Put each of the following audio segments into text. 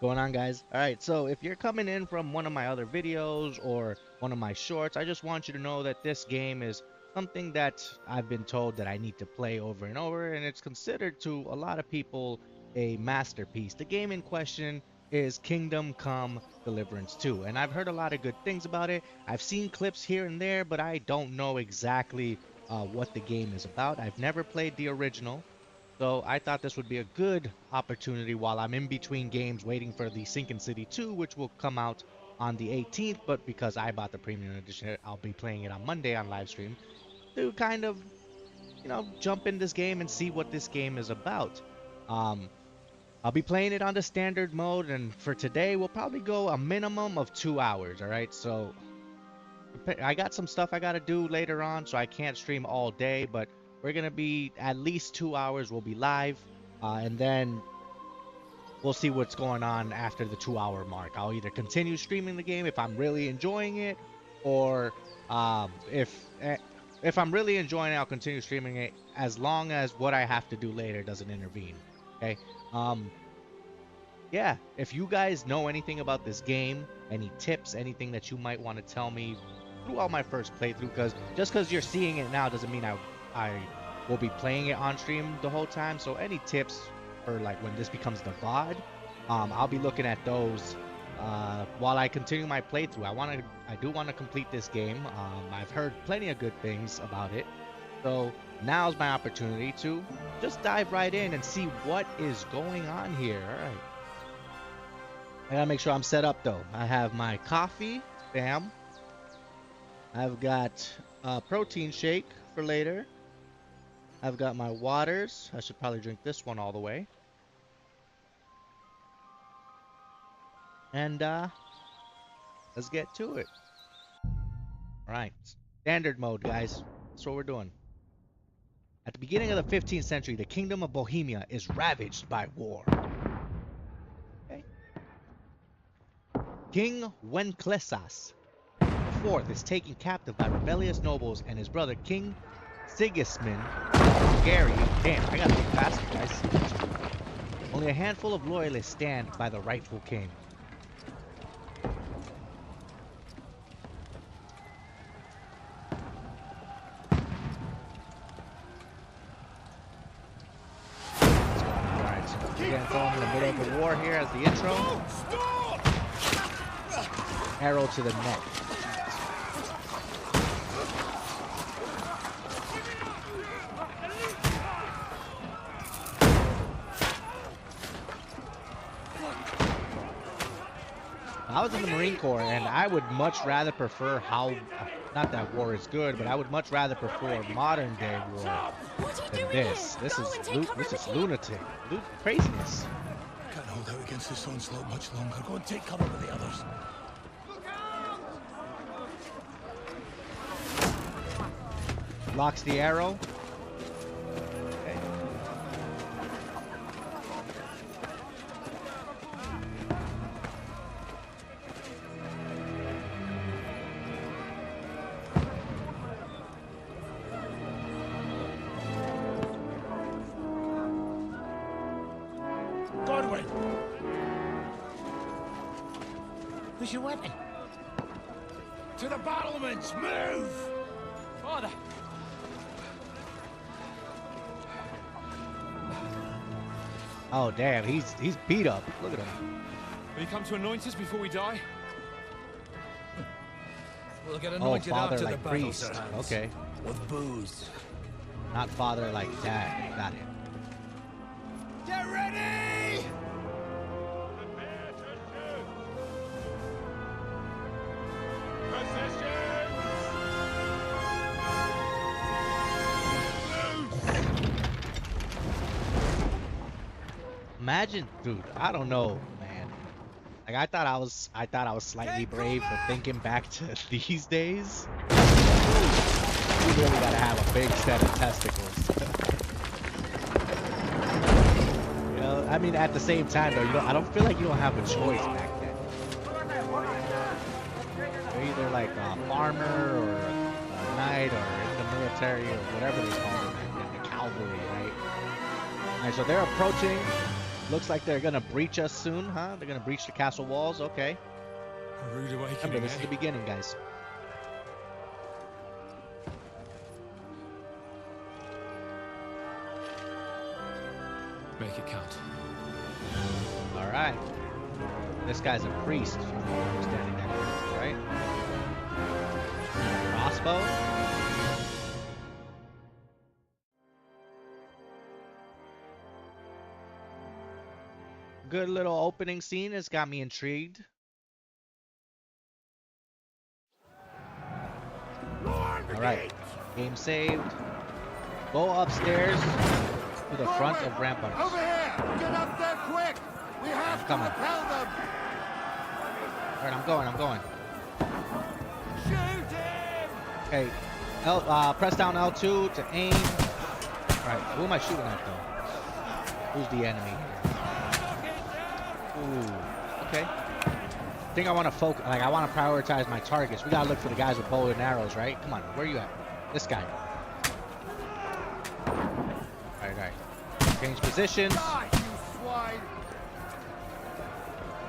Going on, guys? All right, so if you're coming in from one of my other videos or one of my shorts, I just want you to know that this game is something that I've been told that I need to play over and over, and it's considered to a lot of people a masterpiece. The game in question is Kingdom Come Deliverance 2, and I've heard a lot of good things about it. I've seen clips here and there, but I don't know exactly what the game is about. I've never played the original. So I thought this would be a good opportunity while I'm in between games waiting for the Sinking City 2, which will come out on the 18th, but because I bought the premium edition, I'll be playing it on Monday on live stream to kind of, jump in this game and see what this game is about. Um, I'll be playing it on the standard mode, and for today, we'll probably go a minimum of 2 hours, all right? So I got some stuff I gotta do later on, so I can't stream all day, but we're gonna be at least 2 hours. We'll be live, and then we'll see what's going on after the 2 hour mark. I'll either continue streaming the game if I'm really enjoying it, or if I'm really enjoying it, I'll continue streaming it as long as what I have to do later doesn't intervene. Okay. Um, yeah, if you guys know anything about this game, any tips, anything that you might want to tell me throughout my first playthrough, because just because you're seeing it now doesn't mean I will be playing it on stream the whole time. So any tips for like when this becomes the VOD, I'll be looking at those while I continue my playthrough. I do want to complete this game. I've heard plenty of good things about it. So now's my opportunity to just dive right in and see what is going on here. All right. I gotta make sure I'm set up though. I have my coffee, bam. I've got a protein shake for later. I've got my waters. I should probably drink this one all the way. And let's get to it. All right, standard mode, guys. That's what we're doing. At the beginning of the 15th century, the kingdom of Bohemia is ravaged by war. Okay. King Wenceslas IV is taken captive by rebellious nobles, and his brother King Sigismund Gary. Damn, I gotta be faster, guys. Only a handful of loyalists stand by the rightful king. Alright, so we're getting thrown in the middle of the war here as the intro. Arrow to the neck. I was in the Marine Corps, and I would much rather prefer not that war is good, but I would much rather prefer modern day war than this. This is lunatic, craziness. Can't hold out against this onslaught much longer. Go and take cover with the others. Locks the arrow. Okay. Godwin! Where's your weapon? To the battlements! Move! Father! Oh damn, he's beat up. Look at him. Will you come to anoint us before we die? We'll get Oh, anointed father after like the priest. battles are Okay, with booze. not father like dad. Got it. Get ready! Imagine, dude. I don't know, man. Like I thought I was slightly brave, but thinking back to these days, you really gotta have a big set of testicles. You know, I mean, at the same time though, I don't feel like you don't have a choice back then. You're either like a farmer or a knight or in the military or whatever they call it back then, the cavalry, right? Alright, so they're approaching. Looks like they're gonna breach us soon, huh? They're gonna breach the castle walls. Okay. A rude Remember, awakening, this is eh? the beginning, guys. Make it count. All right. This guy's a priest standing there, right? Crossbow. Good little opening scene. It's got me intrigued. All right. Game saved. Go upstairs to the front of ramparts. Over here! Get up there quick! We have to coming. repel them! All right, I'm going. Shoot him! Okay. Press down L2 to aim. All right. Who am I shooting at though? Who's the enemy? Ooh. Okay. I think I want to focus. Like I want to prioritize my targets. We gotta look for the guys with bow and arrows, right? Come on. Where are you at? This guy. All right. Change positions. Die, you swine!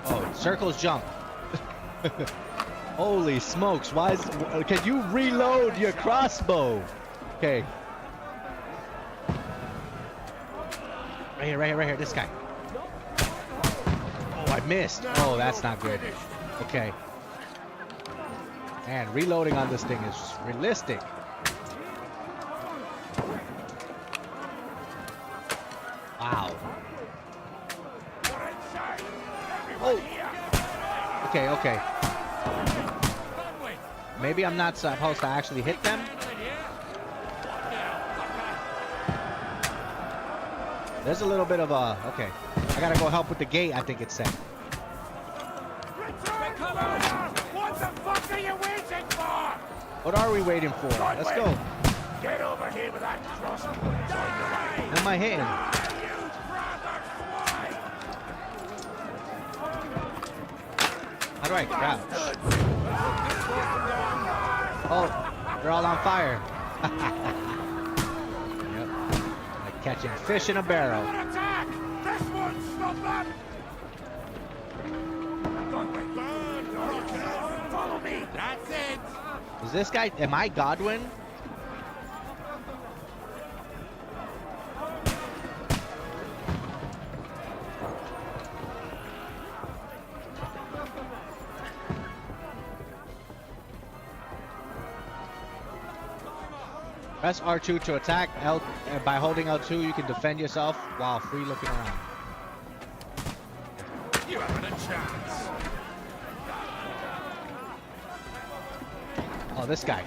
Oh, circles jump. Holy smokes, why is... Can you reload your crossbow? Okay. Right here, this guy. Oh, I missed. Oh, that's not good. Okay. Man, reloading on this thing is realistic. Wow. Oh. Okay. Maybe I'm not supposed to actually hit them. There's a little bit of a... Okay. I gotta go help with the gate, I think it said. What the fuck are you waiting for? What are we waiting for? Let's go. Get over here with that crossbow and join the line! Am I hitting? You brother swine! How do I crouch? Oh, they're all on fire. Yep. Like catching fish in a barrel. Attack! This one, stop that! Follow me! That's it! Is this guy... Am I Godwin? Press R2 to attack. By holding L2, you can defend yourself while free looking around. You haven't a chance! Oh, this guy.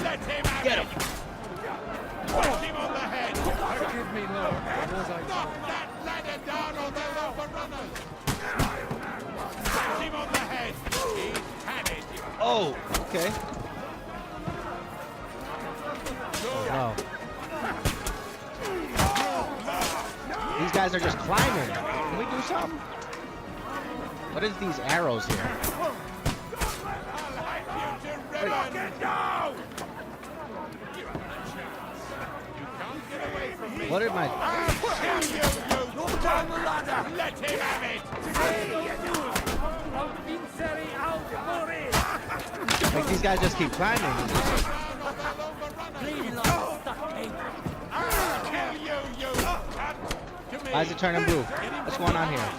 Let him have Get him. Put him on the head! Forgive me, Lord. Was I... Knock that ladder down or they'll overrun us! Put him on the head! He's had it! Oh, okay. Oh, no. These guys are just climbing. Can we do something? What is these arrows here? What am I... Look down the ladder! Let him have it! Like these guys just keep climbing. Why is it turning blue? What's going on here?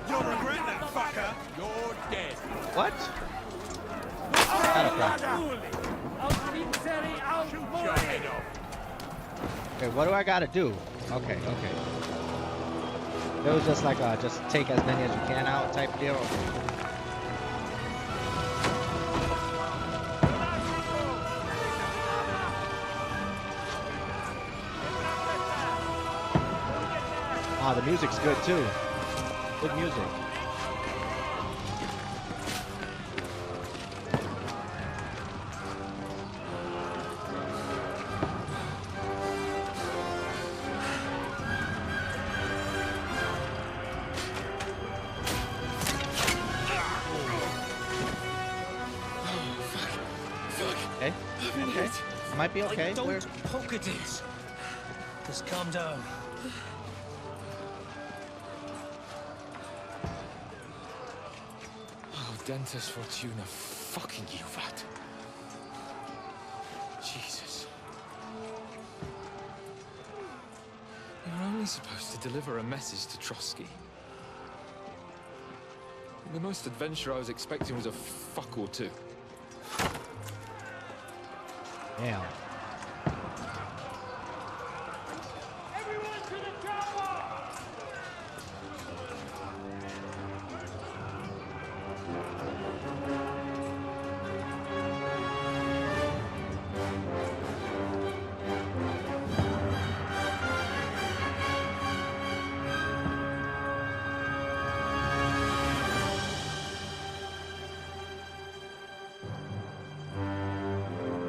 You'll regret that, fucker! You're dead! What? Okay, what do I gotta do? Okay. It was just like just take as many as you can out type deal. Okay. Ah, the music's good too. Good music. Okay. Okay. I might be okay. Don't poke at it. Just calm down. Oh, Dentes Fortuna, fucking Juvat. Jesus. You're only supposed to deliver a message to Trotsky. The most adventure I was expecting was a fuck or two. Damn. Everyone to the chopper!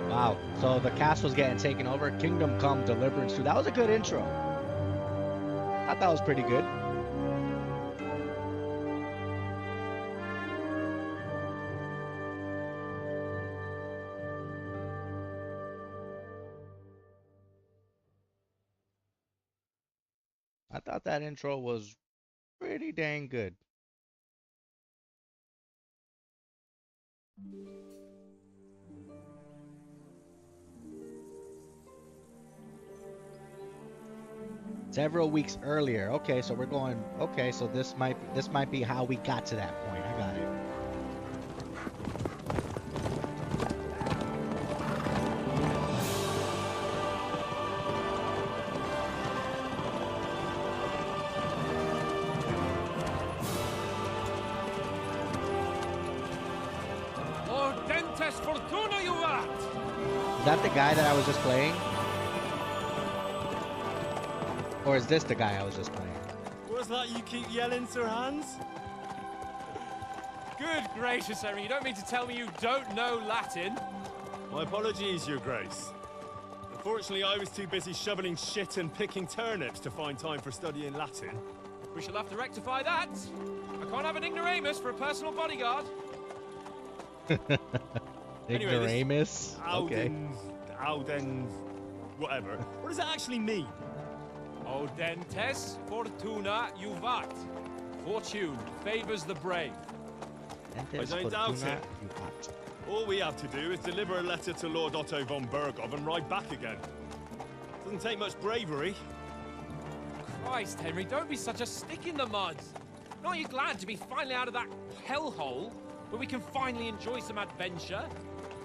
Wow. So the castle's getting taken over. Kingdom Come, Deliverance 2. That was a good intro. I thought that was pretty good. I thought that intro was pretty dang good. Several weeks earlier. Okay, so we're going. Okay, so this might be how we got to that point. I got it. Oh, Dentes Fortuna, you are! Is that the guy that I was just playing? Or is this the guy I was just playing? What's that you keep yelling, Sir Hans? Good gracious, Henry, you don't mean to tell me you don't know Latin? My apologies, Your Grace. Unfortunately, I was too busy shoveling shit and picking turnips to find time for studying Latin. We shall have to rectify that. I can't have an ignoramus for a personal bodyguard. Ignoramus? Okay. Audens, whatever. What does that actually mean? Audentes fortuna juvat. Fortune favors the brave. I don't doubt it. All we have to do is deliver a letter to Lord Otto von Bergov and ride back again. Doesn't take much bravery. Christ, Henry, don't be such a stick in the mud. Aren't you glad to be finally out of that hellhole where we can finally enjoy some adventure?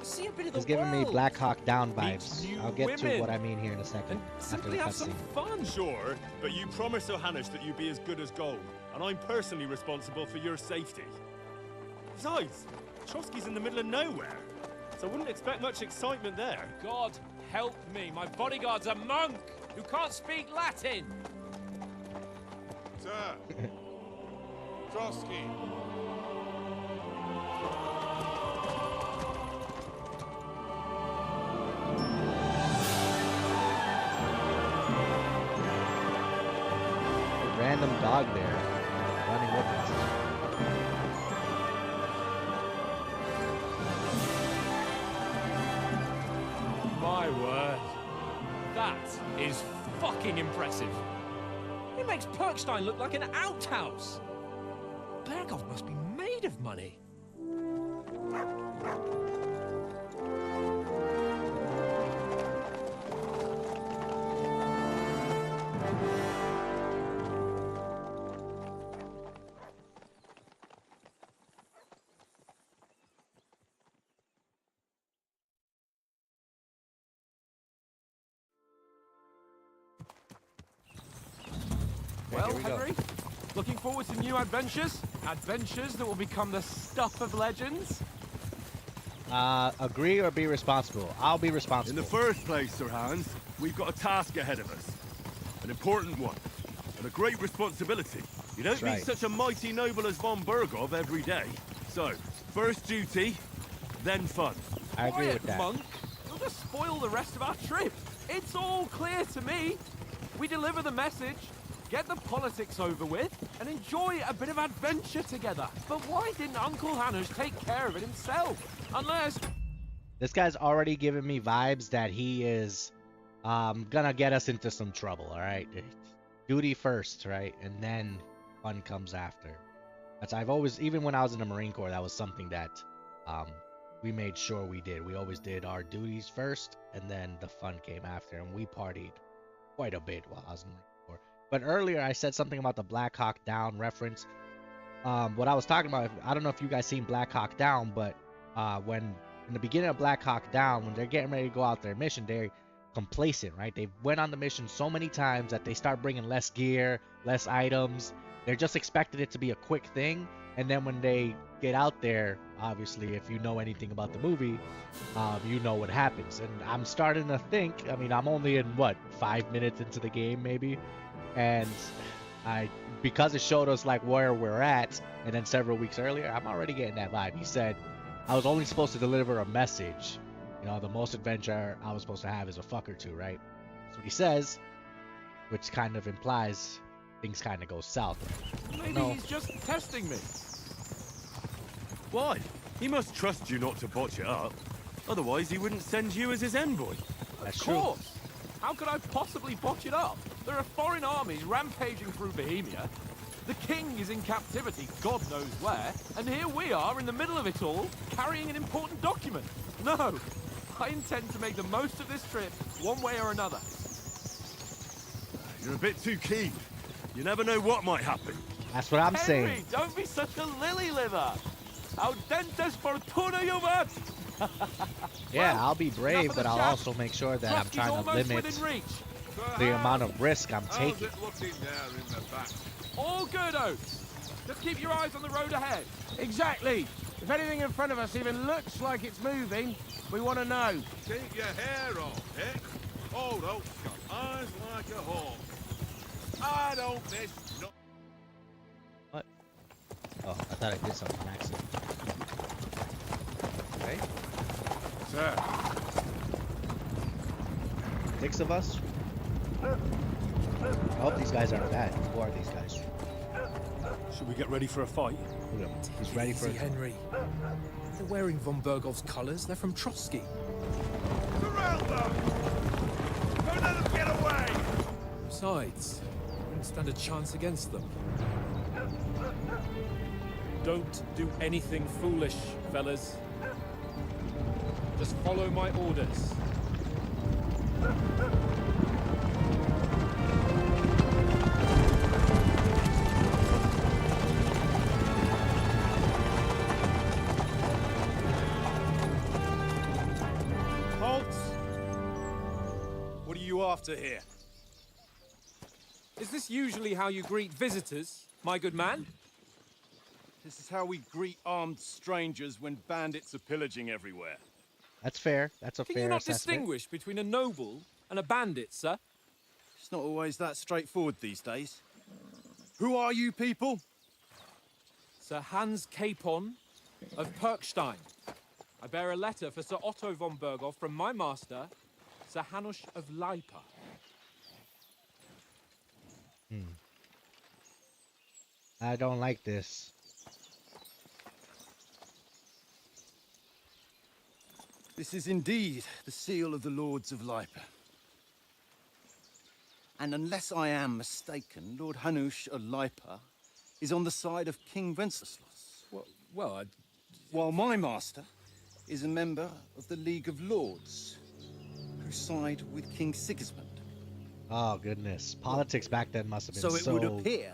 See a bit of the He's giving me world. Black Hawk Down Meet vibes. new I'll get to women. what I mean here in a second. And After simply the have some cutscene. fun. Sure, but you promised Johannes that you'd be as good as gold, and I'm personally responsible for your safety. Besides, Trotsky's in the middle of nowhere, so I wouldn't expect much excitement there. God help me, my bodyguard's a monk who can't speak Latin. Sir! Trotsky! Random dog there running with us. My word. That is fucking impressive. It makes Perkstein look like an outhouse. Bergov must be made of money. Well, here we go. Henry, looking forward to new adventures? Adventures that will become the stuff of legends? Agree or be responsible? I'll be In responsible. the first place, Sir Hans, we've got a task ahead of us. An important one. And a great responsibility. You don't That's meet right. such a mighty noble as von Bergov every day. So, first duty, then fun. I agree Quiet, with that. monk. You'll just spoil the rest of our trip. It's all clear to me. We deliver the message, get the politics over with, and enjoy a bit of adventure together. But why didn't Uncle Hannes take care of it himself? Unless... This guy's already giving me vibes that he is gonna get us into some trouble, all right? duty first, right? And then fun comes after. I've always, even when I was in the Marine Corps, that was something that um, we made sure we did. We always did our duties first, and then the fun came after. And we partied quite a bit while I was in the Marine Corps. But earlier I said something about the Black Hawk Down reference. What I was talking about, I don't know if you guys seen Black Hawk Down, but when in the beginning of Black Hawk Down, when they're getting ready to go out their mission, they're complacent, right? They went on the mission so many times that they start bringing less gear, less items. They're just expecting it to be a quick thing, and then when they get out there, obviously, if you know anything about the movie, you know what happens. And I'm starting to think, I mean, I'm only in what, 5 minutes into the game maybe, and because it showed us like where we're at, and then several weeks earlier, I'm already getting that vibe. He said I was only supposed to deliver a message. You know, the most adventure I was supposed to have is a fuck or two, right? That's what he says, which kind of implies things kind of go south. Maybe he's just testing me. Why? He must trust you not to botch it up. Otherwise, he wouldn't send you as his envoy. That's Of true. course. How could I possibly botch it up? There are foreign armies rampaging through Bohemia. The king is in captivity, God knows where, and here we are in the middle of it all, carrying an important document. No, I intend to make the most of this trip, one way or another. You're a bit too keen. You never know what might happen. That's what I'm Henry, saying. don't be such a lily liver. Audentes fortuna juvat. Yeah, Well, I'll be enough brave, of but the I'll chat. also make sure that I'm Trotsky's trying to almost limit within reach. the amount of risk I'm taking. How's it looking there in the back? All good, Oates. Just keep your eyes on the road ahead. Exactly. If anything in front of us even looks like it's moving, we want to know. Keep your hair on, eh? Old Oak's got eyes like a hawk. I don't miss no... What? Oh, I thought I did something on accident. Okay. Sir. 6 of us? I hope these guys aren't bad. Who are these guys? Should we get ready for a fight? Look at him. He's ready for Easy, it. Henry. They're wearing von Bergov's colours. They're from Trotsky. Surround them! Don't let them get away! Besides, we wouldn't stand a chance against them. Don't do anything foolish, fellas. Just follow my orders. Halt! What are you after here? Is this usually how you greet visitors, my good man? This is how we greet armed strangers when bandits are pillaging everywhere. That's fair. That's a Can fair you not assessment. distinguish between a noble and a bandit, sir? It's not always that straightforward these days. Who are you people? Sir Hans Capon of Perkstein. I bear a letter for Sir Otto von Berghoff from my master, Sir Hanush of Leipa. I don't like this. This is indeed the seal of the Lords of Lipa. And unless I am mistaken, Lord Hanush of Lipa is on the side of King Wenceslas. Well, While my master is a member of the League of Lords, who side with King Sigismund. Oh goodness, politics back then must have been So it would appear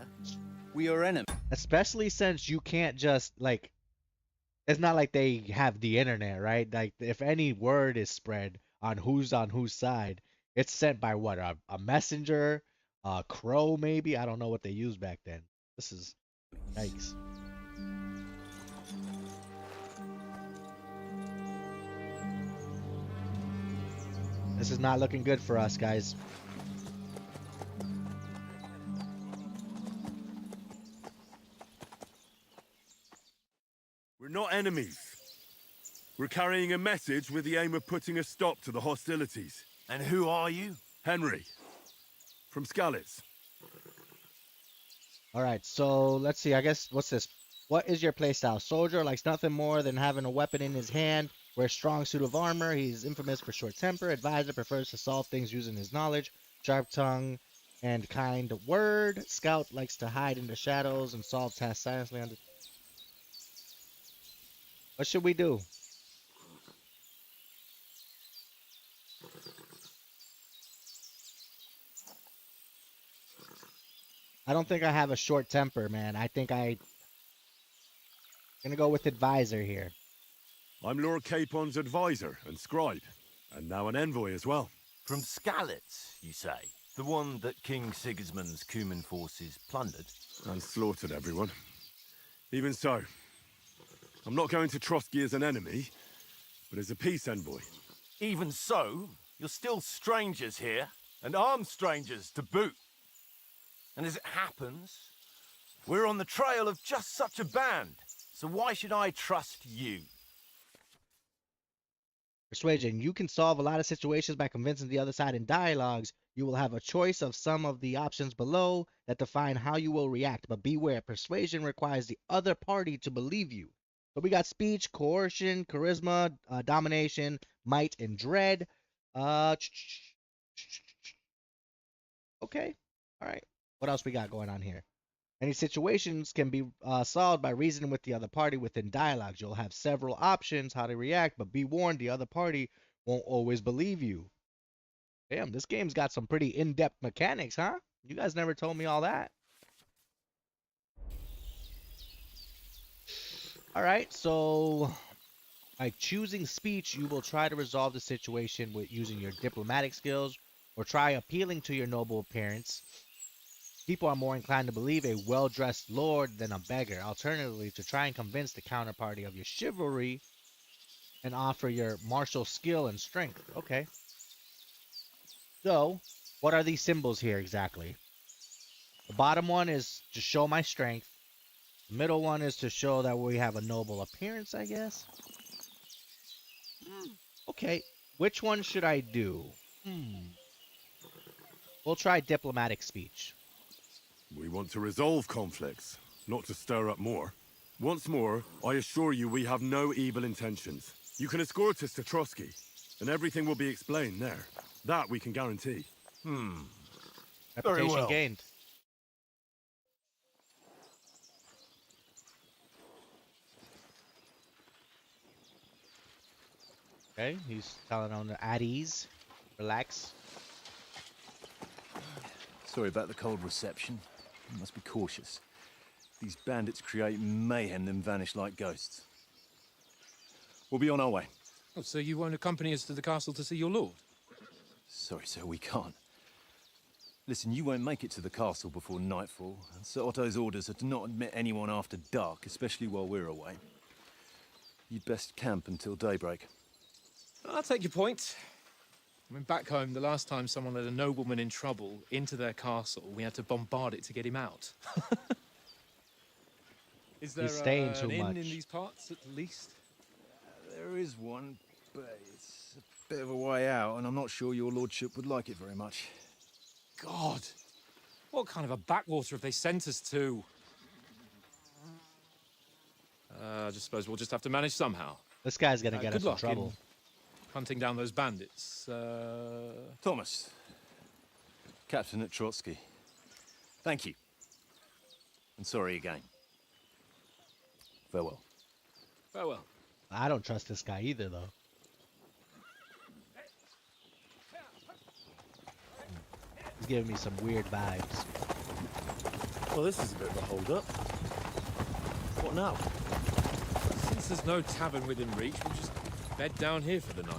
we are enemies. especially since you can't just like, it's not like they have the internet, right? Like if any word is spread on whose side, it's sent by what, a messenger, a crow maybe? I don't know what they used back then. This is yikes. This is not looking good for us, guys. We're not enemies. We're carrying a message with the aim of putting a stop to the hostilities. And who are you? Henry, from Skalitz. All right, so let's see. I guess what's this? What is your playstyle? Soldier likes nothing more than having a weapon in his hand. Wears strong suit of armor. He's infamous for short temper. Advisor prefers to solve things using his knowledge. Sharp tongue. and kind word. Scout likes to hide in the shadows and solve tasks silently. What should we do? I don't think I have a short temper, man. I think I'm gonna go with advisor here. I'm Lord Capon's advisor and scribe, and now an envoy as well. From Skalitz, you say? The one that King Sigismund's Cuman forces plundered? And slaughtered everyone. Even so, I'm not going to Trotsky as an enemy, but as a peace envoy. Even so, you're still strangers here, and armed strangers to boot. And as it happens, we're on the trail of just such a band, so why should I trust you? Persuasion. You can solve a lot of situations by convincing the other side in dialogues. You will have a choice of some of the options below that define how you will react, but beware. Persuasion requires the other party to believe you. So we got speech, coercion, charisma, domination, might, and dread. Okay. All right. What else we got going on here? Any situations can be solved by reasoning with the other party within dialogues. You'll have several options how to react, but be warned, the other party won't always believe you. Damn, this game's got some pretty in-depth mechanics, huh? You guys never told me all that. All right, so by choosing speech, you will try to resolve the situation with using your diplomatic skills or try appealing to your noble appearance. People are more inclined to believe a well-dressed lord than a beggar. Alternatively, to try and convince the counterparty of your chivalry and offer your martial skill and strength. Okay. So, what are these symbols here exactly? The bottom one is to show my strength. The middle one is to show that we have a noble appearance, I guess. Okay. Which one should I do? We'll try diplomatic speech. We want to resolve conflicts, not to stir up more. Once more, I assure you we have no evil intentions. You can escort us to Trotsky, and everything will be explained there. That we can guarantee. Reputation gained. Okay, he's telling on the at ease. Relax. Sorry about the cold reception. You must be cautious. These bandits create mayhem then vanish like ghosts. We'll be on our way. Oh, so you won't accompany us to the castle to see your lord? Sorry, sir, we can't. Listen, you won't make it to the castle before nightfall, and Sir Otto's orders are to not admit anyone after dark, especially while we're away. You'd best camp until daybreak. I'll take your point. I mean, back home, the last time someone let a nobleman in trouble into their castle, we had to bombard it to get him out. Is there staying too an inn much. in these parts, at least? There is one, but it's a bit of a way out, and I'm not sure your lordship would like it very much. God! What kind of a backwater have they sent us to? I just suppose we'll just have to manage somehow. This guy's gonna get Good us in luck trouble. Hunting down those bandits. Thomas, captain at Trotsky. Thank you. And sorry again. Farewell. Farewell. I don't trust this guy either, though. He's giving me some weird vibes. Well, this is a bit of a hold-up. What now? Since there's no tavern within reach, we'll just bed down here for the night.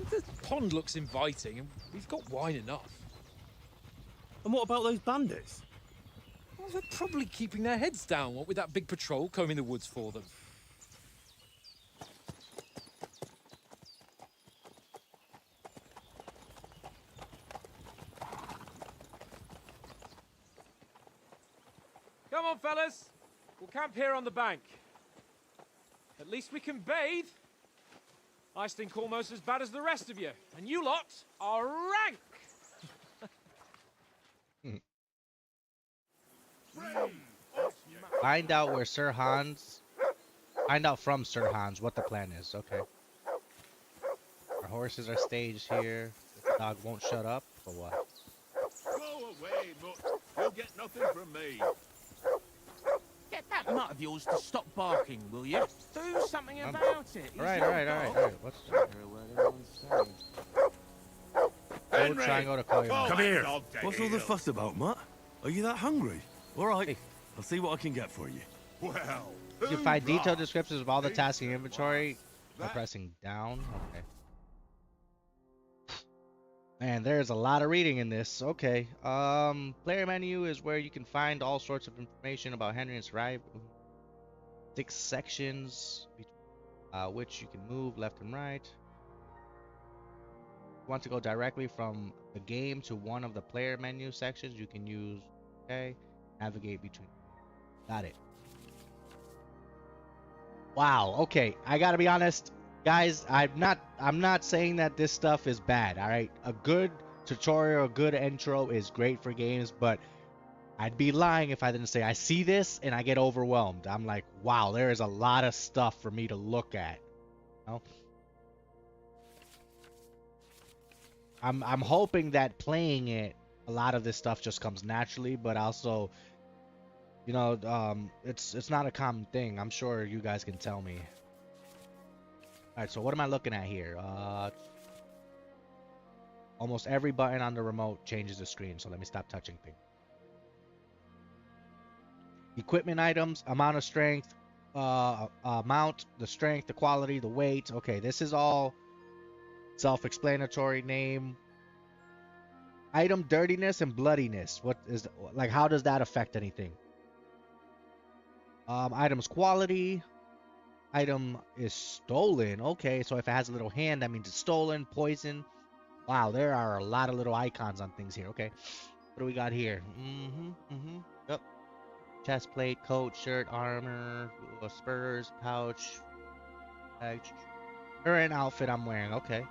The pond looks inviting, and we've got wine enough. And what about those bandits? Well, they're probably keeping their heads down, what with that big patrol combing the woods for them. Come on, fellas. We'll camp here on the bank. At least we can bathe. I stink almost as bad as the rest of you, and you lot are rank. Find out where Sir Hans. Find out from Sir Hans what the plan is. Okay. Our horses are staged here. The dog won't shut up. for what? Go away, Mutt. You'll get nothing from me. Get that mutt of yours to stop barking, will you? Do something about it. He's All right. your dog. What's Henry, triangle to call you call out. that Come here. dog to What's all the heel. fuss about, Matt? Are you that hungry? All right, I'll see what I can get for you. Well, You can find hoorah. detailed descriptions of all the tasks in your inventory by That- pressing down. Okay. Man, there's a lot of reading in this. Okay. Player menu is where you can find all sorts of information about Henry and Sarai. 6 sections, which you can move left and right. If you want to go directly from the game to one of the player menu sections, you can use okay, navigate between. Got it. Wow. Okay. I gotta be honest, guys. I'm not saying that this stuff is bad. All right. A good tutorial, a good intro is great for games, but I'd be lying if I didn't say I see this and I get overwhelmed. I'm like, wow, there is a lot of stuff for me to look at. You know? I'm hoping that playing it, a lot of this stuff just comes naturally, but also, you know, it's not a common thing. I'm sure you guys can tell me. All right, so what am I looking at here? Almost every button on the remote changes the screen, so let me stop touching things. Equipment items, amount of strength, amount, the strength, the quality, the weight. Okay, this is all self-explanatory. Name, item dirtiness and bloodiness. What is like? How does that affect anything? Items quality. Item is stolen. Okay, so if it has a little hand, that means it's stolen. Poison. Wow, there are a lot of little icons on things here. Okay, what do we got here? Yep. Chest plate, coat, shirt, armor, spurs, pouch, bag. Current outfit I'm wearing. Okay.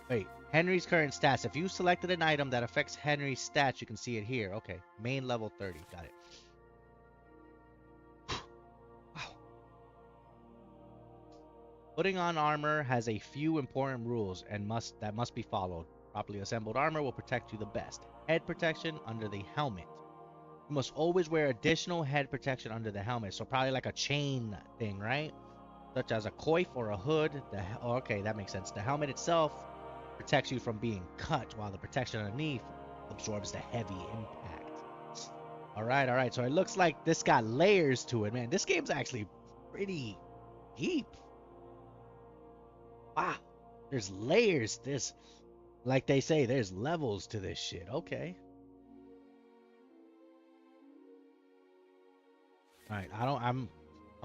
Wait, Henry's current stats. If you selected an item that affects Henry's stats, you can see it here. Okay, main level 30. Got it. Wow. Putting on armor has a few important rules and that must be followed. Properly assembled armor will protect you the best. Head protection under the helmet. You must always wear additional head protection under the helmet. So probably like a chain thing, right? Such as a coif or a hood. Okay, that makes sense. The helmet itself protects you from being cut, while the protection underneath absorbs the heavy impact. All right. So it looks like this got layers to it, man. This game's actually pretty deep. Wow. There's layers. Like they say, there's levels to this shit. Okay. All right. I'm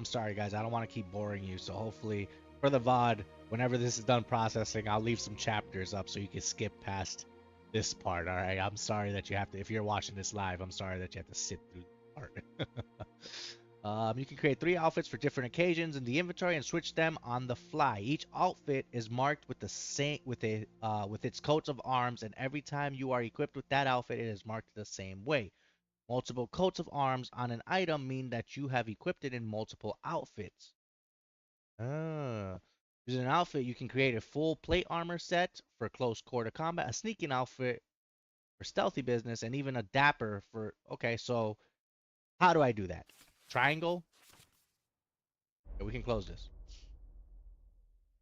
sorry, guys. I don't want to keep boring you. So hopefully for the VOD, whenever this is done processing, I'll leave some chapters up so you can skip past this part. All right. I'm sorry that you have to, if you're watching this live, I'm sorry that you have to sit through the part. You can create 3 outfits for different occasions in the inventory and switch them on the fly. Each outfit is marked with the same with its coats of arms, and every time you are equipped with that outfit, it is marked the same way. Multiple coats of arms on an item mean that you have equipped it in multiple outfits. Using an outfit, you can create a full plate armor set for close quarter combat, a sneaking outfit for stealthy business, and even a dapper for... Okay, so how do I do that? Triangle? Okay, we can close this.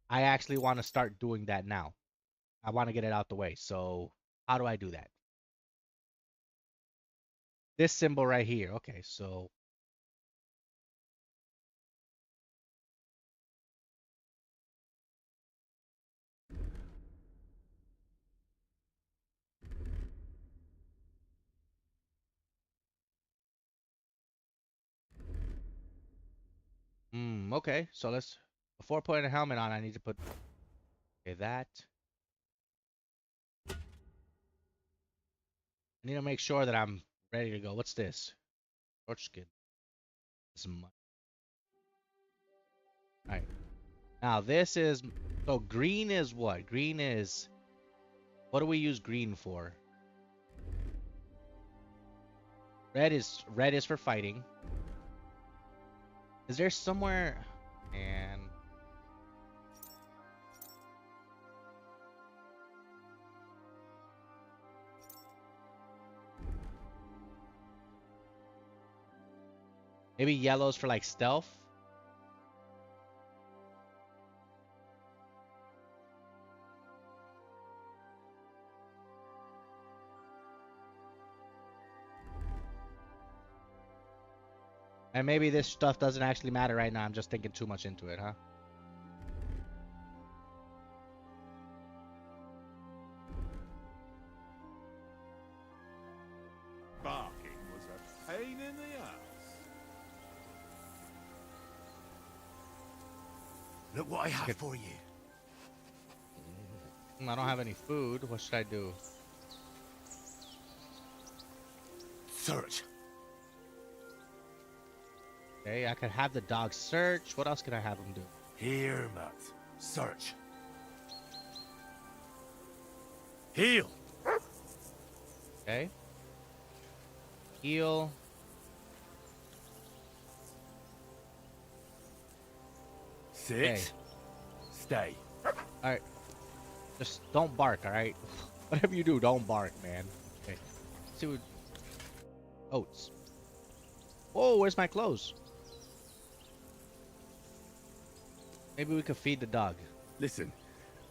I actually want to start doing that now. I want to get it out the way. So how do I do that? This symbol right here. Okay, so... Okay, so let's... Before putting a helmet on, I need to put... Okay, that... I need to make sure that I'm ready to go. What's this? Torch skin. Some... Alright. Now, this is... So, green is what? Green is... What do we use green for? Red is for fighting. Is there somewhere... And... Maybe yellow's for like stealth. And maybe this stuff doesn't actually matter right now. I'm just thinking too much into it, huh? Barking was a pain in the ass. Look what I have for you. I don't have any food. What should I do? Search. Okay, I could have the dog search. What else can I have him do? Here, Matt. Search. Heal. Okay. Heal. Sit. Okay. Stay. Alright. Just don't bark, alright? Whatever you do, don't bark, man. Okay. Let's see what... Oats. Whoa, where's my clothes? Maybe we could feed the dog. Listen,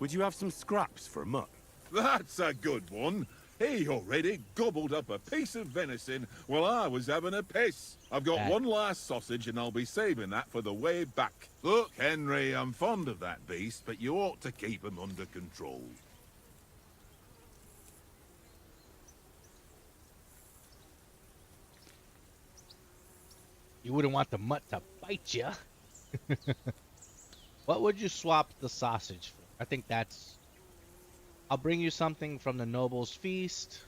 would you have some scraps for Mutt? That's a good one. He already gobbled up a piece of venison while I was having a piss. I've got one last sausage and I'll be saving that for the way back. Look, Henry, I'm fond of that beast, but you ought to keep him under control. You wouldn't want the mutt to bite you. What would you swap the sausage for? I think that's... I'll bring you something from the noble's feast.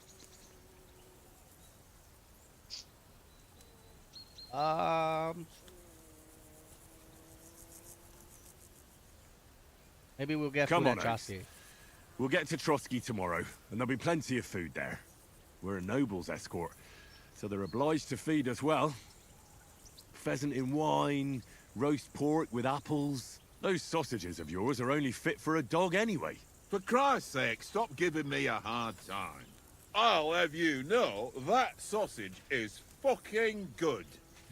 Maybe we'll get Come food on, at Trotsky. We'll get to Trotsky tomorrow, and there'll be plenty of food there. We're a noble's escort, so they're obliged to feed us well. Pheasant in wine, roast pork with apples. Those sausages of yours are only fit for a dog anyway. For Christ's sake, stop giving me a hard time. I'll have you know that sausage is fucking good.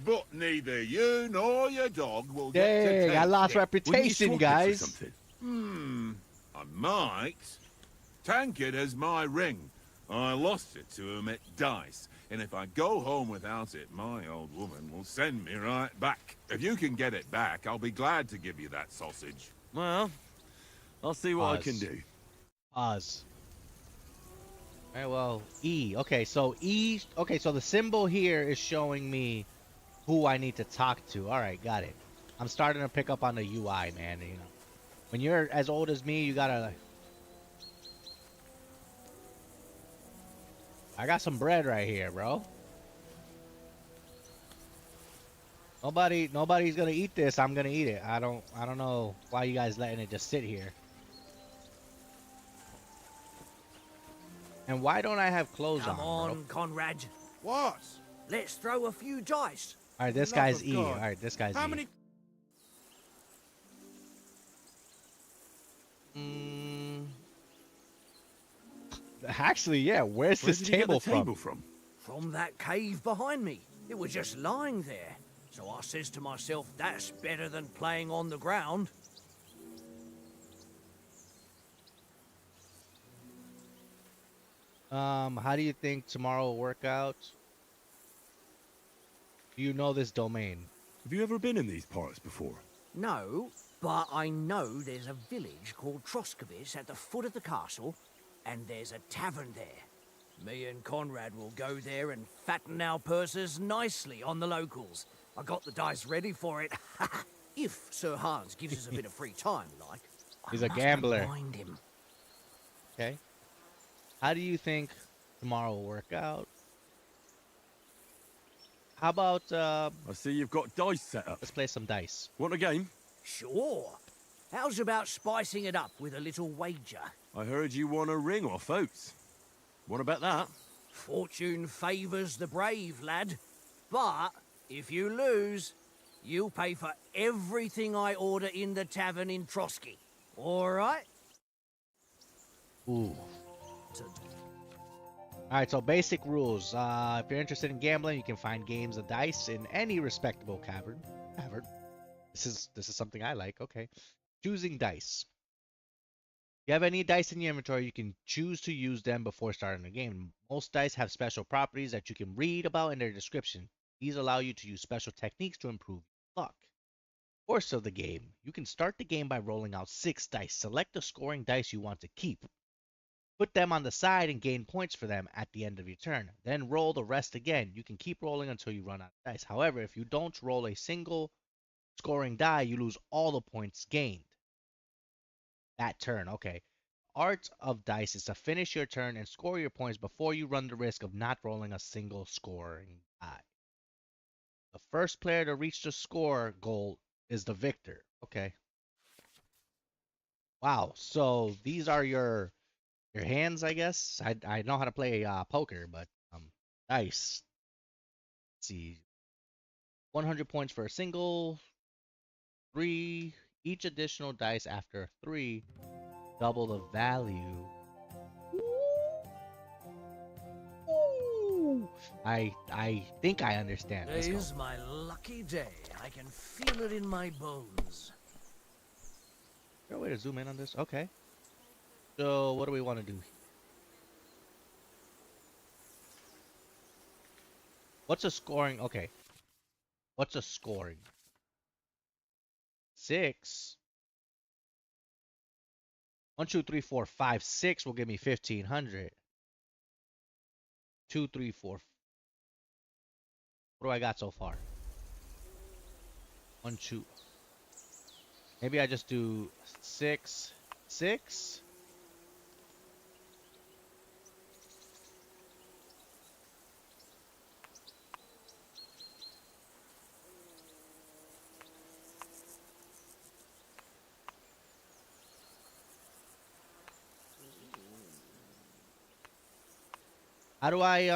But neither you nor your dog will get to Dang, taste I lost it. reputation, guys. I might. Tankard has my ring. I lost it to him at dice, and if I go home without it, my old woman will send me right back. If you can get it back, I'll be glad to give you that sausage. Well, I'll see what I can do. Pause. Alright, well, E. Okay, so E. Okay, so the symbol here is showing me who I need to talk to. Alright, got it. I'm starting to pick up on the UI, man. You know, when you're as old as me, you gotta... I got some bread right here, bro. Nobody's gonna eat this. I'm gonna eat it. I don't know why you guys letting it just sit here. And why don't I have clothes Come on, on, bro? Conrad. What? Let's throw a few dice. All right, this Love guy's of E. God. All right, this guy's How E. many... Actually, yeah. Where's Where this did you get table the table from? From that cave behind me. It was just lying there. So I says to myself, that's better than playing on the ground. How do you think tomorrow will work out? Do you know this domain? Have you ever been in these parts before? No, but I know there's a village called Troskovis at the foot of the castle, and there's a tavern there. Me and Conrad will go there and fatten our purses nicely on the locals. I got the dice ready for it. If Sir Hans gives us a bit of free time, like. He's I a must gambler. remind him. Okay. How do you think tomorrow will work out? How about I see you've got dice set up. let's play some dice. Want a game? Sure. How's about spicing it up with a little wager? I heard you won a ring off Oates. What about that? Fortune favours the brave, lad. But if you lose, you'll pay for everything I order in the tavern in Trotsky. All right? Ooh. So, All All right, so basic rules. If you're interested in gambling, you can find games of dice in any respectable cavern. This is something I like. Okay. Choosing dice. If you have any dice in your inventory, you can choose to use them before starting the game. Most dice have special properties that you can read about in their description. These allow you to use special techniques to improve luck. Course of the game. You can start the game by rolling out 6 dice. Select the scoring dice you want to keep. Put them on the side and gain points for them at the end of your turn. Then roll the rest again. You can keep rolling until you run out of dice. However, if you don't roll a single scoring die, you lose all the points gained that turn. Okay. Art of dice is to finish your turn and score your points before you run the risk of not rolling a single scoring die. The first player to reach the score goal is the victor. Okay. Wow. So these are your hands, I guess. I know how to play poker, but dice. Let's see. 100 points for a single. 3 each additional dice after 3 double the value. Ooh. I think I understand. Let's go. Today's my lucky day. I can feel it in my bones. Is there a way to zoom in on this? Okay. So what do we want to do? What's a scoring? Okay. What's a scoring? 6. 1, 2, 3, 4, 5, 6 will give me 1,500. 2, 3, 4. What do I got so far? 1, 2. Maybe I just do 6, 6. How do I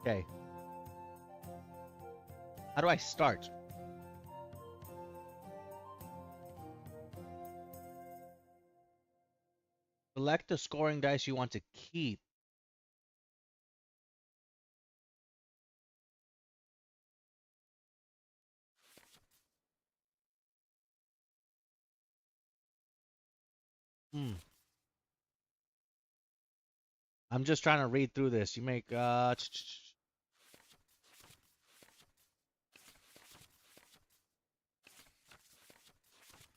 Okay. How do I start? Select the scoring dice you want to keep. I'm just trying to read through this. You make So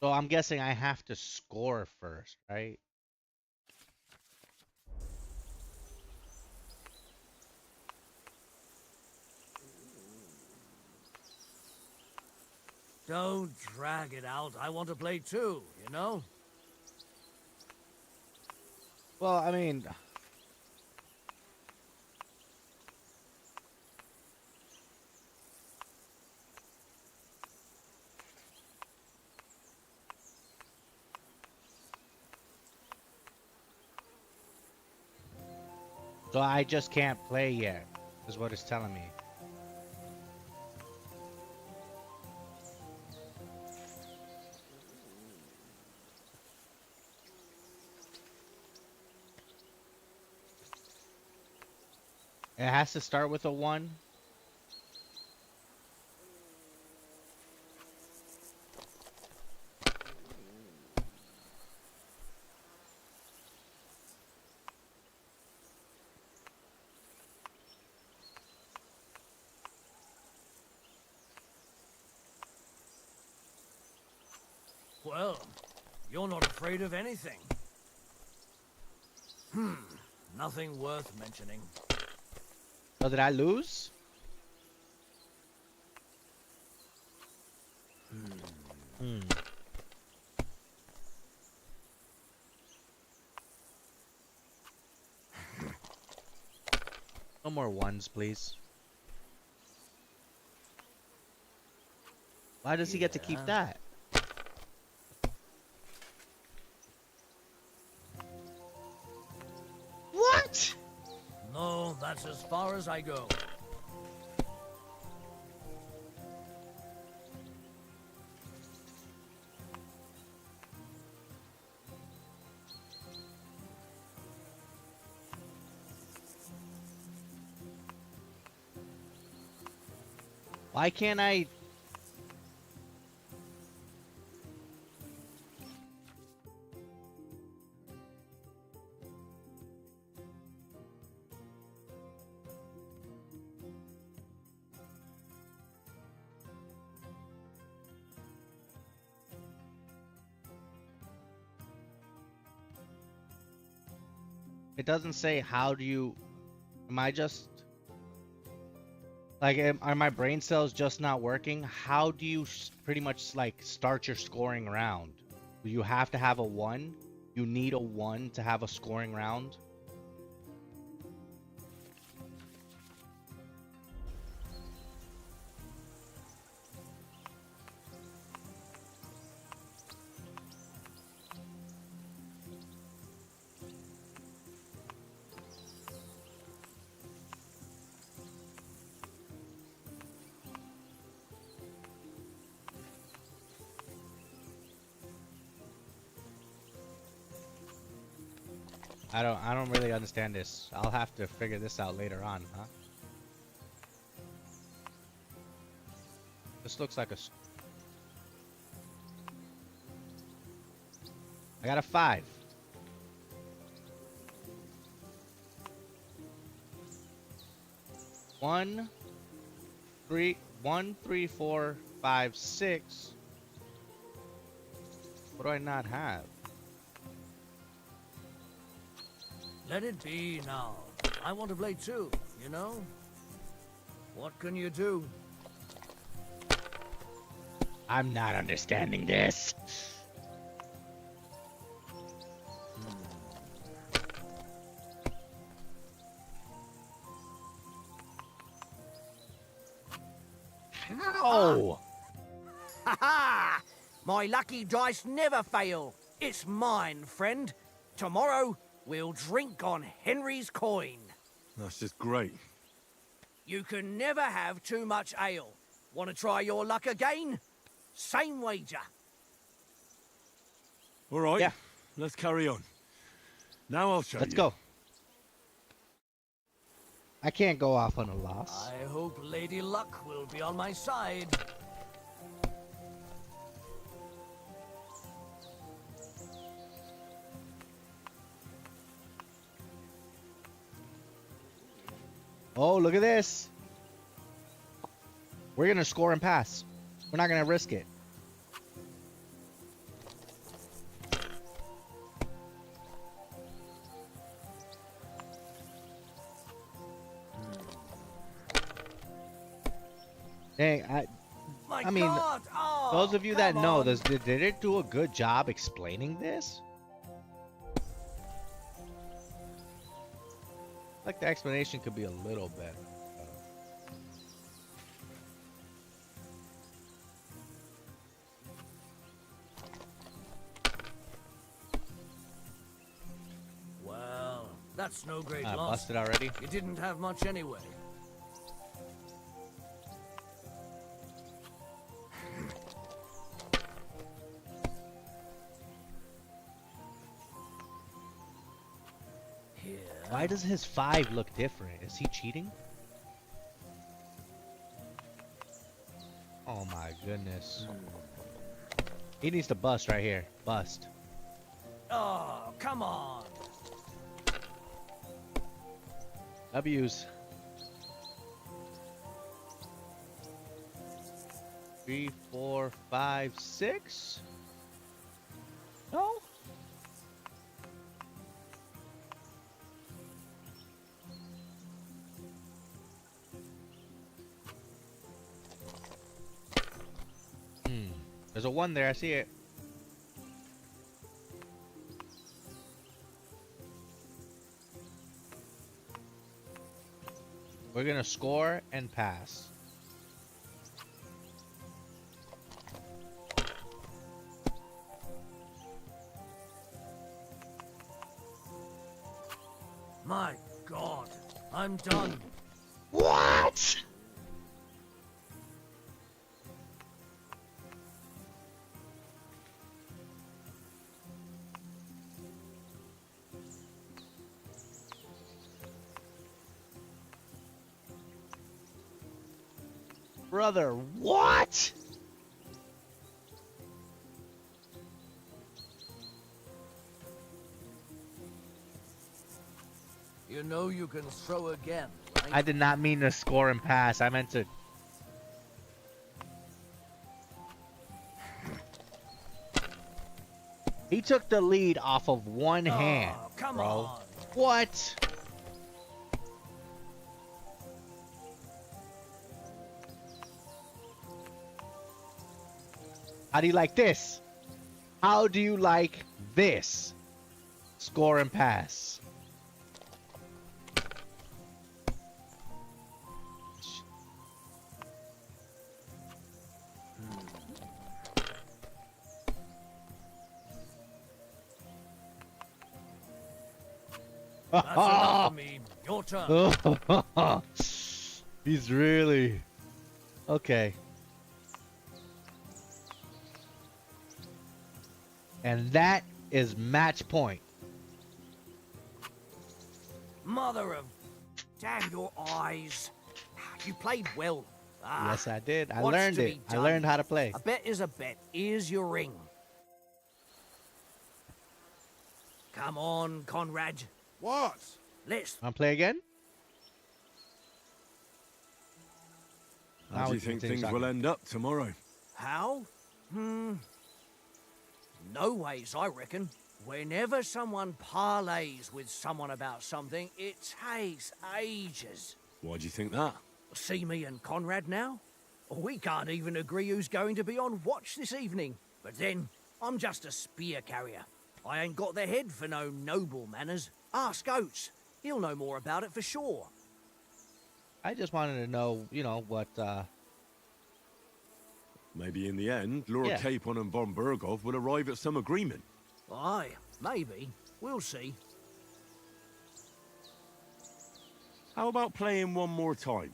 I'm guessing I have to score first, right? Don't drag it out. I want to play too, you know? Well, I mean, so I just can't play yet, is what it's telling me. It has to start with a 1. Well, you're not afraid of anything. Nothing worth mentioning. So did I lose? No more 1s, please. Why does he get to keep that? What? No, that's as far as I go. Why can't I? It doesn't say how do you. Am I just like are my brain cells just not working? How do you pretty much like start your scoring round? Do you have to have a 1? You need a 1 to have a scoring round? I don't really understand this. I'll have to figure this out later on, huh? This looks like a I got a 5. One, 3, 4, 5, 6. What do I not have? Let it be now. I want to play too, you know? What can you do? I'm not understanding this. How? Ha ha! My lucky dice never fail. It's mine, friend. Tomorrow, we'll drink on Henry's coin. That's just great. You can never have too much ale. Want to try your luck again? Same wager. All right, Yeah. let's carry on. Now I'll show Let's you. go. I can't go off on a loss. I hope Lady Luck will be on my side. Oh, look at this. We're going to score and pass. We're not going to risk it. Dang, I mean, God. Oh, those of you that come know, on. did it do a good job explaining this? Like the explanation could be a little better. Well, that's no great I loss. busted already. You didn't have much anyway. Here. Why does his 5 look different? Is he cheating? Oh my goodness. He needs to bust right here. Bust. Oh, come on. W's. 3, 4, 5, 6. No? There's a 1 there. I see it. We're gonna score and pass. My God, I'm done. What? Brother, what? You know you can throw again, right? I did not mean to score and pass. I meant to. He took the lead off of one hand, come bro. on. What? How do you like this? How do you like this? Score and pass. That's enough for me. Your turn. He's really okay. And that is match point. Mother of... Damn your eyes. You played well. Yes, I did. I What's learned to it. be I done? learned how to play. A bet is a bet. Here's your ring. Come on, Conrad. What? Let's... Want to play again? How do you think things will end up tomorrow? How? No ways, I reckon. Whenever someone parlays with someone about something, it takes ages. Why do you think that? See me and Conrad now? We can't even agree who's going to be on watch this evening. But then, I'm just a spear carrier. I ain't got the head for no noble manners. Ask Oates. He'll know more about it for sure. I just wanted to know, you know, what, Maybe in the end, Lord Capon and von Burgov will arrive at some agreement. Aye, maybe. We'll see. How about playing one more time?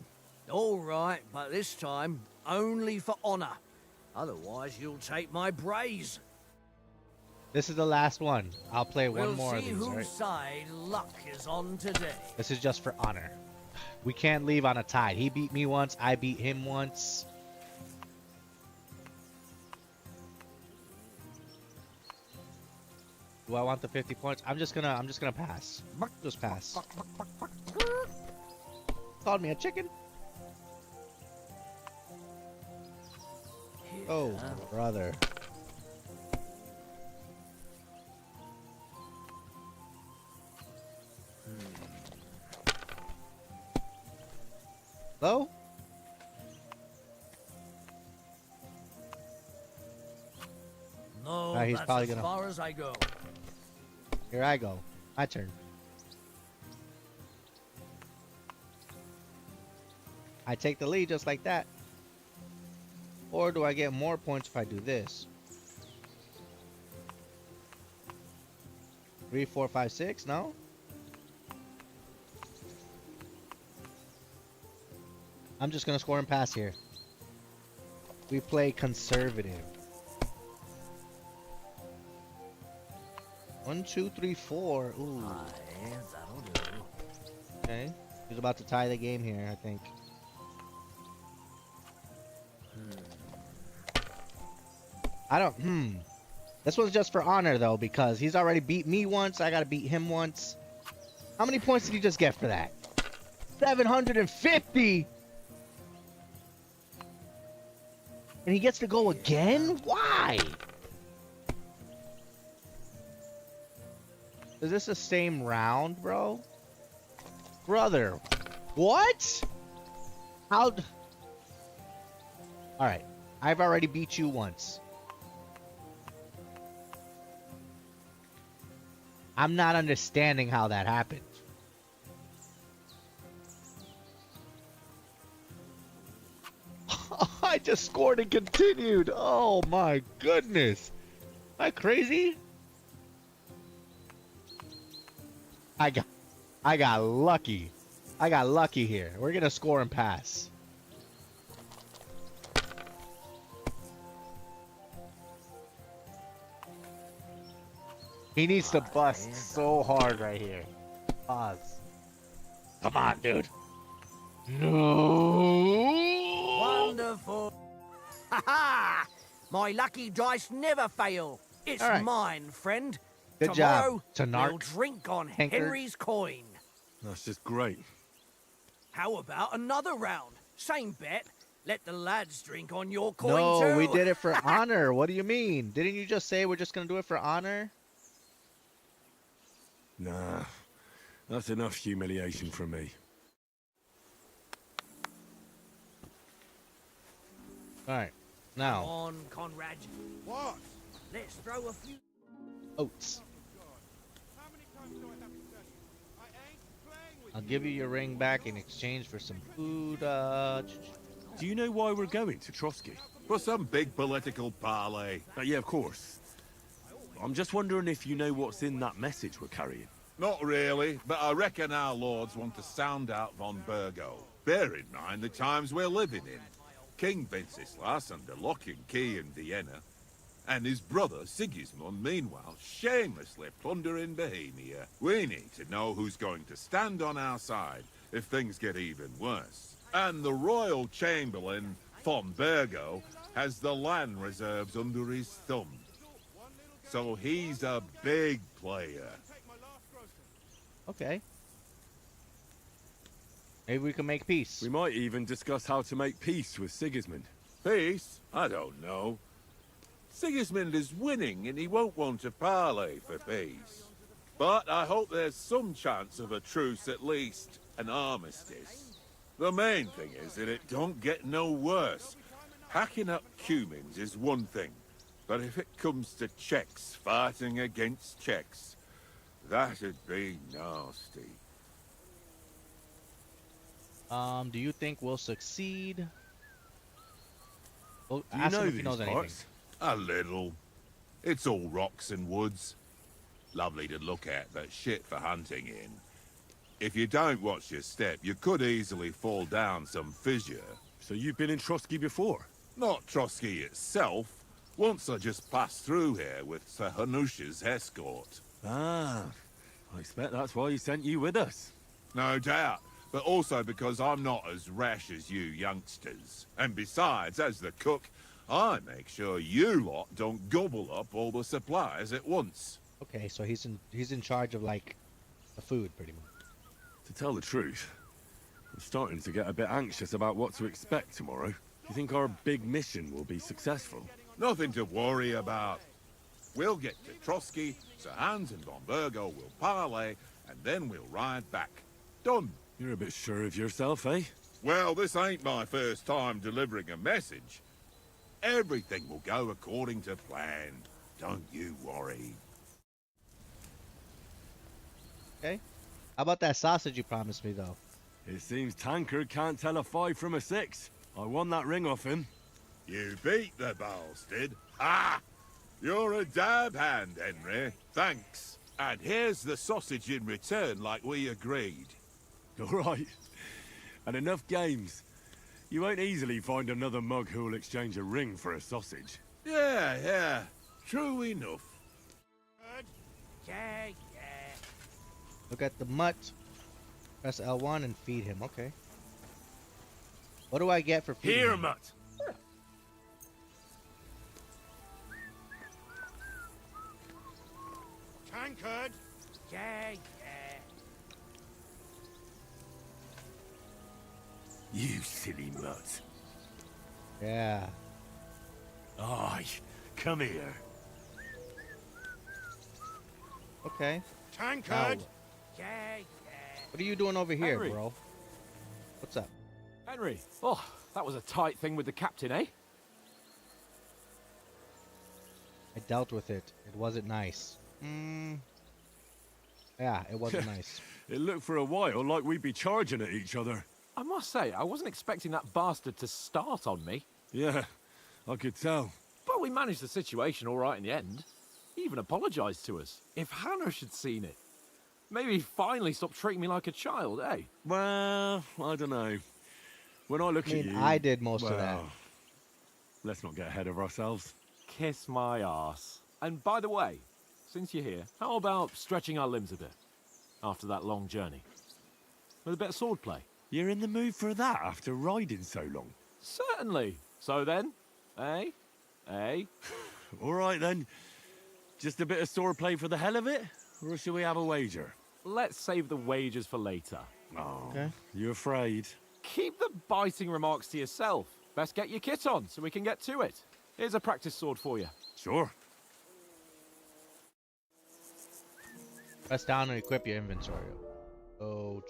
All right, but this time, only for honor. Otherwise, you'll take my braze. This is the last one. I'll play one more We'll of see these, whose right? side luck is on today. This is just for honor. We can't leave on a tie. He beat me once. I beat him once. Do I want the 50 points? I'm just gonna pass. Just pass. Called me a chicken. Oh, brother. Hello? No, He's that's probably as gonna... far as I go. Here I go. My turn. I take the lead just like that. Or do I get more points if I do this? 3, 4, 5, 6? No? I'm just gonna score and pass here. We play conservative. 1, 2, 3, 4. Ooh. Aye, that'll do. Okay. He's about to tie the game here, I think. I don't, This one's just for honor, though, because he's already beat me once. I gotta beat him once. How many points did he just get for that? 750! And he gets to go again? Why? Is this the same round, bro? Brother, what? How? Alright, I've already beat you once. I'm not understanding how that happened. I just scored and continued. Oh my goodness. Am I crazy? I got lucky. I got lucky here. We're gonna score and pass. He needs to bust so hard right here. Pause. Come on, dude. No. Wonderful. Ha ha! My lucky dice never fail. It's All right. mine, friend. Good Tomorrow, job, we'll Tanark. drink on Tankard. Henry's coin. That's just great. How about another round? Same bet. Let the lads drink on your coin No, too. we did it for honor. What do you mean? Didn't you just say we're just gonna do it for honor? Nah, that's enough humiliation from me. All right, Come now on, Conrad. What? Let's throw a few. oats. How many times do I have to tell you? I ain't playing with I'll give you your ring back in exchange for some food. Do you know why we're going to Trotsky? For some big political parley. Yeah, of course. I'm just wondering if you know what's in that message we're carrying. Not really, but I reckon our lords want to sound out von Burgo. Bear in mind the times we're living in. King Wenceslas under lock and key in Vienna, and his brother Sigismund, meanwhile, shamelessly plundering Bohemia. We need to know who's going to stand on our side if things get even worse. And the royal chamberlain, von Burgo, has the land reserves under his thumb. So he's a big player. Okay. Maybe we can make peace. We might even discuss how to make peace with Sigismund. Peace? I don't know. Sigismund is winning and he won't want to parley for peace. But I hope there's some chance of a truce at least, an armistice. The main thing is that it don't get no worse. Hacking up Cumins is one thing, but if it comes to Czechs fighting against Czechs, that'd be nasty. Do you think we'll succeed? Well, Do you ask know him if he these knows anything. parts? A little. It's all rocks and woods. Lovely to look at, but shit for hunting in. If you don't watch your step, you could easily fall down some fissure. So you've been in Trotsky before? Not Trotsky itself. Once I just passed through here with Sir Hanusha's escort. Ah, I expect that's why he sent you with us. No doubt, but also because I'm not as rash as you youngsters. And besides, as the cook, I make sure you lot don't gobble up all the supplies at once. Okay, so he's in charge of like the food, pretty much. To tell the truth, I'm starting to get a bit anxious about what to expect tomorrow. Do you think our big mission will be successful? Nothing to worry about. We'll get to Trotsky, Sir Hans and von Burgo will parley, and then we'll ride back. Done. You're a bit sure of yourself, eh? Well, this ain't my first time delivering a message. Everything will go according to plan. Don't you worry. Okay. How about that sausage you promised me, though? It seems Tankard can't tell a 5 from a 6. I won that ring off him. You beat the bastard. Ha! You're a dab hand, Henry. Thanks. And here's the sausage in return like we agreed. All right. And enough games. You won't easily find another mug who'll exchange a ring for a sausage. Yeah. True enough. Yeah. Look at the mutt. Press L1 and feed him. Okay. What do I get for feeding Here, him? Mutt. Tankard! Yeah. You silly mutt. Yeah. Aye, come here. Okay. Tankard! Yeah. What are you doing over here, Henry. bro? What's up? Henry, oh, that was a tight thing with the captain, eh? I dealt with it. It wasn't nice. Yeah, it wasn't nice. It looked for a while like we'd be charging at each other. I must say, I wasn't expecting that bastard to start on me. Yeah, I could tell. But we managed the situation all right in the end. He even apologised to us. If Hanush had seen it, maybe he'd finally stop treating me like a child, eh? Well, I don't know. When I look I mean, at you... I did most of that. well, let's not get ahead of ourselves. Kiss my arse. And by the way, since you're here, how about stretching our limbs a bit after that long journey? With a bit of swordplay. You're in the mood for that after riding so long? Certainly. So then, eh? Eh? All right then. Just a bit of swordplay for the hell of it? Or should we have a wager? Let's save the wagers for later. Oh, Okay. you afraid? Keep the biting remarks to yourself. Best get your kit on so we can get to it. Here's a practice sword for you. Sure. Press down and equip your inventory. Oh.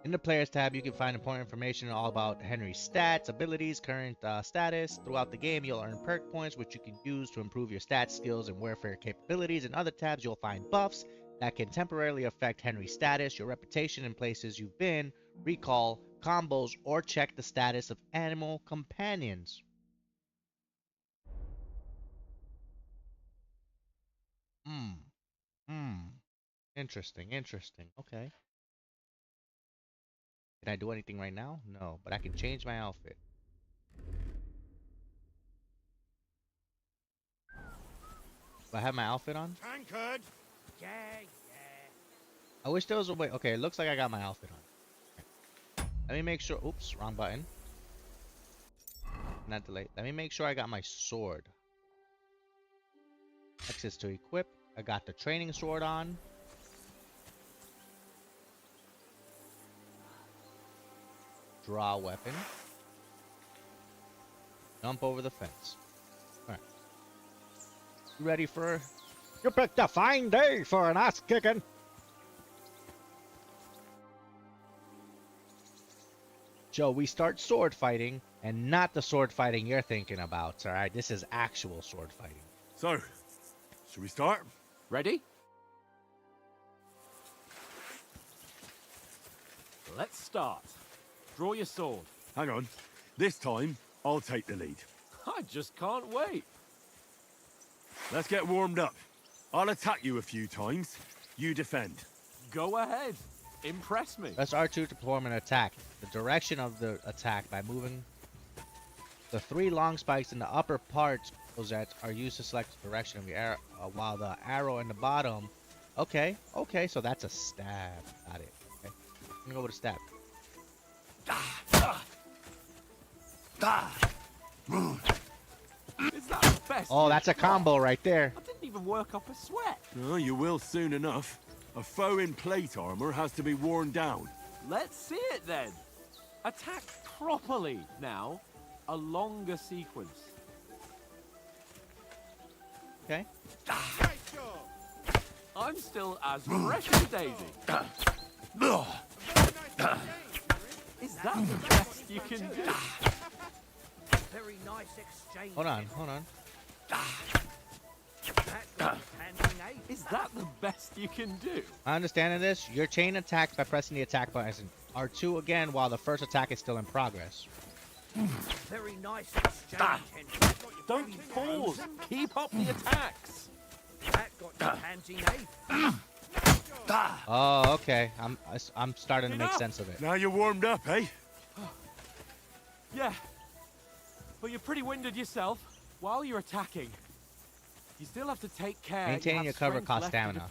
In the Players tab, you can find important information all about Henry's stats, abilities, current status. Throughout the game, you'll earn perk points, which you can use to improve your stats, skills, and warfare capabilities. In other tabs, you'll find buffs that can temporarily affect Henry's status, your reputation in places you've been, recall, combos, or check the status of animal companions. Interesting, interesting. Okay. Can I do anything right now? No, but I can change my outfit. Do I have my outfit on? Tankard! Yeah. I wish there was a way. Okay, it looks like I got my outfit on. Let me make sure. Oops, wrong button. Not delay. Let me make sure I got my sword. X is to equip. I got the training sword on. Draw weapon. Jump over the fence. Alright. You ready for... You picked a fine day for an ass kicking. Joe, we start sword fighting, and not the sword fighting you're thinking about, alright? This is actual sword fighting. So, should we start? Ready? Let's start. Draw your sword. Hang on. This time, I'll take the lead. I just can't wait. Let's get warmed up. I'll attack you a few times. You defend. Go ahead. Impress me. Press R2 to perform an attack. The direction of the attack by moving the 3 long spikes in the upper parts that are used to select the direction of your arrow, while the arrow in the bottom. Okay, so that's a stab. Got it. Okay, I'm gonna go with a stab. Is that the best? Oh, that's a combo right there. I didn't even work up a sweat. Oh, you will soon enough. A foe in plate armor has to be worn down. Let's see it then. Attack properly now. A longer sequence. Okay. I'm still as fresh as Daisy. Is that the best you can do? Very nice exchange. Hold on. Is that the best you can do? I understand this. Your chain attacks by pressing the attack button. R2 again while the first attack is still in progress. Very nice exchange, Henry. Don't pause. Keep up the attacks. That got your pansy knife. Oh, okay. I'm starting to make Enough. sense of it. Now you're warmed up, eh? Yeah. But you're pretty winded yourself while you're attacking. You still have to take care. Maintaining your cover costs stamina.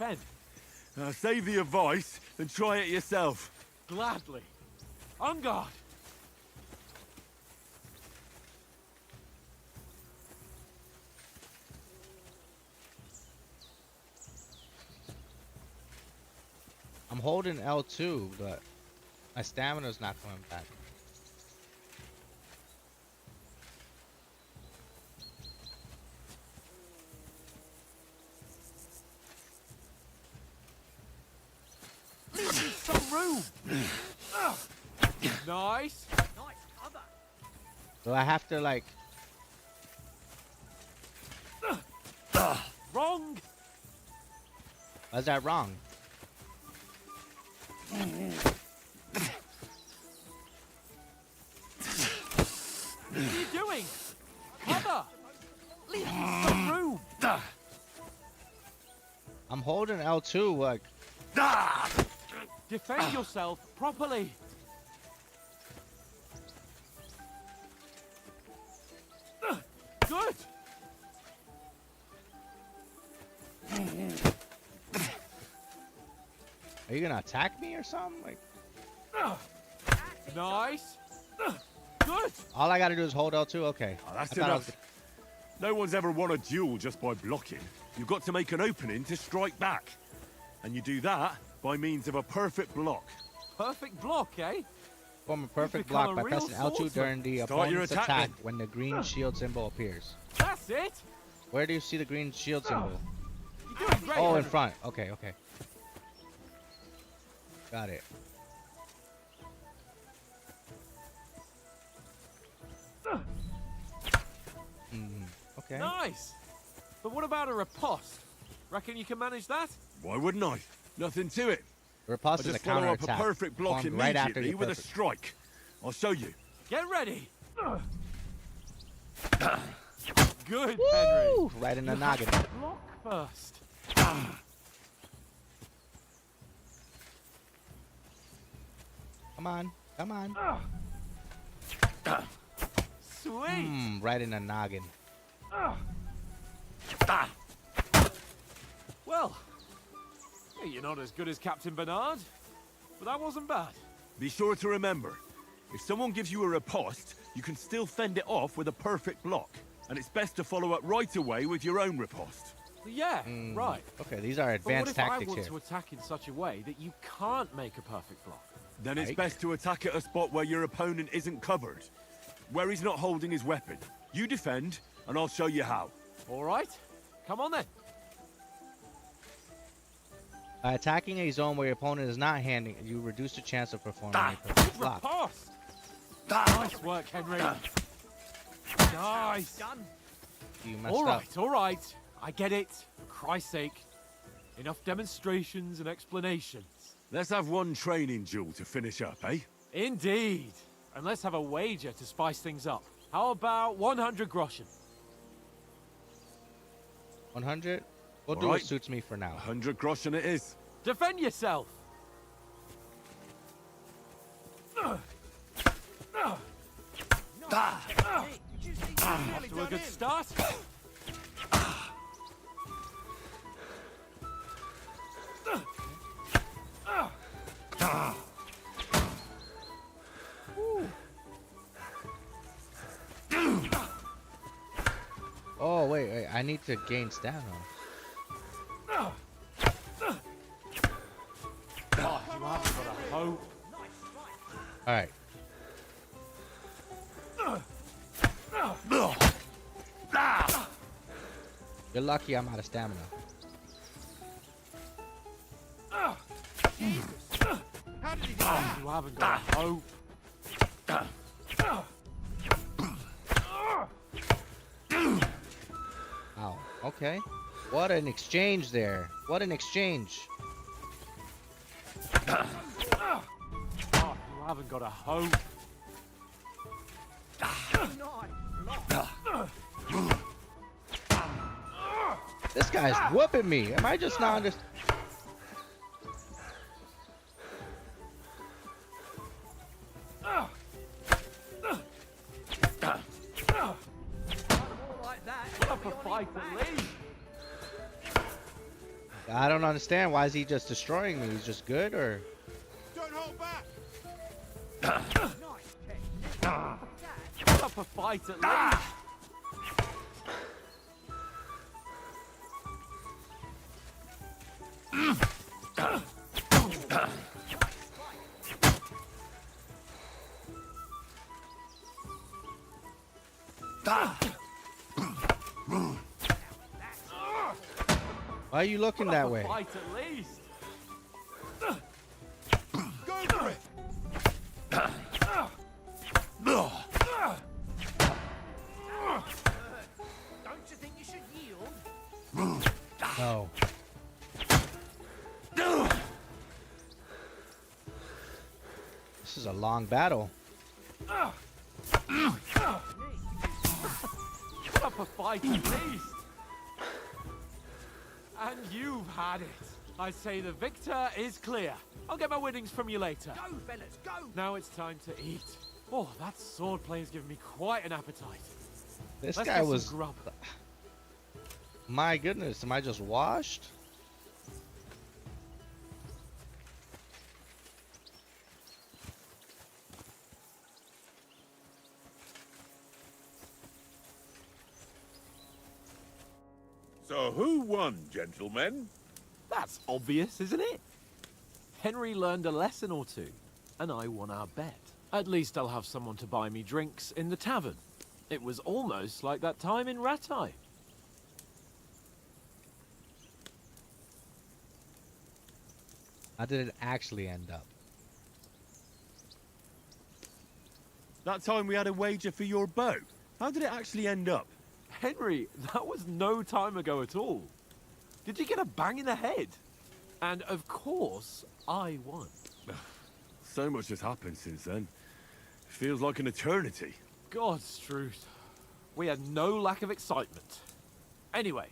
Save the advice and try it yourself. Gladly. On guard. I'm holding L2, but my stamina's not coming back. Some room. Nice. Nice cover. So I have to like... Wrong. Why's that wrong? What are you doing? Cover. Leave me some room. I'm holding L2 like... Defend yourself properly. Good. Are you gonna attack me or something? Like... Nice. Good. All I gotta do is hold L2. Okay. Oh, that's I thought I was- enough. No one's ever won a duel just by blocking. You've got to make an opening to strike back. And you do that by means of a perfect block. Perfect block, eh? Form a perfect become block a by real pressing L2 swordsman. during the Start your opponent's attack, attack then. when the green shield symbol appears. That's it. Where do you see the green shield symbol? You're doing great. Oh, in Henry. front. Okay, okay. Got it. Okay. Nice. But what about a riposte? Reckon you can manage that? Why wouldn't I? Nothing to it. Riposte I'll is a just follow counter up a attack. perfect block formed right after immediately your with a perfect. strike. I'll show you. Get ready. Good, Woo! Henry. Right in the You noggin. have to block first. Come on. Come on. Sweet. Right in the noggin. Well, hey, you're not as good as Captain Bernard, but that wasn't bad. Be sure to remember, if someone gives you a riposte, you can still fend it off with a perfect block. And it's best to follow up right away with your own riposte. Yeah, right. Okay, these are But what advanced if I tactics want here. to attack in such a way that you can't make a perfect block? Then it's Right. best to attack at a spot where your opponent isn't covered. Where he's not holding his weapon. You defend, and I'll show you how. All right, come on then. By attacking a zone where your opponent is not handing, you reduce the chance of performing a Good perfect block. riposte. Nice work, Henry. Nice. You messed All up. right, all right. I get it. For Christ's sake. Enough demonstrations and explanations. Let's have one training duel to finish up, eh? Indeed. And let's have a wager to spice things up. How about 100 groschen? 100? We'll All do right. what suits me for now. 100 groschen it is. Defend yourself. Off to a good start. Oh, wait. I need to gain stamina. Oh, you haven't got a hope. Alright. You're lucky I'm out of stamina. How did he do that? You haven't got a hope. Ow. Okay. What an exchange there. What an exchange. Oh, you haven't got a hope. This guy's whooping me. Am I just not under... Put up a fight at least. I don't understand. Why is he just destroying me? He's just good, or... Don't hold back! Put up a fight at least. Why are you looking Put that up a way? fight at least. Go for it! Don't you think you should yield? No. This is a long battle. Put up a fight at least. And you've had it. I say the victor is clear. I'll get my winnings from you later. Go, fellas, go! Now it's time to eat. Oh, that swordplay has given me quite an appetite. This Let's guy get some was... grub. My goodness, am I just washed? So who won, gentlemen? That's obvious, isn't it? Henry learned a lesson or two, and I won our bet. At least I'll have someone to buy me drinks in the tavern. It was almost like that time in Rattay. How did it actually end up? That time we had a wager for your bow. How did it actually end up? Henry, that was no time ago at all. Did you get a bang in the head? And of course, I won. So much has happened since then. Feels like an eternity. God's truth. We had no lack of excitement. Anyway,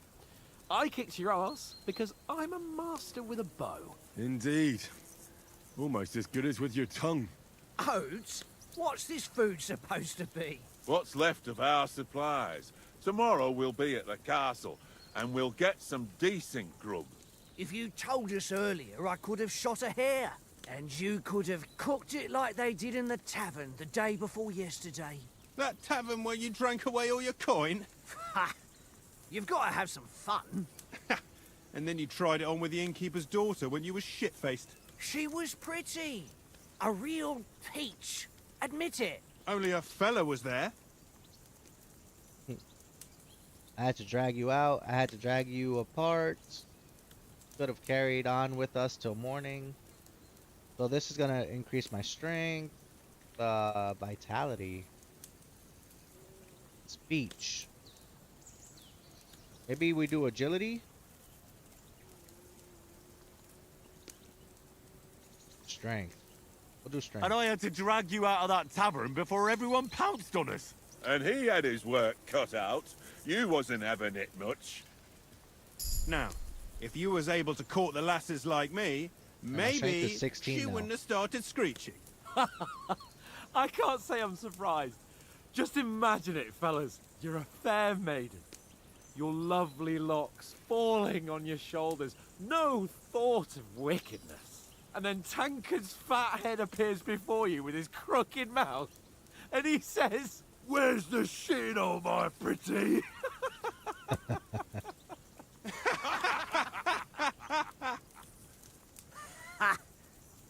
I kicked your ass because I'm a master with a bow. Indeed. Almost as good as with your tongue. Oats? What's this food supposed to be? What's left of our supplies. Tomorrow we'll be at the castle, and we'll get some decent grub. If you told us earlier, I could have shot a hare. And you could have cooked it like they did in the tavern the day before yesterday. That tavern where you drank away all your coin? Ha! You've got to have some fun. And then you tried it on with the innkeeper's daughter when you were shit-faced. She was pretty. A real peach. Admit it. Only a fella was there. I had to drag you out. I had to drag you apart. Could have carried on with us till morning. So this is gonna increase my strength, vitality, speech. Maybe we do agility? Strength. We'll do strength. And I had to drag you out of that tavern before everyone pounced on us. And he had his work cut out. You wasn't having it much. Now, if you was able to court the lasses like me, strength maybe is 16 she now. wouldn't have started screeching. I can't say I'm surprised. Just imagine it, fellas. You're a fair maiden. Your lovely locks falling on your shoulders. No thought of wickedness. And then Tankard's fat head appears before you with his crooked mouth. And he says, Where's the shit, oh my pretty?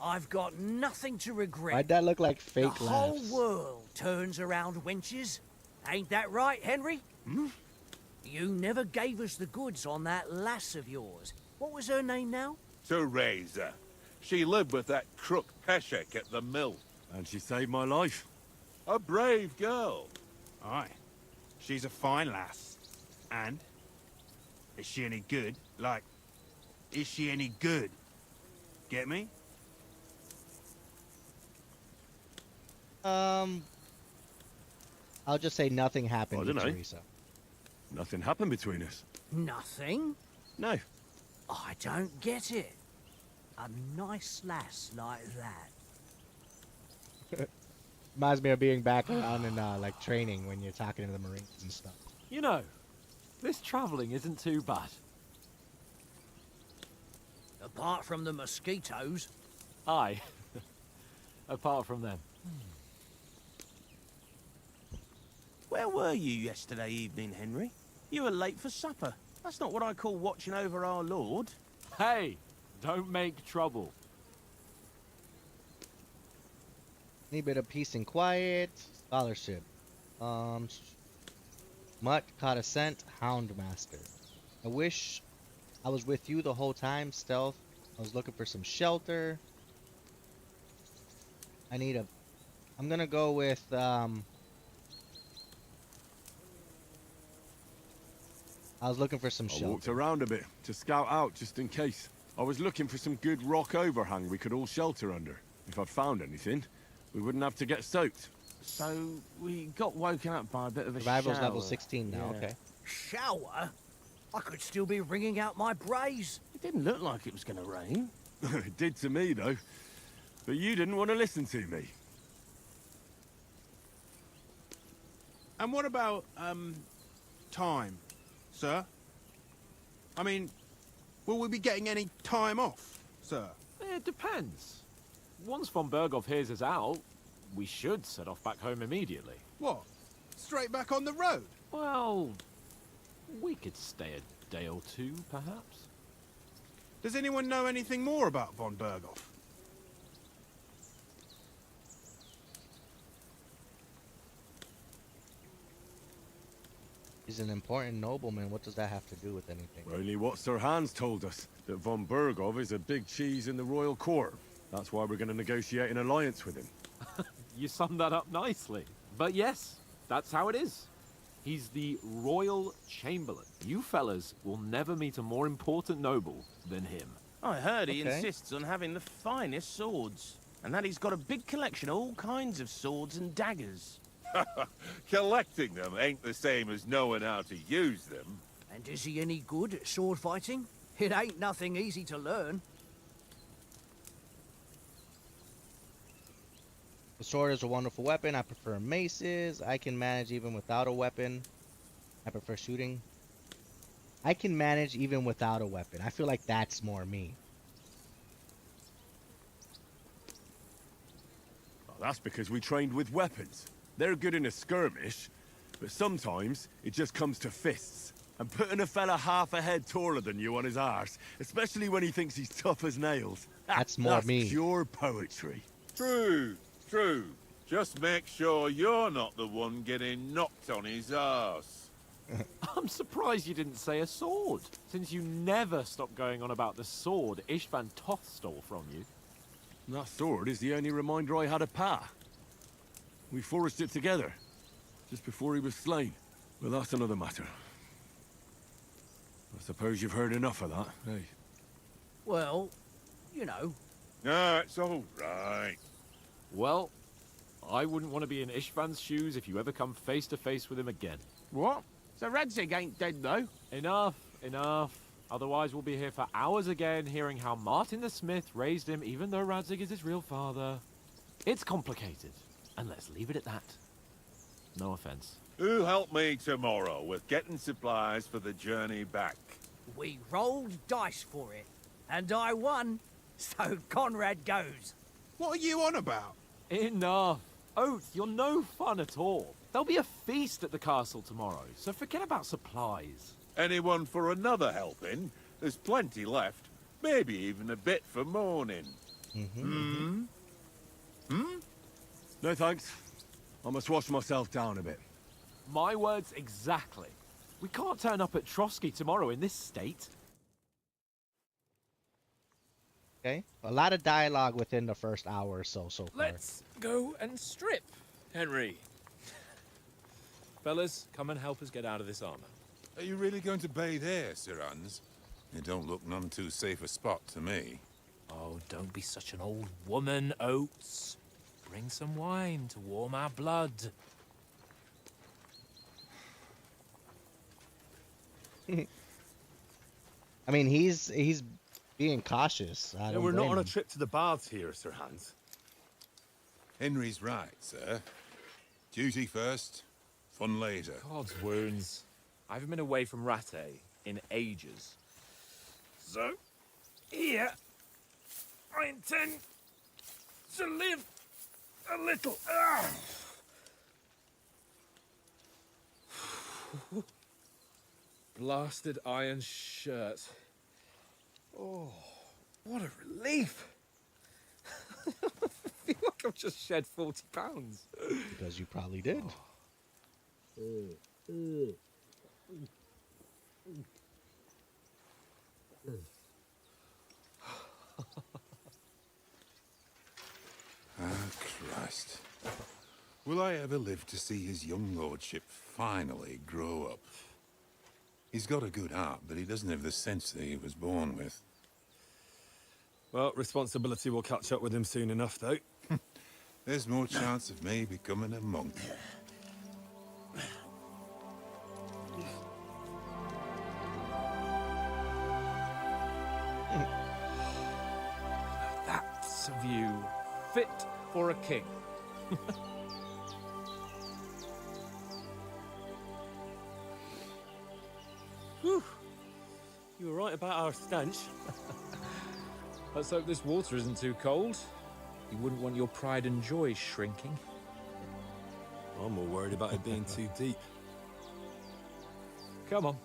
I've got nothing to regret. Why'd that look like The fake whole laughs? world turns around wenches. Ain't that right, Henry? Hmm? You never gave us the goods on that lass of yours. What was her name now? Teresa. She lived with that crook Peshek at the mill. And she saved my life. A brave girl. Aye. She's a fine lass. And? Is she any good? Like, is she any good? Get me? I'll just say nothing happened I with dunno. Teresa. Nothing happened between us. Nothing? No. I don't get it. A nice lass like that. Reminds me of being back on in like training when you're talking to the Marines and stuff. you know, this travelling isn't too bad. Apart from the mosquitoes. Aye. Apart from them. Where were you yesterday evening, Henry? You were late for supper. That's not what I call watching over our Lord. Hey, don't make trouble. Need a bit of peace and quiet. Scholarship. Mutt caught a scent. Houndmaster. I wish I was with you the whole time. Stealth. I was looking for some shelter. I'm gonna go with I was looking for some I shelter. walked around a bit to scout out just in case. I was looking for some good rock overhang we could all shelter under. If I'd found anything, we wouldn't have to get soaked. So we got woken up by a bit of a Survival's shower. level 16 now, Yeah. okay. Shower? I could still be wringing out my brays. It didn't look like it was going to rain. It did to me, though. But you didn't want to listen to me. And what about, time, sir? I mean, will we be getting any time off, sir? It depends. Once von Berghoff hears us out, we should set off back home immediately. What? Straight back on the road? Well, we could stay a Day or two, perhaps? Does anyone know anything more about von Berghoff? He's an important nobleman. What does that have to do with anything? Only what Sir Hans told us, that von Berghoff is a big cheese in the royal court. That's why we're going to negotiate an alliance with him. You summed that up nicely. But yes, that's how it is. He's the royal chamberlain. You fellas will never meet a more important noble than him. I heard he Okay. insists on having the finest swords, and that he's got a big collection of all kinds of swords and daggers. Collecting them ain't the same as knowing how to use them. And is he any good at sword fighting? It ain't nothing easy to learn. The sword is a wonderful weapon. I prefer maces. I can manage even without a weapon. I prefer shooting. I can manage even without a weapon. I feel like that's more me. Well, that's because we trained with weapons. They're good in a skirmish, but sometimes it just comes to fists. And putting a fella half a head taller than you on his arse, especially when he thinks he's tough as nails. That's more that's me. Pure poetry. True, true. Just make sure you're not the one getting knocked on his arse. I'm surprised you didn't say a sword, since you never stop going on about the sword Ishvan Toth stole from you. That sword is the only reminder I had of Pa. We forged it together, just before he was slain. Well, that's another matter. I suppose you've heard enough of that, eh? Well, you know. No, it's all right. Well, I wouldn't want to be in Ishvan's shoes if you ever come face to face with him again. What? So Radzig ain't dead, though? Enough, enough. Otherwise we'll be here for hours again hearing how Martin the Smith raised him even though Radzig is his real father. It's complicated, and let's leave it at that. No offense. Who'll help me tomorrow with getting supplies for the journey back? We rolled dice for it, and I won, so Conrad goes. What are you on about? Enough. Oath, you're no fun at all. There'll be a feast at the castle tomorrow, so forget about supplies. Anyone for another helping? There's plenty left. Maybe even a bit for morning. No thanks. I must wash myself down a bit. My words exactly. We can't turn up at Trotsky tomorrow in this state. Okay? A lot of dialogue within the first hour or so far. Let's go and strip, Henry. Fellas, come and help us get out of this armor. Are you really going to bathe here, Sir Hans? It don't look none too safe a spot to me. Oh, don't be such an old woman, Oates. Bring some wine to warm our blood. I mean, he's being cautious. I don't We're not blame on a him. trip to the baths here, Sir Hans. Henry's right, sir. Duty first, fun later. God's wounds. I haven't been away from Rattay in ages. So, here, I intend to live a little. Blasted iron shirt. Oh, what a relief. I feel like I've just shed 40 pounds. Because you probably did. Ah, Christ. Will I ever live to see his young lordship finally grow up? He's got a good heart, but he doesn't have the sense that he was born with. Well, responsibility will catch up with him soon enough, though. There's more chance of me becoming a monk. That's a view fit for a king. Whew. You were right about our stench. Let's hope this water isn't too cold. You wouldn't want your pride and joy shrinking. I'm more worried about it being too deep. Come on.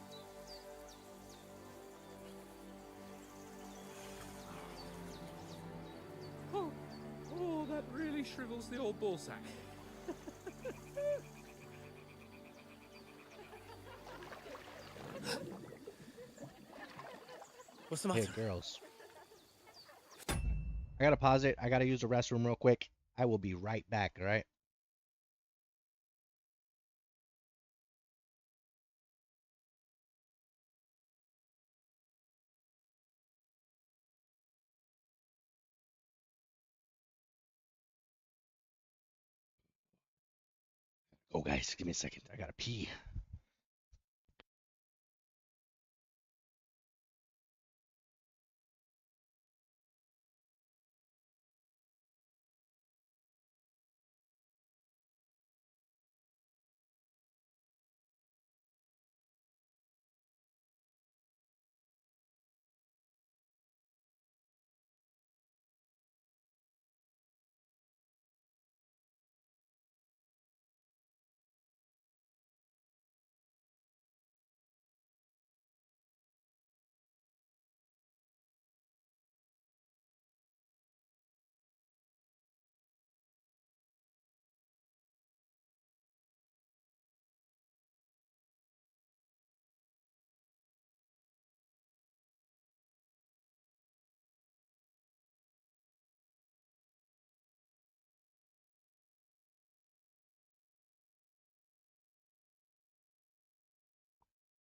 That really shrivels the old ballsack. What's the Hey, matter? girls. I gotta pause it. I gotta use the restroom real quick. I will be right back, all right? Oh, guys, give me a second. I gotta pee.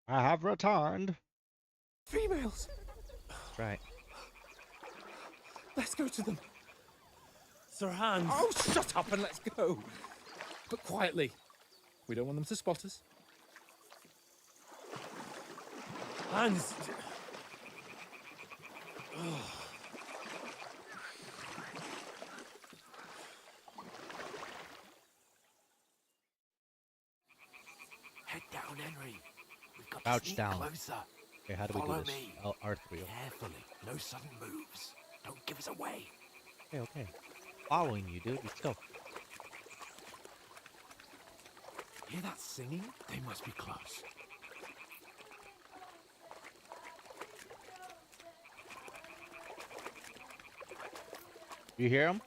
I have returned. Females! That's right. Let's go to them. Sir Hans. Oh, shut up and let's go. But quietly. We don't want them to spot us. Hans. Head down, Henry. We've got to Crouch sneak down. closer. Okay, how do we do Follow this? me. R3. Carefully. No sudden moves. Don't give us away. Okay, okay. Following you, dude. Let's go. Hear that singing? They must be close. You hear him?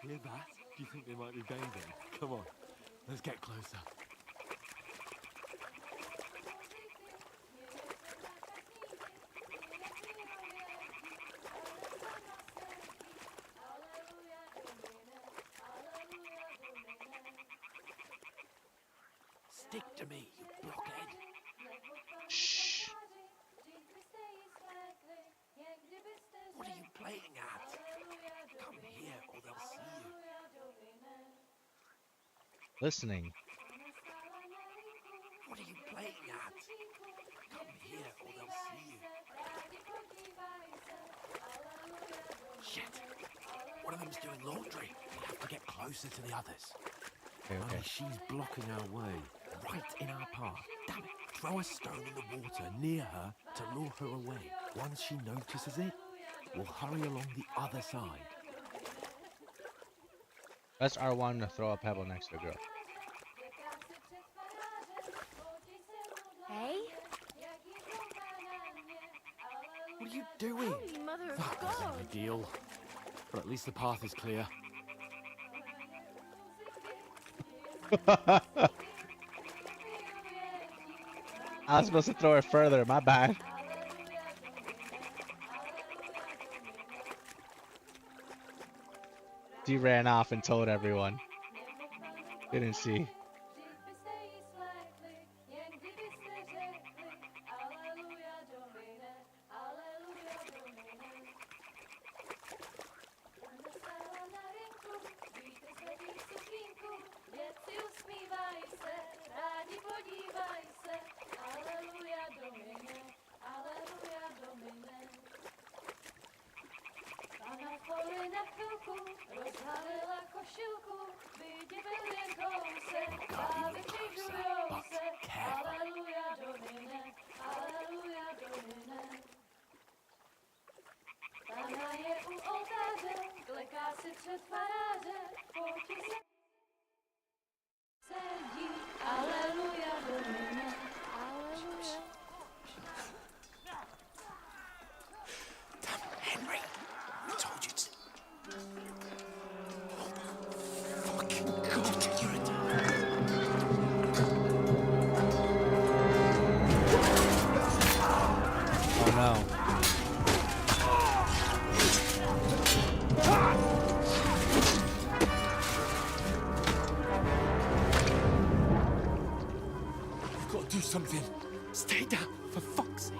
Hear that? Do you think they might be banging? Come on. Let's get closer. Stick to me, you blockhead. Shh. What are you playing at? Come here or they'll see you. Listening. What are you playing at? Come here or they'll see you. Shit. One of them's doing laundry. We have to get closer to the others. Okay, okay. Only she's blocking our way. Right in our path. Damn it. Throw a stone in the water near her to lure her away. Once she notices it, we'll hurry along the other side. Press R1 to throw a pebble next to the girl. Hey? What are you doing? Holy Mother of That wasn't God! ideal. But at least the path is clear. I was supposed to throw it further. My bad. He ran off and told everyone. Didn't see. You've got to do something. Stay down, for fuck's sake.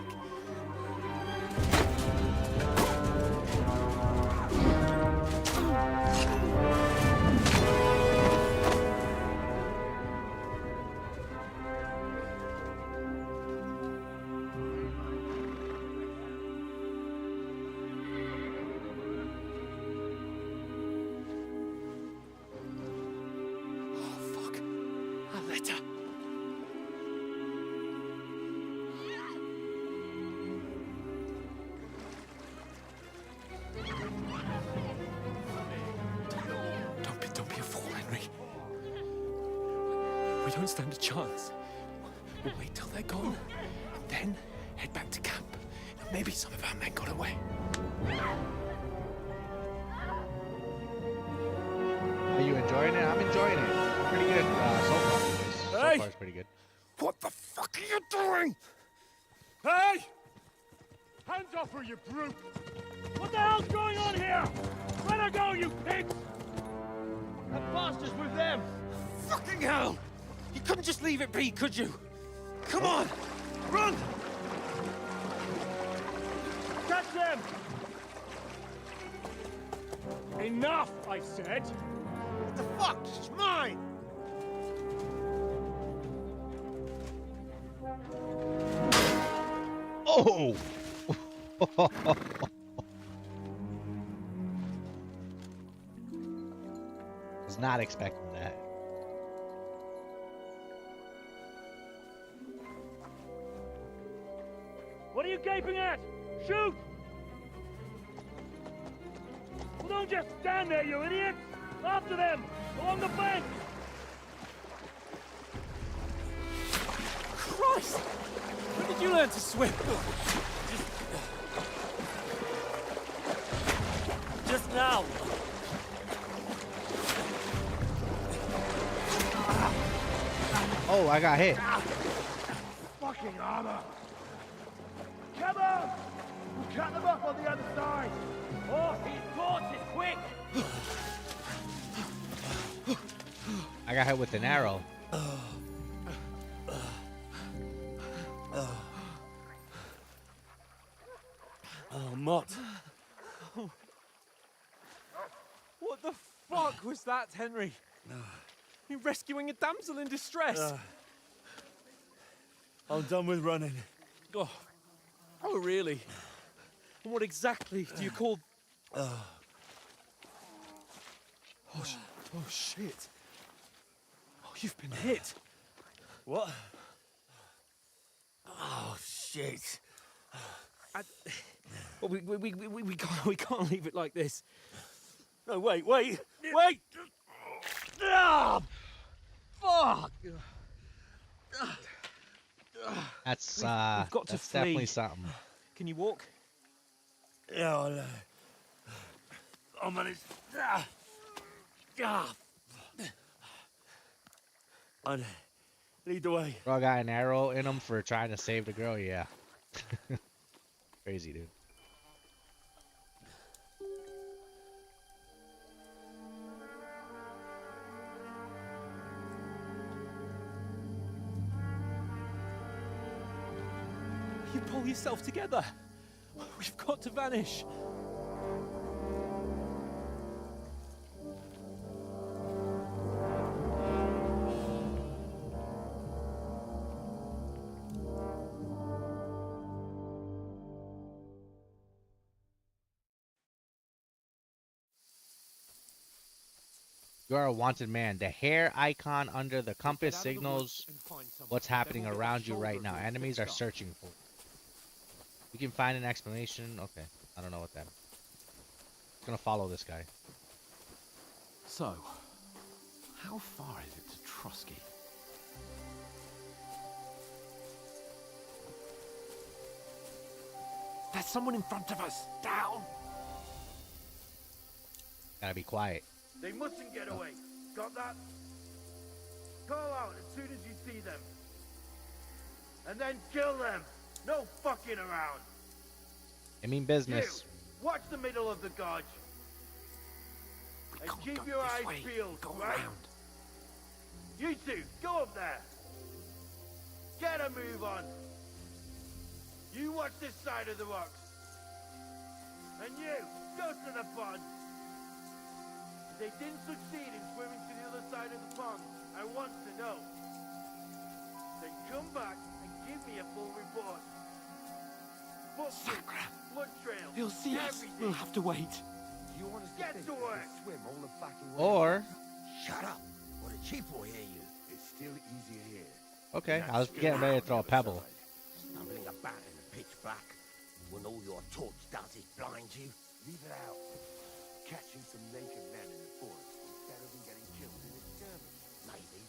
Don't be a fool, Henry. We don't stand a chance. We'll wait till they're gone, and then head back to camp. Maybe some of our men got away. Are you enjoying it? I'm enjoying it. Pretty good so far. So far, it's pretty good. What the fuck are you doing? Hey! Hands off her, you brute! What the hell's going on here? Let her go, you pigs! That bastard's with them! Fucking hell! You couldn't just leave it be, could you? Come on! Run! Catch them! Enough, I said! What the fuck? It's mine! Oh! Was not expecting that. What are you gaping at? Shoot! Well, don't just stand there, you idiots! After them! Along the bank! Christ! When did you learn to swim? Just now! Oh, I got hit. Fucking armor! Come on! We'll cut them off on the other side! Oh, he's torches, quick! I got hit with an arrow. Oh, Mott. What the fuck was that, Henry? You rescuing a damsel in distress? I'm done with running. Oh, really? And what exactly do you call... Oh, shit. Oh, you've been hit. What? Oh, shit. Well, we can't leave it like this. No, wait! Ah! Fuck! That's We've got to that's definitely flee. something. Can you walk? Yeah, I'll manage. I'd lead the way. Bro got an arrow in him for trying to save the girl. Yeah. Crazy, dude. You pull yourself together. We've got to vanish. You are a wanted man. The hair icon under the compass signals what's happening around you right now. Enemies are searching for you. You can find an explanation. Okay, I don't know what that is. I'm gonna follow this guy. So, how far is it to Trotsky? There's someone in front of us. Down! Gotta be quiet. They mustn't get away. Got that? Call out as soon as you see them. And then kill them. No fucking around. I mean business. You, watch the middle of the gorge. And keep your eyes peeled, right? You two, go up there. better move on. You watch this side of the rocks. And you, go to the pond. If they didn't succeed in swimming to the other side of the pond, I want to know. Then come back and give me a full report. Sacra. Blood trail. He'll see us. Everything. We'll have to wait. You want us to get to work? Swim all the fucking way. Or, Shut up. Or the chief will hear you. It's still easier here. okay, I was getting ready to throw a pebble. Stumbling about in the pitch black when all your torch does is blind you. Leave it out. Catching some naked men in the forest is better than getting killed in a skirmish. Maybe.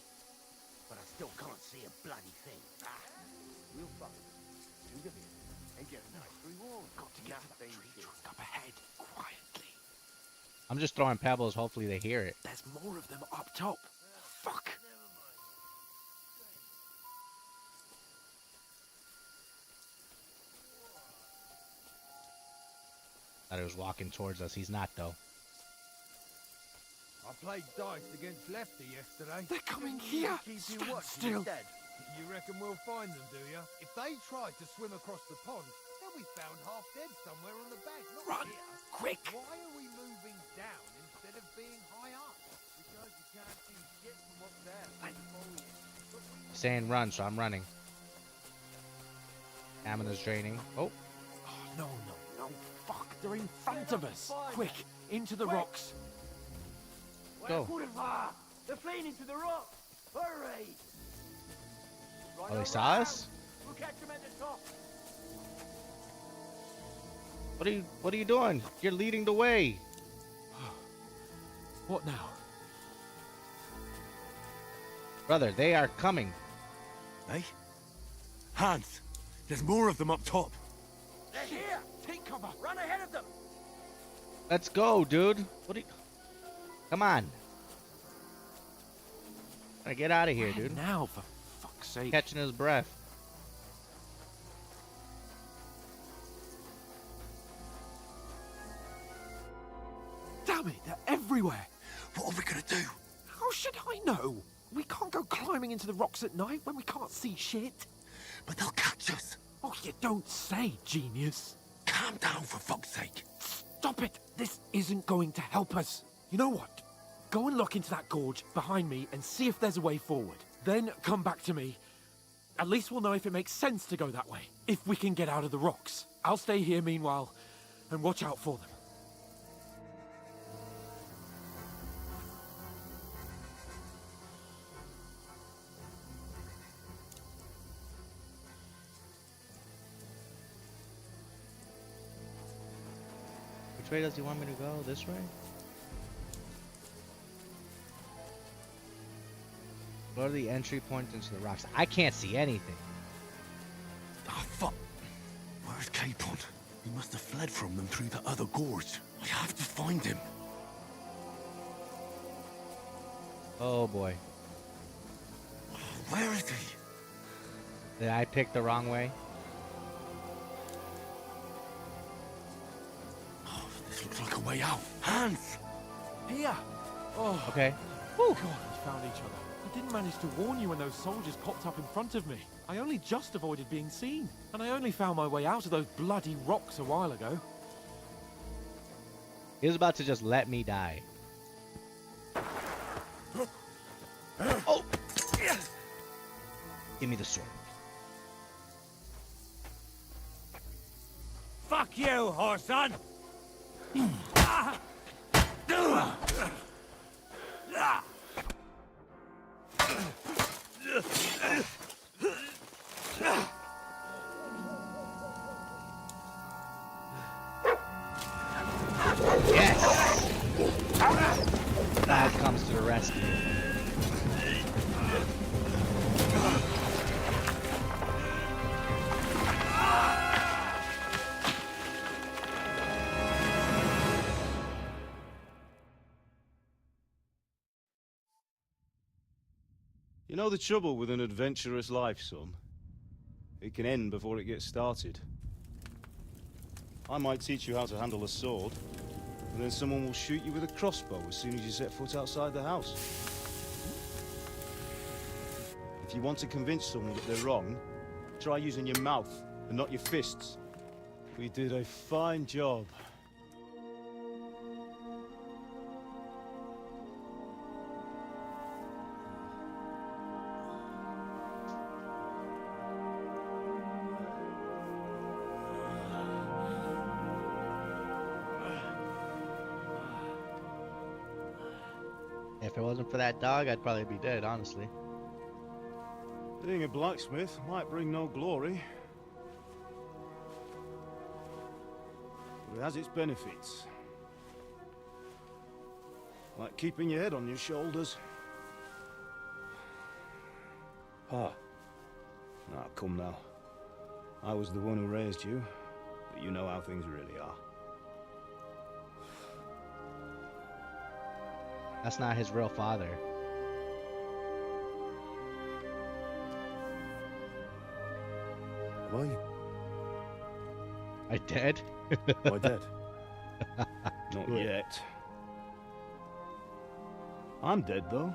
But I still can't see a bloody thing. We'll follow them to the village and get a nice reward. Got to get to that tree trunk up ahead, quietly. I'm just throwing pebbles. Hopefully they hear it. There's more of them up top. Fuck. Thought he was walking towards us. He's not, though. I played dice against Lefty yesterday. They're coming here. Keep you Stand watching still. instead. You reckon we'll find them, do you? If they tried to swim across the pond, they'll be found half dead somewhere on the bank, not Run, here. quick. Why are we moving down instead of being high up? Because you can't see shit from up there. Saying run, so I'm running. Stamina's draining. Oh, Oh, no. Fuck, they're in front of us. Quick, into the rocks. go. They're fleeing into the rock. Hurry! Oh, they saw us? We'll catch them at the top. What are you doing? You're leading the way. What now? Brother, they are coming. Hey? Hans, there's more of them up top. They're here. Take cover. Run ahead of them. Let's go, dude. Come on. Gotta get out of here, dude. Now, for fuck's sake. Catching his breath. Damn it, they're everywhere. What are we gonna do? How should I know? We can't go climbing into the rocks at night when we can't see shit. But they'll catch us. Oh, you don't say, genius. Calm down, for fuck's sake. Stop it. This isn't going to help us. You know what? Go and look into that gorge behind me and see if there's a way forward. Then come back to me. At least we'll know if it makes sense to go that way. If we can get out of the rocks. I'll stay here meanwhile and watch out for them. Which way does he want me to go? This way? What are the entry points into the rocks? I can't see anything. Oh, fuck. Where's Capon? He must have fled from them through the other gorge. I have to find him. Oh boy. Where is he? Did I pick the wrong way? Oh, this looks like a way out. Hans! Here. Oh, Okay. God, we found each other. I didn't manage to warn you when those soldiers popped up in front of me. I only just avoided being seen. And I only found my way out of those bloody rocks a while ago. He was about to just let me die. Oh! Give me the sword. Fuck you, whoreson! Yes! Dad comes to the rescue. You know the trouble with an adventurous life, son? It can end before it gets started. I might teach you how to handle a sword, and then someone will shoot you with a crossbow as soon as you set foot outside the house. If you want to convince someone that they're wrong, Try using your mouth and not your fists. We did a fine job. If it wasn't for that dog, I'd probably be dead, honestly. Being a blacksmith might bring no glory, but it has its benefits. Like keeping your head on your shoulders. Pa. Ah, come now. I was the one who raised you, but you know how things really are. That's not his real father. Am I dead? I dead? Not yet. I'm dead, though.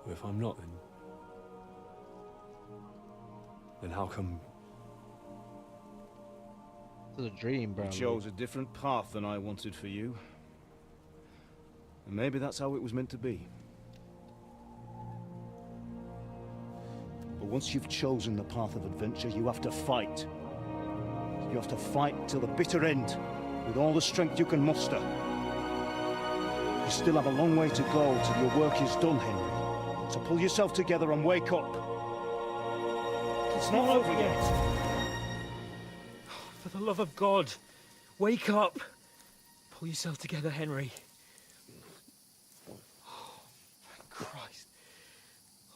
Well, if I'm not, then how come... This is a dream, bro. You chose a different path than I wanted for you. And maybe that's how it was meant to be. But once you've chosen the path of adventure, you have to fight. You have to fight till the bitter end, with all the strength you can muster. You still have a long way to go till your work is done, Henry. So pull yourself together and wake up. It's not over yet. For the love of God, wake up. Pull yourself together, Henry. Oh, Christ.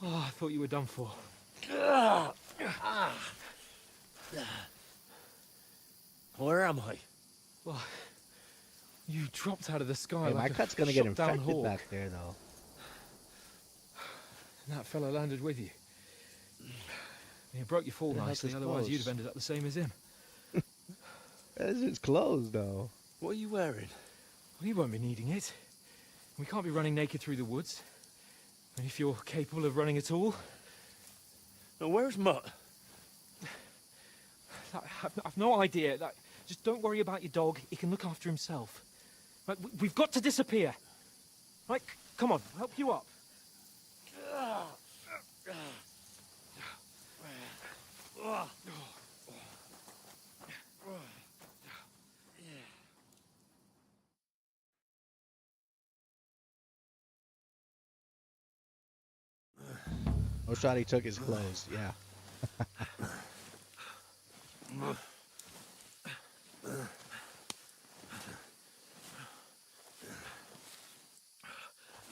Oh, I thought you were done for. Where am I? Well, you dropped out of the sky Hey, like my a cut's gonna get shot-down infected hawk. back there, though. And that fella landed with you. You broke your fall Yeah, that's nicely, his otherwise clothes. you'd have ended up the same as him. That's his clothes, though. What are you wearing? Well, you won't be needing it. We can't be running naked through the woods. And if you're capable of running at all... Now, where's Mutt? I've no idea. Just don't worry about your dog. He can look after himself. Right, we've got to disappear. Right, come on, I'll help you up. Oshadi took his clothes, yeah.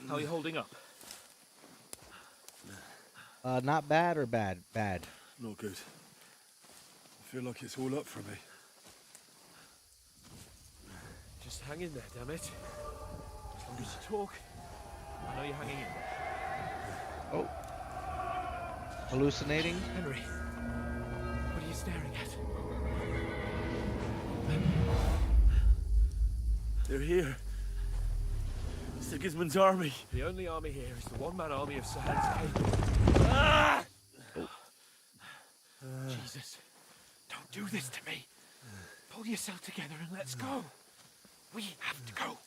How are you holding up? Not bad or bad? Bad. Not good. I feel like it's all up for me. Just hang in there, damn it. As long as you talk, I know you're hanging in. Oh. Hallucinating? Henry, what are you staring at? They're here. Sigismund's army. The only army here is the one-man army of Sahan's Cape. Ah! Jesus, don't do this to me. Pull yourself together and let's go. We have to go.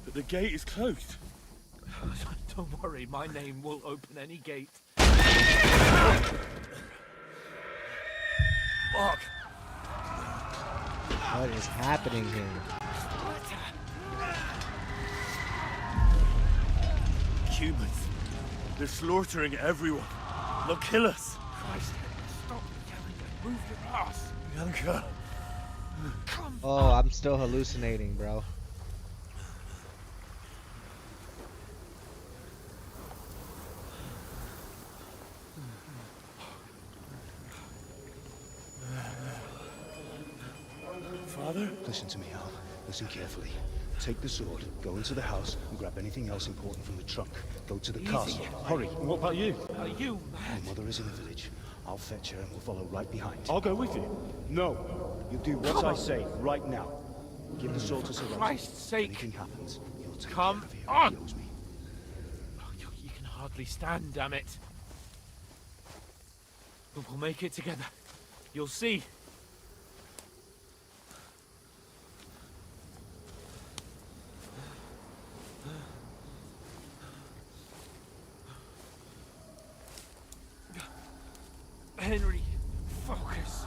But the gate is closed. Don't worry, my name will open any gate. Fuck! What is happening here? Humans. They're slaughtering everyone. They'll kill us. Christ, stop yelling and move your ass. Bianca. Oh, I'm still hallucinating, bro. Father? Listen to me, Al. Listen carefully. Take the sword, go into the house, and grab anything else important from the trunk. Go to the castle. Hurry. And what about you? Are you mad? My mother is in the village. I'll fetch her and we'll follow right behind. I'll go with you. No. You do what I say right now. Give the sword to Sir Roger. Christ's sake. Anything happens, he'll take Come care of you. on. He owes me. Oh, you can hardly stand, damn it. But we'll make it together. You'll see. Henry, focus.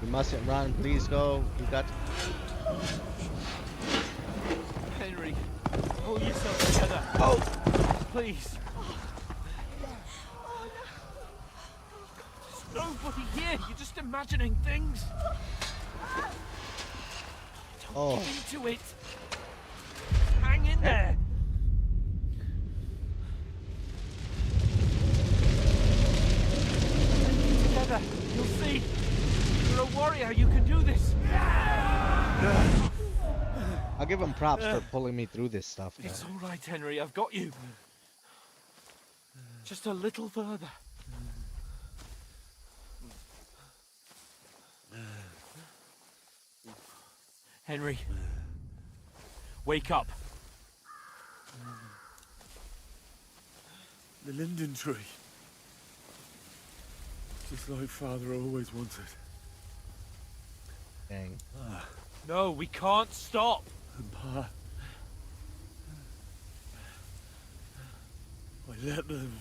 You mustn't run. Please go. You got to... Henry, pull yourself together. Oh, please. There's nobody here. You're just imagining things. Oh. Get into it. Hang in there. Together, you'll see. You're a warrior. You can do this. I'll give him props for pulling me through this stuff. Though. It's all right, Henry. I've got you. Just a little further. Henry, wake up. The linden tree. Just like Father always wanted. Dang. No, we can't stop. And Pa... I let them...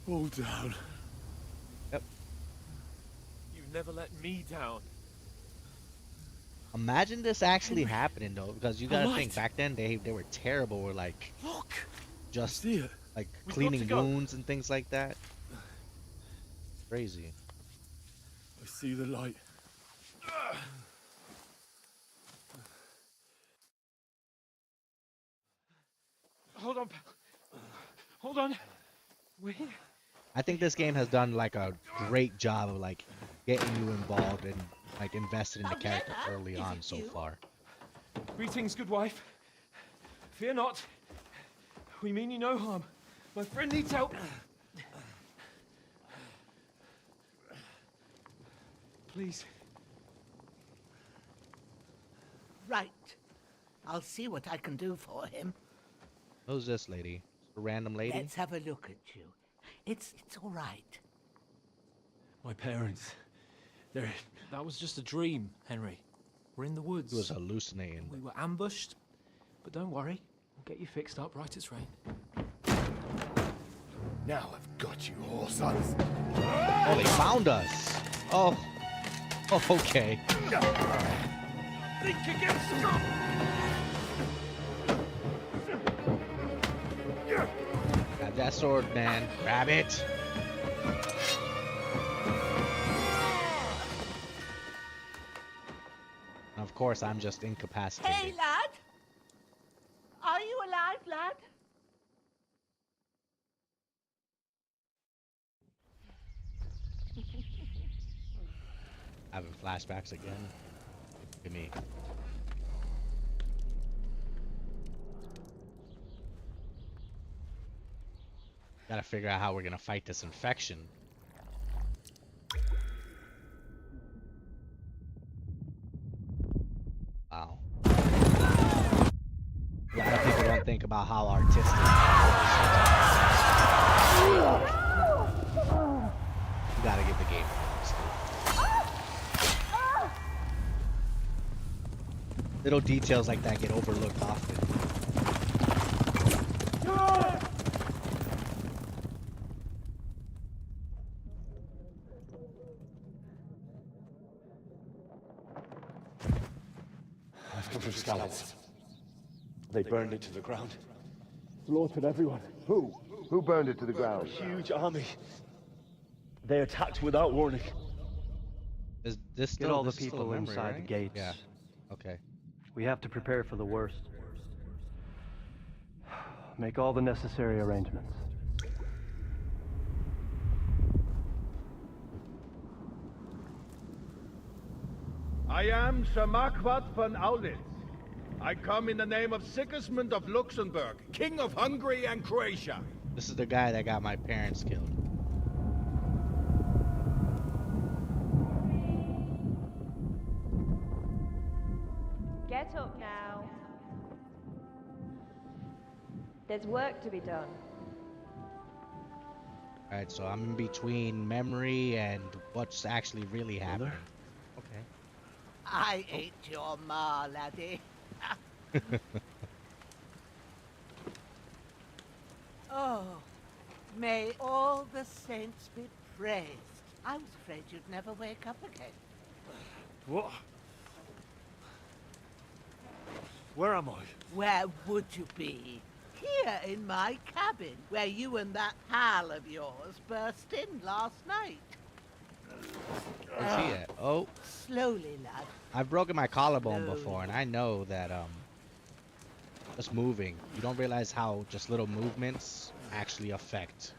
all down. Yep. You never let me down. Imagine this actually happening though, because you gotta light. think back then they were terrible. Were like Look. just See it. like We've cleaning got to go. wounds and things like that. Crazy. I see the light. Hold on, pal. Hold on. We're here. I think this game has done like a great job of like getting you involved and like invested in the character early on so far. Greetings, good wife. Fear not. We mean you no harm. My friend needs help. Please. Right. I'll see what I can do for him. Who's this lady? A random lady? Let's have a look at you. It's all right. My parents. That was just a dream, Henry. We're in the woods. He was hallucinating. We were ambushed. But don't worry. We'll get you fixed up right as rain. Now I've got you, horse sons. Oh, they found us. Oh. Oh, okay. Think against them. Grab that sword, man. Grab it. Of course, I'm just incapacitated. Hey, lad! Are you alive, lad? Having flashbacks again. Look at me. Gotta figure out how we're gonna fight this infection. Wow. A lot of people don't think about how artistic you gotta give the game props. Little details like that get overlooked often. I've come from Scallops. They burned it to the ground. Slaughtered everyone. Who? Who burned it to the ground? A huge army. They attacked without warning. Is this Get still, all the this is still people a memory, inside the right? gates. Yeah. Okay. We have to prepare for the worst. Make all the necessary arrangements. I am Sir Marquardt von Aulitz. I come in the name of Sigismund of Luxembourg, King of Hungary and Croatia. This is the guy that got my parents killed. Get up now. There's work to be done. Alright, so I'm in between memory and what's actually really happening. Okay. I ain't your ma, laddie. Oh, may all the saints be praised. I was afraid you'd never wake up again. What? Where am I? Where would you be? Here in my cabin, where you and that pal of yours burst in last night. Where's he at? Oh. Slowly, lad. I've broken my collarbone before, and I know that just moving, you don't realize how just little movements actually affect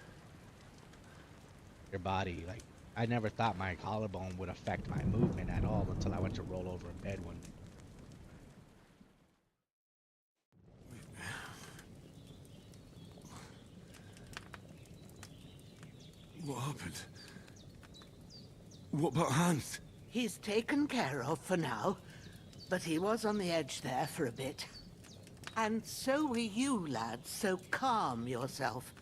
your body. Like, I never thought my collarbone would affect my movement at all until I went to roll over in bed one day. What happened? What about Hans? He's taken care of for now, but he was on the edge there for a bit. And so were you, lad, so calm yourself.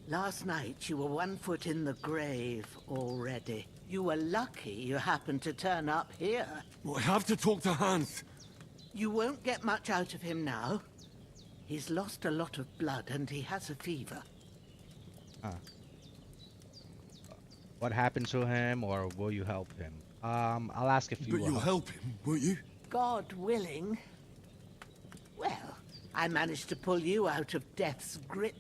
Last night you were 1 foot in the grave already. You were lucky you happened to turn up here. Well, I have to talk to Hans. You won't get much out of him now. He's lost a lot of blood and he has a fever. What happened to him, or will you help him? I'll ask if you But you'll help him, won't you? God willing. Well, I managed to pull you out of death's grip,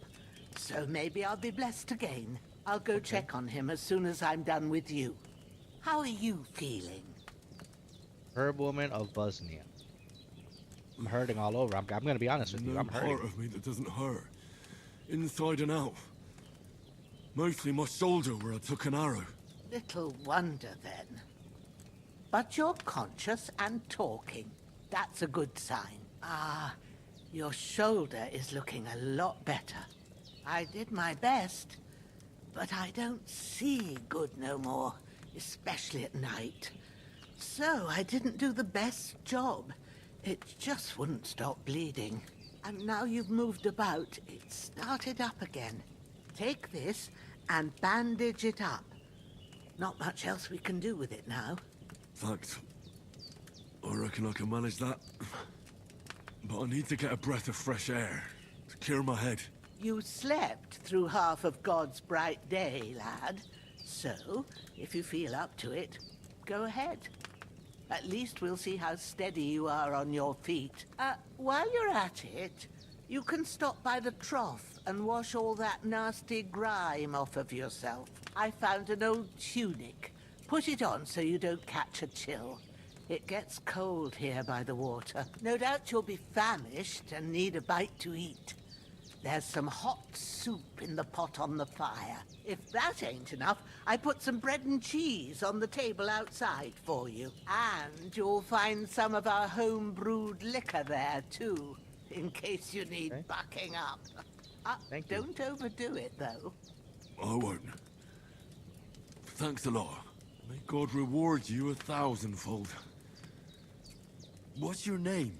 so maybe I'll be blessed again. I'll go check on him as soon as I'm done with you. How are you feeling? Herb woman of Bosnia. I'm hurting all over. I'm gonna be honest with you. I'm hurting. Part of me that doesn't hurt. Inside and out. Mostly my shoulder where I took an arrow. Little wonder then. But you're conscious and talking. That's a good sign. Ah, your shoulder is looking a lot better. I did my best, but I don't see good no more, especially at night. So I didn't do the best job. It just wouldn't stop bleeding. And now you've moved about, it started up again. Take this and bandage it up. Not much else we can do with it now. Thanks. I reckon I can manage that. But I need to get a breath of fresh air to clear my head. You slept through half of God's bright day, lad. So, if you feel up to it, go ahead. At least we'll see how steady you are on your feet. While you're at it, you can stop by the trough and wash all that nasty grime off of yourself. I found an old tunic. Put it on so you don't catch a chill. It gets cold here by the water. No doubt you'll be famished and need a bite to eat. There's some hot soup in the pot on the fire. If that ain't enough, I put some bread and cheese on the table outside for you. And you'll find some of our home-brewed liquor there, too, in case you need bucking up. Thank you. Don't overdo it, though. I won't. Thanks a lot. May God reward you 1,000-fold. What's your name,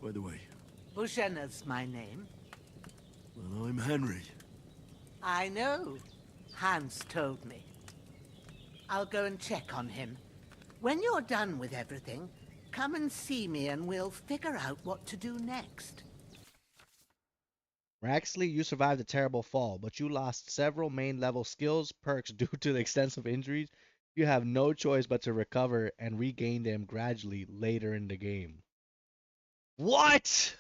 by the way? Bushena's my name. Well, I'm Henry. I know. Hans told me. I'll go and check on him. When you're done with everything, come and see me and we'll figure out what to do next. Raxley, you survived a terrible fall, but you lost several main level skills perks due to the extensive injuries. You have no choice but to recover and regain them gradually later in the game. What?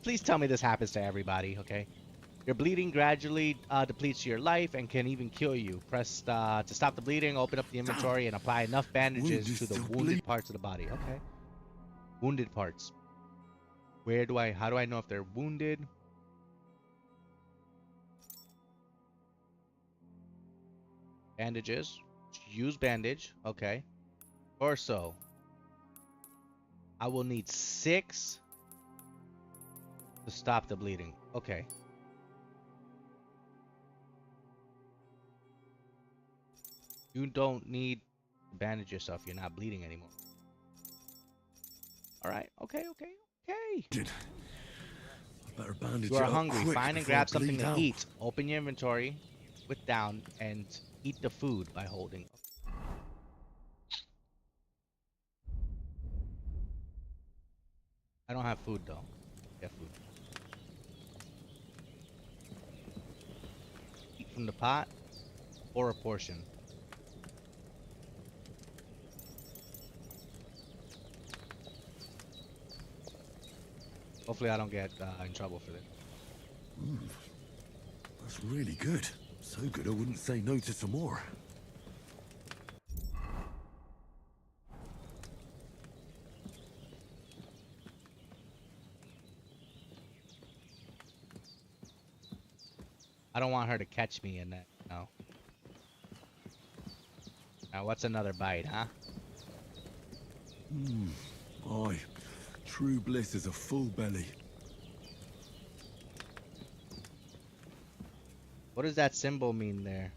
Please tell me this happens to everybody, okay? Your bleeding gradually depletes your life and can even kill you. Press to stop the bleeding, open up the inventory, and apply enough bandages to the wounded parts of the body. Okay. Wounded parts. How do I know if they're wounded? Bandages. Use bandage. Okay. Torso. I will need 6 to stop the bleeding. Okay. You don't need to bandage yourself. You're not bleeding anymore. All right. Okay. Better bandage You are it up hungry. quick Find and before I grab something bleed to out. eat. Open your inventory with down and eat the food by holding. I don't have food though. Get food. Eat from the pot or a portion. Hopefully I don't get in trouble for this. That's really good. So good I wouldn't say no to some more. I don't want her to catch me in that. No. Now what's another bite, huh? Aye. True bliss is a full belly. What does that symbol mean there?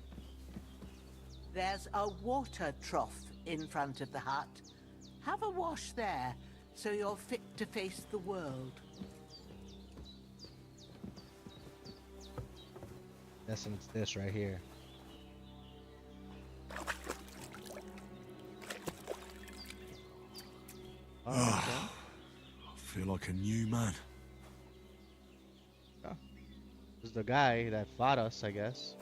There's a water trough in front of the hut. Have a wash there, so you're fit to face the world. Guessing it's this right here. I feel like a new man. This is the guy that fought us, I guess.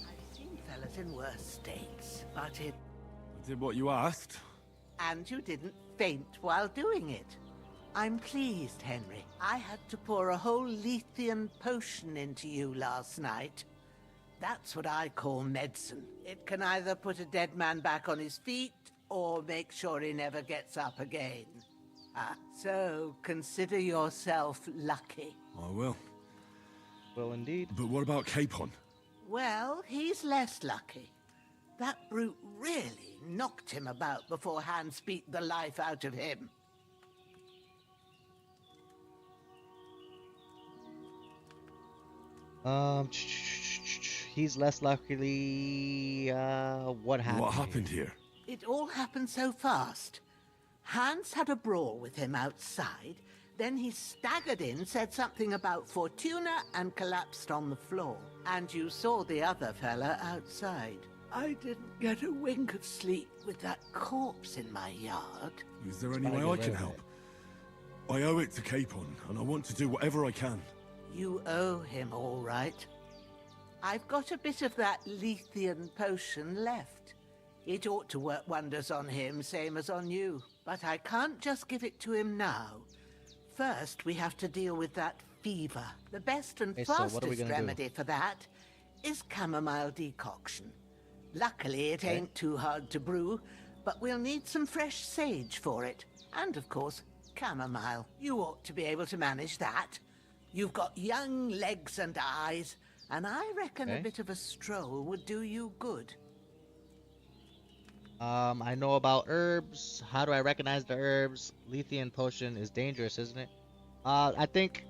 I've seen fellas in worse states, but it... I did what you asked. And you didn't faint while doing it. I'm pleased, Henry. I had to pour a whole Lethean potion into you last night. That's what I call medicine. It can either put a dead man back on his feet, or make sure he never gets up again. So consider yourself lucky. I will. Well, indeed. But what about Capon? Well, he's less lucky. That brute really knocked him about before Hans beat the life out of him. He's less luckily. What happened? What happened here? It all happened so fast. Hans had a brawl with him outside, then he staggered in, said something about Fortuna, and collapsed on the floor. And you saw the other fella outside. I didn't get a wink of sleep with that corpse in my yard. Is there any way I can help? I owe it to Capon, and I want to do whatever I can. You owe him, all right. I've got a bit of that Lethean potion left. It ought to work wonders on him, same as on you. But I can't just give it to him now. First, we have to deal with that fever. The best and fastest remedy for that is chamomile decoction. Luckily, it ain't too hard to brew, but we'll need some fresh sage for it. And, of course, chamomile. You ought to be able to manage that. You've got young legs and eyes, and I reckon a bit of a stroll would do you good. I know about herbs. How do I recognize the herbs? Lethean potion is dangerous, isn't it? I think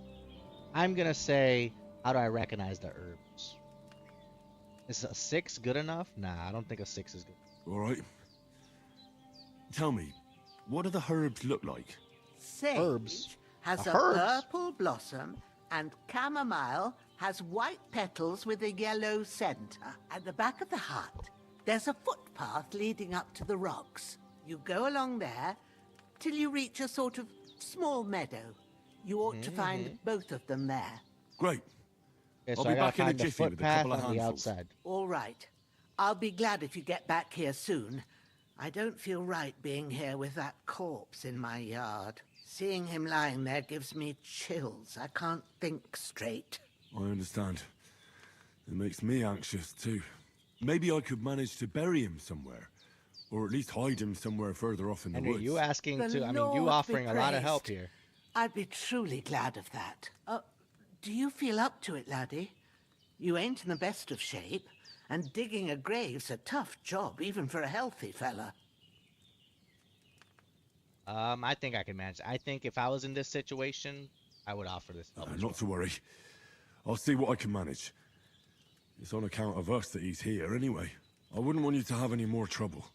I'm gonna say, how do I recognize the herbs? Is a 6 good enough? Nah, I don't think a 6 is good. All right. Tell me, what do the herbs look like? Sage has a purple blossom, and chamomile has white petals with a yellow center. At the back of the hut, there's a footpath leading up to the rocks. You go along there till you reach a sort of small meadow. You ought to find both of them there. Great. Okay, I'll so be I gotta back in a find the jiffy with a couple of footpath on the handfuls. outside. All right. I'll be glad if you get back here soon. I don't feel right being here with that corpse in my yard. Seeing him lying there gives me chills. I can't think straight. I understand. It makes me anxious too. Maybe I could manage to bury him somewhere. Or at least hide him somewhere further off in the Henry, woods. you asking The to, I mean, Lord you be offering a lot of praised. help here. I'd be truly glad of that. Do you feel up to it, laddie? You ain't in the best of shape, And digging a grave's a tough job, even for a healthy fella. I think I can manage. I think if I was in this situation, I would offer this help. Not to worry. I'll see what I can manage. It's on account of us that he's here anyway. I wouldn't want you to have any more trouble.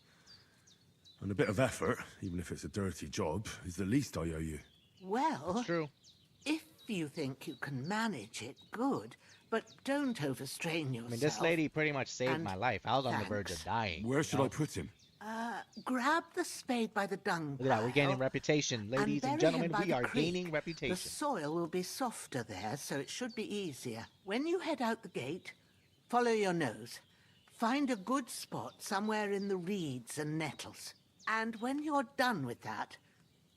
And a bit of effort, even if it's a dirty job, is the least I owe you. Well, it's true. If you think you can manage it, good. But don't overstrain yourself. I mean, this lady pretty much saved my life. I was on the verge of dying. Where should I put him? Grab the spade by the dung Look at that, we're gaining reputation. Ladies and gentlemen, we are gaining reputation. The soil will be softer there, so it should be easier. When you head out the gate, follow your nose. Find a good spot somewhere in the reeds and nettles. And when you're done with that,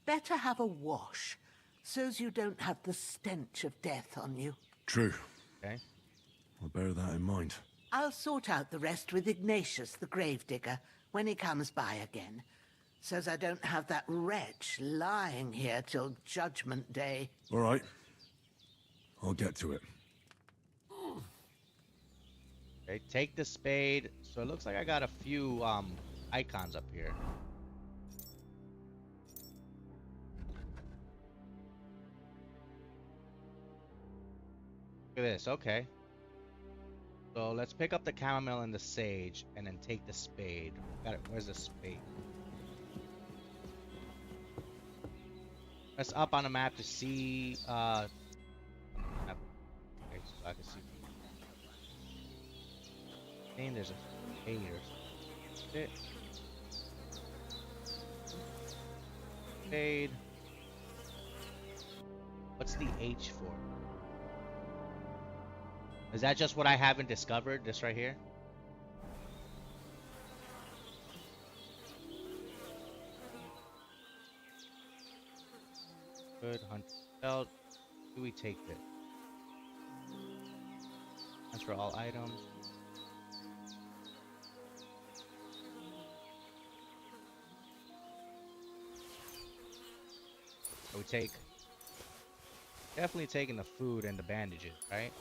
better have a wash, so's you don't have the stench of death on you. True. Okay. I'll bear that in mind. I'll sort out the rest with Ignatius, the gravedigger, when he comes by again, so's I don't have that wretch lying here till Judgment Day. All right. I'll get to it. Okay, take the spade. So it looks like I got a few icons up here. Look at this, okay. So let's pick up the chamomile and the sage, and then take the spade. Got it. Where's the spade? Press up on the map to see. Okay, so I can see. I think there's a spade or something. Spade. What's the H for? Is that just what I haven't discovered? This right here? Good hunt. Belt. Do we take this? Transfer all items. So we take. Definitely taking the food and the bandages, right?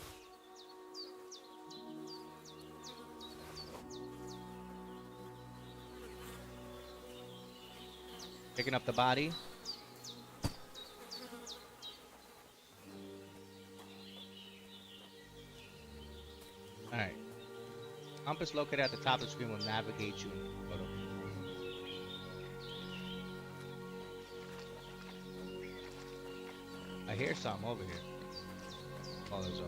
Picking up the body. Alright. Compass located at the top of the screen will navigate you into the photo. I hear something over here. Oh, there's a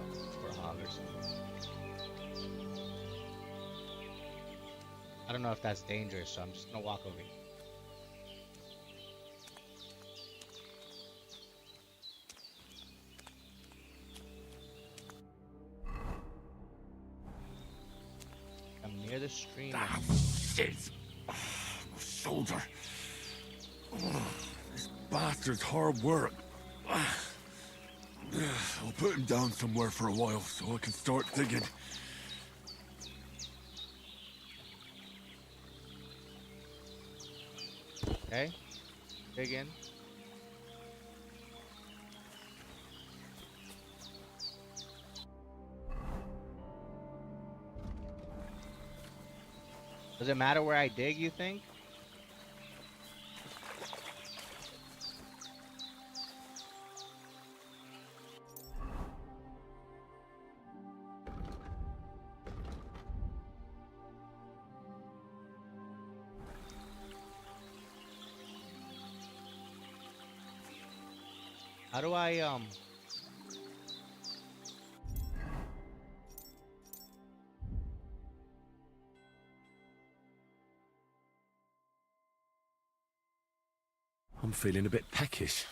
warthog or something. I don't know if that's dangerous, so I'm just gonna walk over here. Near the stream. Ah, shit! Oh, my shoulder. Oh, this bastard's hard work. I'll put him down somewhere for a while so I can start digging. Okay. Dig in. Does it matter where I dig, you think? How do I, I'm feeling a bit peckish.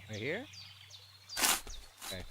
Right here? Okay.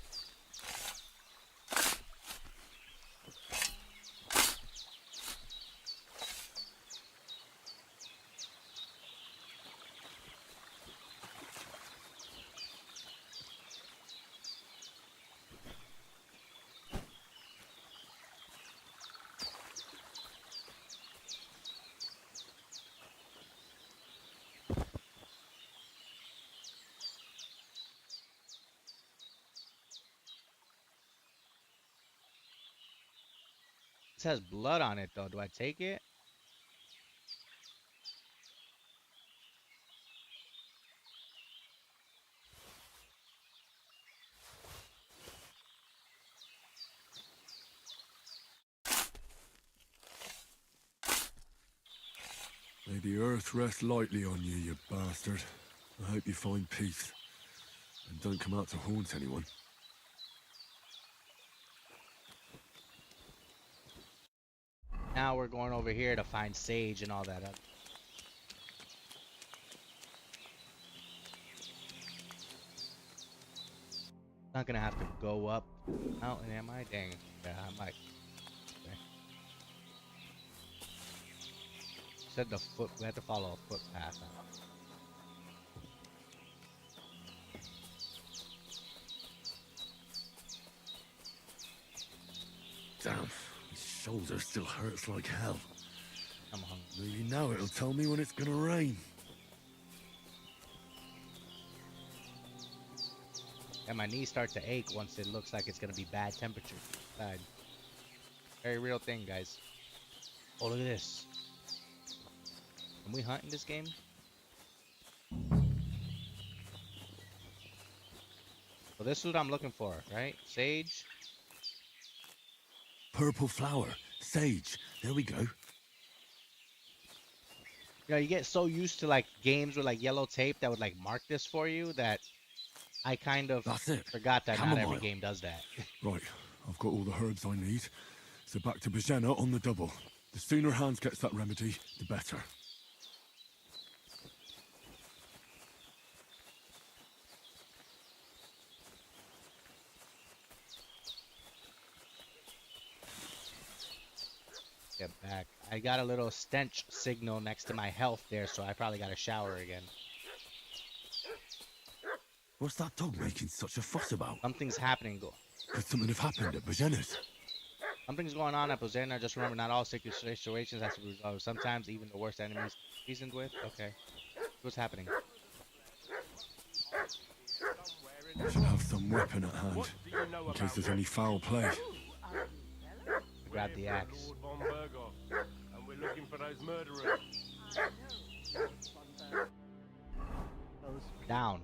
This has blood on it, though. Do I take it? May the earth rest lightly on you, you bastard. I hope you find peace. And don't come out to haunt anyone. Now we're going over here to find sage and all that. Not gonna have to go up the mountain, am I? Dang. Yeah, I might. Okay. Said the foot. We have to follow a footpath. Damn, my shoulder still hurts like hell. I'm hungry. Maybe now it'll tell me when it's gonna rain. And my knees start to ache once it looks like it's gonna be bad temperature. Bad. Very real thing, guys. Oh, look at this. Can we hunt in this game? So this is what I'm looking for, right? Sage. Purple flower. Sage. There we go. You know, you get so used to like games with like yellow tape that would like mark this for you that I kind of forgot that not every game does that. Right, I've got all the herbs I need. So back to Bohemia on the double. The sooner Hans gets that remedy, the better. Get back. I got a little stench signal next to my health there, so I probably got to shower again. What's that dog making such a fuss about? Something's happening. Could something have happened at Bohemia's? Something's going on at Bohemia. Just remember, not all situations have to be resolved. Sometimes even the worst enemies reasoned with. Okay. What's happening? I should have some weapon at hand, in case there's any foul play. Grab the axe. Lord von Berghoff, and we're looking for those murderers. Down.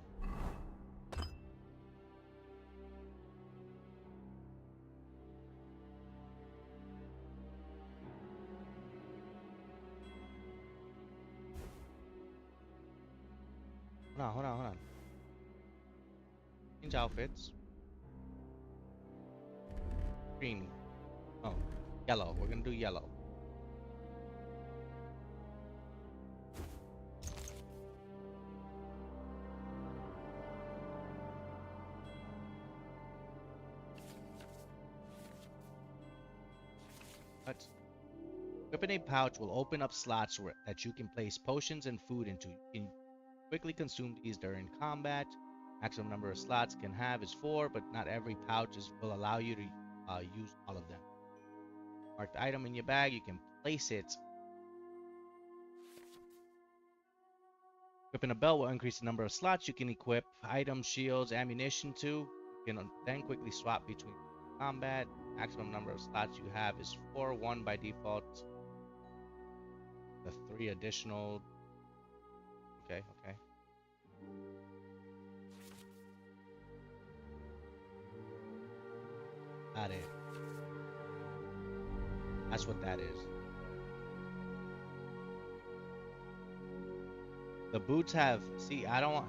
Hold on. Change outfits. Green. Oh, yellow. We're gonna do yellow. What? Equipping a pouch will open up slots that you can place potions and food into. You can quickly consume these during combat. Maximum number of slots can have is 4, but not every pouch will allow you to use all of them. Mark the item in your bag, you can place it. Equipping a belt will increase the number of slots you can equip items, shields, ammunition to. You can then quickly swap between combat. Maximum number of slots you have is 4, 1 by default. The 3 additional. Okay. Got it. That's what that is. The boots have. See, I don't want.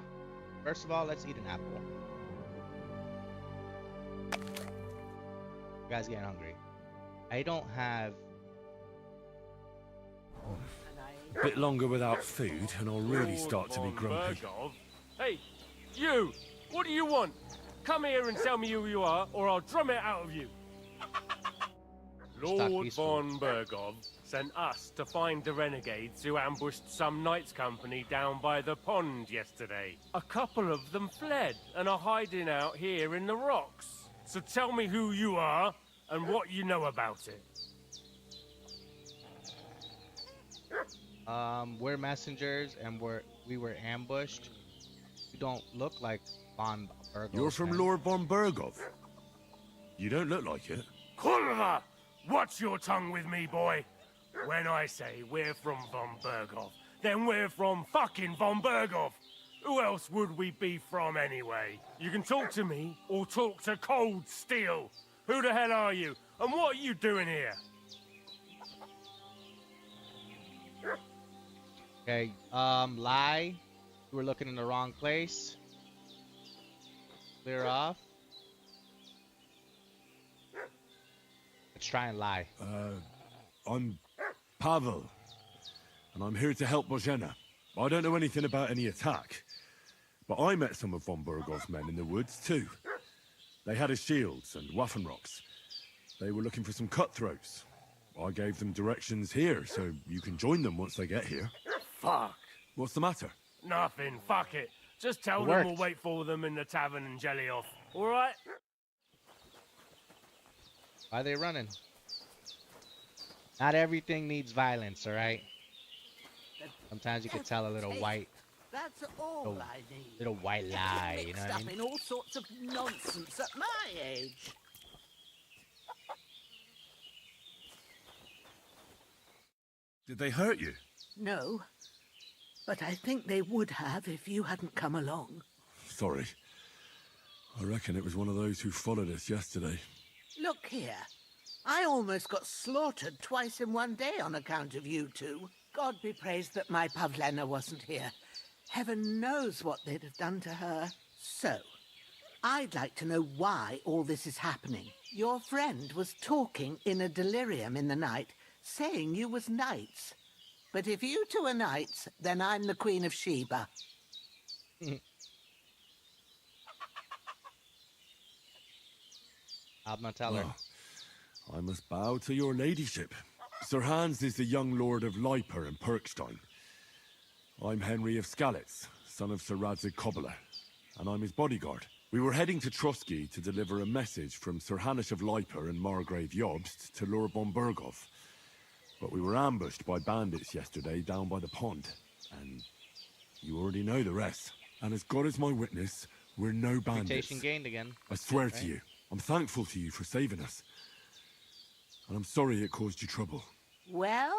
First of all, let's eat an apple. You guys getting hungry? I don't have. A bit longer without food, and I'll really start to be grumpy. Hey, you! What do you want? Come here and tell me who you are, or I'll drum it out of you. Lord von Berghoff sent us to find the renegades who ambushed some knights' company down by the pond yesterday. A couple of them fled and are hiding out here in the rocks. So tell me who you are and what you know about it. We're messengers and we were ambushed. You don't look like von Berghoff. You're from Lord von Berghoff? You don't look like it. Kurva! Watch your tongue with me, boy. When I say we're from von Berghoff, then we're from fucking von Berghoff. Who else would we be from anyway? You can talk to me or talk to Cold Steel. Who the hell are you? And what are you doing here? Okay, lie. You were looking in the wrong place. Clear off. Let's try and lie. I'm Pavel, and I'm here to help Bohemia. I don't know anything about any attack, but I met some of von Bergoff's men in the woods too. They had his shields and Waffenrocks. They were looking for some cutthroats. I gave them directions here, so you can join them once they get here. Fuck. What's the matter? Nothing, fuck it. Just tell them we'll wait for them in the tavern in Jelly-Off, alright? Why are they running? Not everything needs violence, alright? Sometimes you can tell a little white. That's all I need. Little white lie, you know what I Mixed mean? up in all sorts of nonsense at my age. Did they hurt you? No, but I think they would have if you hadn't come along. Sorry. I reckon it was one of those who followed us yesterday. Look here. I almost got slaughtered twice in one day on account of you two. God be praised that my Pavlena wasn't here. Heaven knows what they'd have done to her. So, I'd like to know why all this is happening. Your friend was talking in a delirium in the night, saying you was knights. But if you two are knights, then I'm the Queen of Sheba. I'm not telling her. Well, I must bow to your ladyship. Sir Hans is the young lord of Leiper and Perkstein. I'm Henry of Skalitz, son of Sir Radzig Cobbler, and I'm his bodyguard. We were heading to Trotsky to deliver a message from Sir Hanush of Leiper and Margrave Jobst to Lord von Berghoff. But we were ambushed by bandits yesterday down by the pond, and you already know the rest. And as God is my witness, we're no bandits. Reputation gained again. I swear Right. to you, I'm thankful to you for saving us. And I'm sorry it caused you trouble. Well,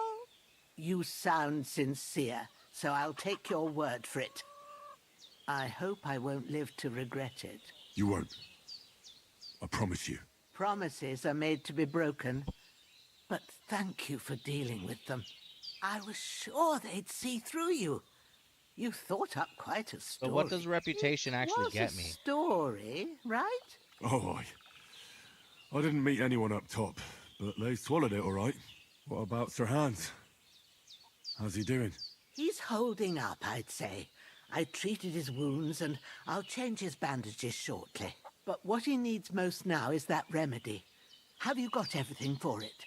you sound sincere, so I'll take your word for it. I hope I won't live to regret it. You won't. I promise you. Promises are made to be broken, but thank you for dealing with them. I was sure they'd see through you. You thought up quite a story. But what does reputation actually get me? Story, right? Oh, I didn't meet anyone up top, but they swallowed it all right. What about Sir Hans? How's he doing? He's holding up, I'd say. I treated his wounds and I'll change his bandages shortly. But what he needs most now is that remedy. Have you got everything for it?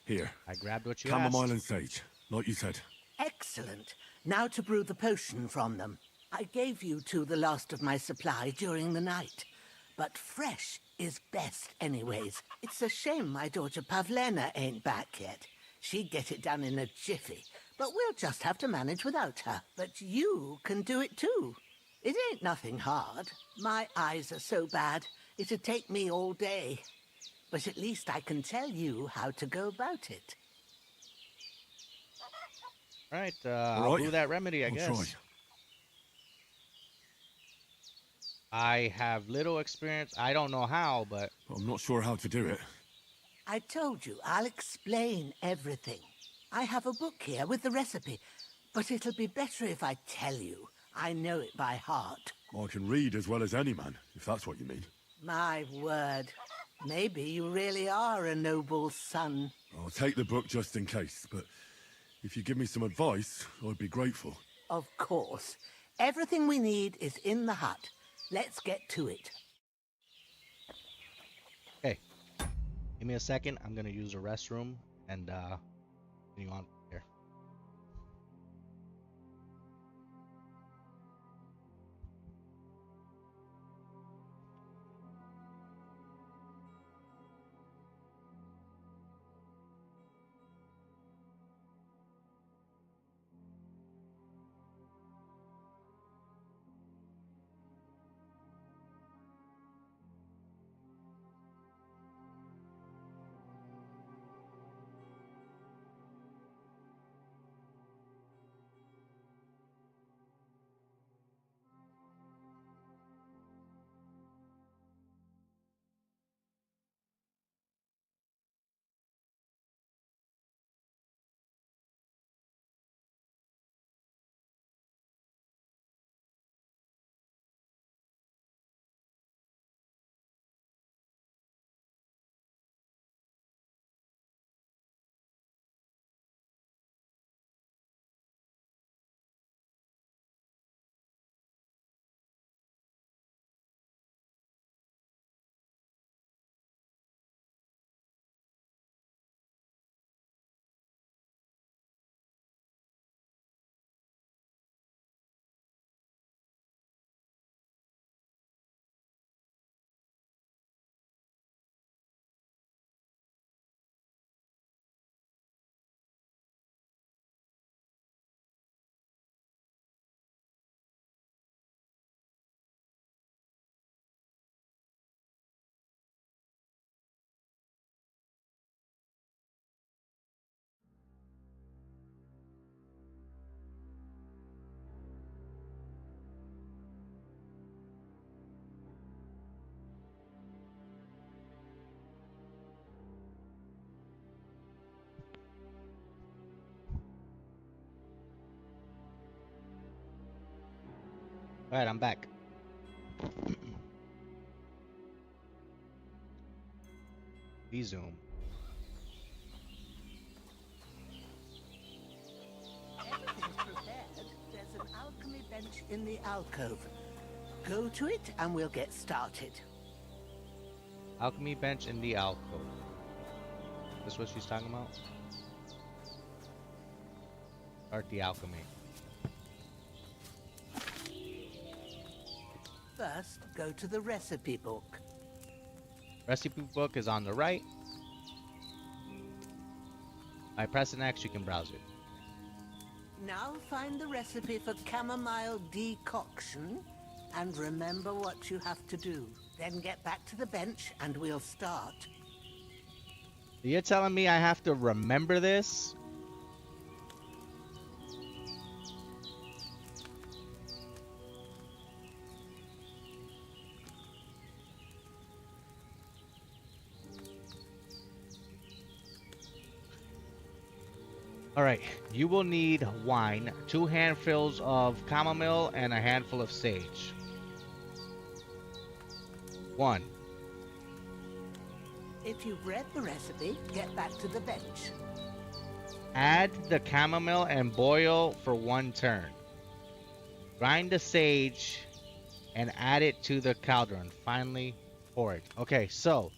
Here. I grabbed what you Chamomile asked. and sage, like you said. Excellent. Now to brew the potion from them. I gave you two the last of my supply during the night. But fresh is best anyways. It's a shame my daughter Pavlena ain't back yet. She'd get it done in a jiffy. But we'll just have to manage without her. But you can do it too. It ain't nothing hard. My eyes are so bad, it'd take me all day. But at least I can tell you how to go about it. Right, I'll do that remedy, I I'll guess. try. I have little experience. I don't know how, but I'm not sure how to do it. I told you, I'll explain everything. I have a book here with the recipe, but it'll be better if I tell you. I know it by heart. I can read as well as any man, if that's what you mean. My word. Maybe you really are a noble son. I'll take the book just in case, but if you give me some advice, I'd be grateful. Of course. Everything we need is in the hut. Let's get to it. hey, give me a second. I'm gonna use the restroom and continue on here. All right, I'm back. V-zoom. Everything's prepared. There's an alchemy bench in the alcove. Go to it and we'll get started. Alchemy bench in the alcove. That's what she's talking about? Start the alchemy. First, go to the recipe book. Recipe book is on the right. By pressing X, you can browse it. Now find the recipe for chamomile decoction and remember what you have to do. Then get back to the bench and we'll start. You're telling me I have to remember this? Alright, you will need wine, 2 handfuls of chamomile, and a handful of sage. 1. If you've read the recipe, get back to the bench. Add the chamomile and boil for 1 turn. Grind the sage and add it to the cauldron. Finally, pour it. Okay, so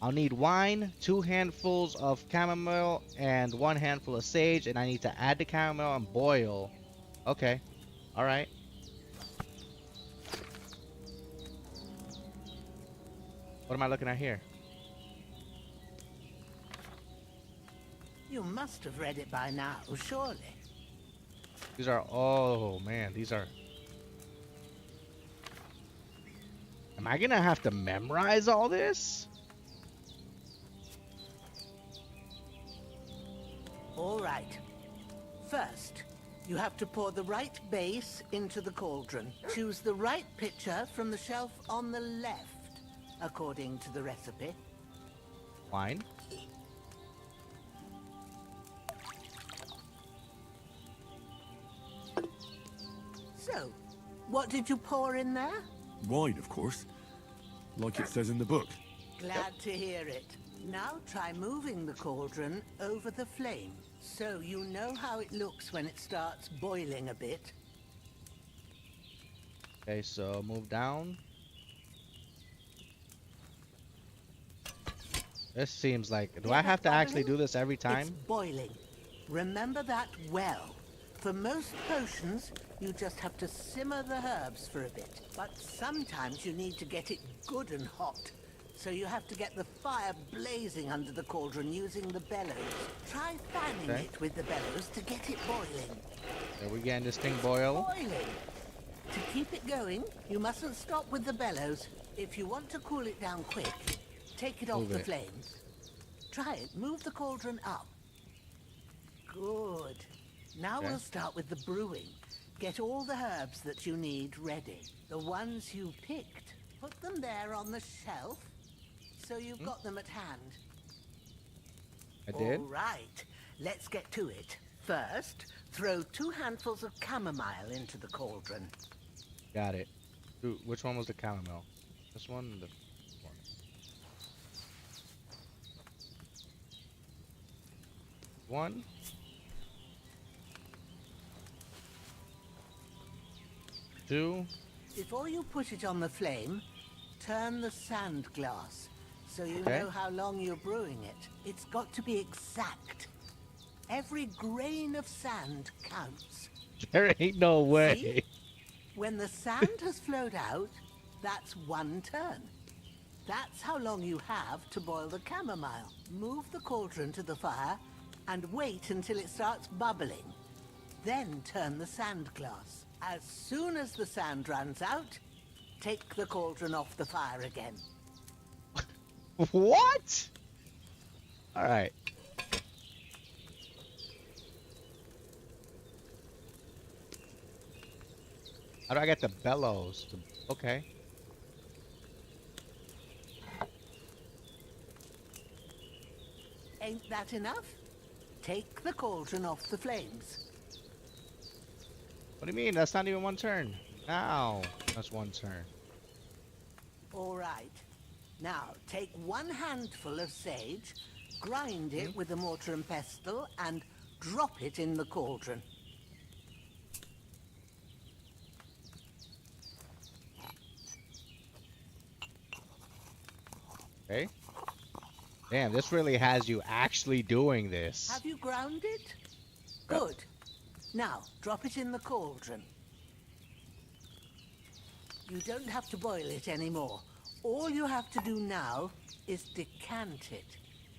I'll need wine, 2 handfuls of chamomile, and 1 handful of sage, and I need to add the chamomile and boil. Okay, all right. What am I looking at here? You must have read it by now, surely. These are, oh man, these are... Am I gonna have to memorize all this? All right. First, you have to pour the right base into the cauldron. Choose the right pitcher from the shelf on the left, according to the recipe. Wine. So, what did you pour in there? Wine, of course. Like it says in the book. Glad to hear it. Now try moving the cauldron over the flame, so you know how it looks when it starts boiling a bit. Okay, so move down. This seems like... Do I have to actually do this every time? It's boiling. Remember that well. For most potions, you just have to simmer the herbs for a bit. But sometimes you need to get it good and hot. So you have to get the fire blazing under the cauldron using the bellows. Try fanning it with the bellows to get it boiling. Are we getting this thing boil? Boiling. To keep it going, you mustn't stop with the bellows. If you want to cool it down quick, take it off the flames. Try it. Move the cauldron up. Good. Now we'll start with the brewing. Get all the herbs that you need ready. The ones you picked. Put them there on the shelf, so you've got them at hand. I did? All right. Let's get to it. First, throw 2 handfuls of chamomile into the cauldron. Got it. Ooh, which one was the chamomile? This one or the one? 1. 2. Before you put it on the flame, turn the sand glass so you Okay. know how long you're brewing it. It's got to be exact. Every grain of sand counts. There ain't no way. See? When the sand has flowed out, that's 1 turn. That's how long you have to boil the chamomile. Move the cauldron to the fire and wait until it starts bubbling. Then turn the sand glass. As soon as the sand runs out, take the cauldron off the fire again. What? All right. How do I get the bellows? Okay. Ain't that enough? Take the cauldron off the flames. What do you mean? That's not even 1 turn. Now, that's one turn. All right. Now, take one handful of sage, grind it with a mortar and pestle, and drop it in the cauldron. Okay. Damn, this really has you actually doing this. Have you ground it? Good. Now, drop it in the cauldron. You don't have to boil it anymore. All you have to do now is decant it.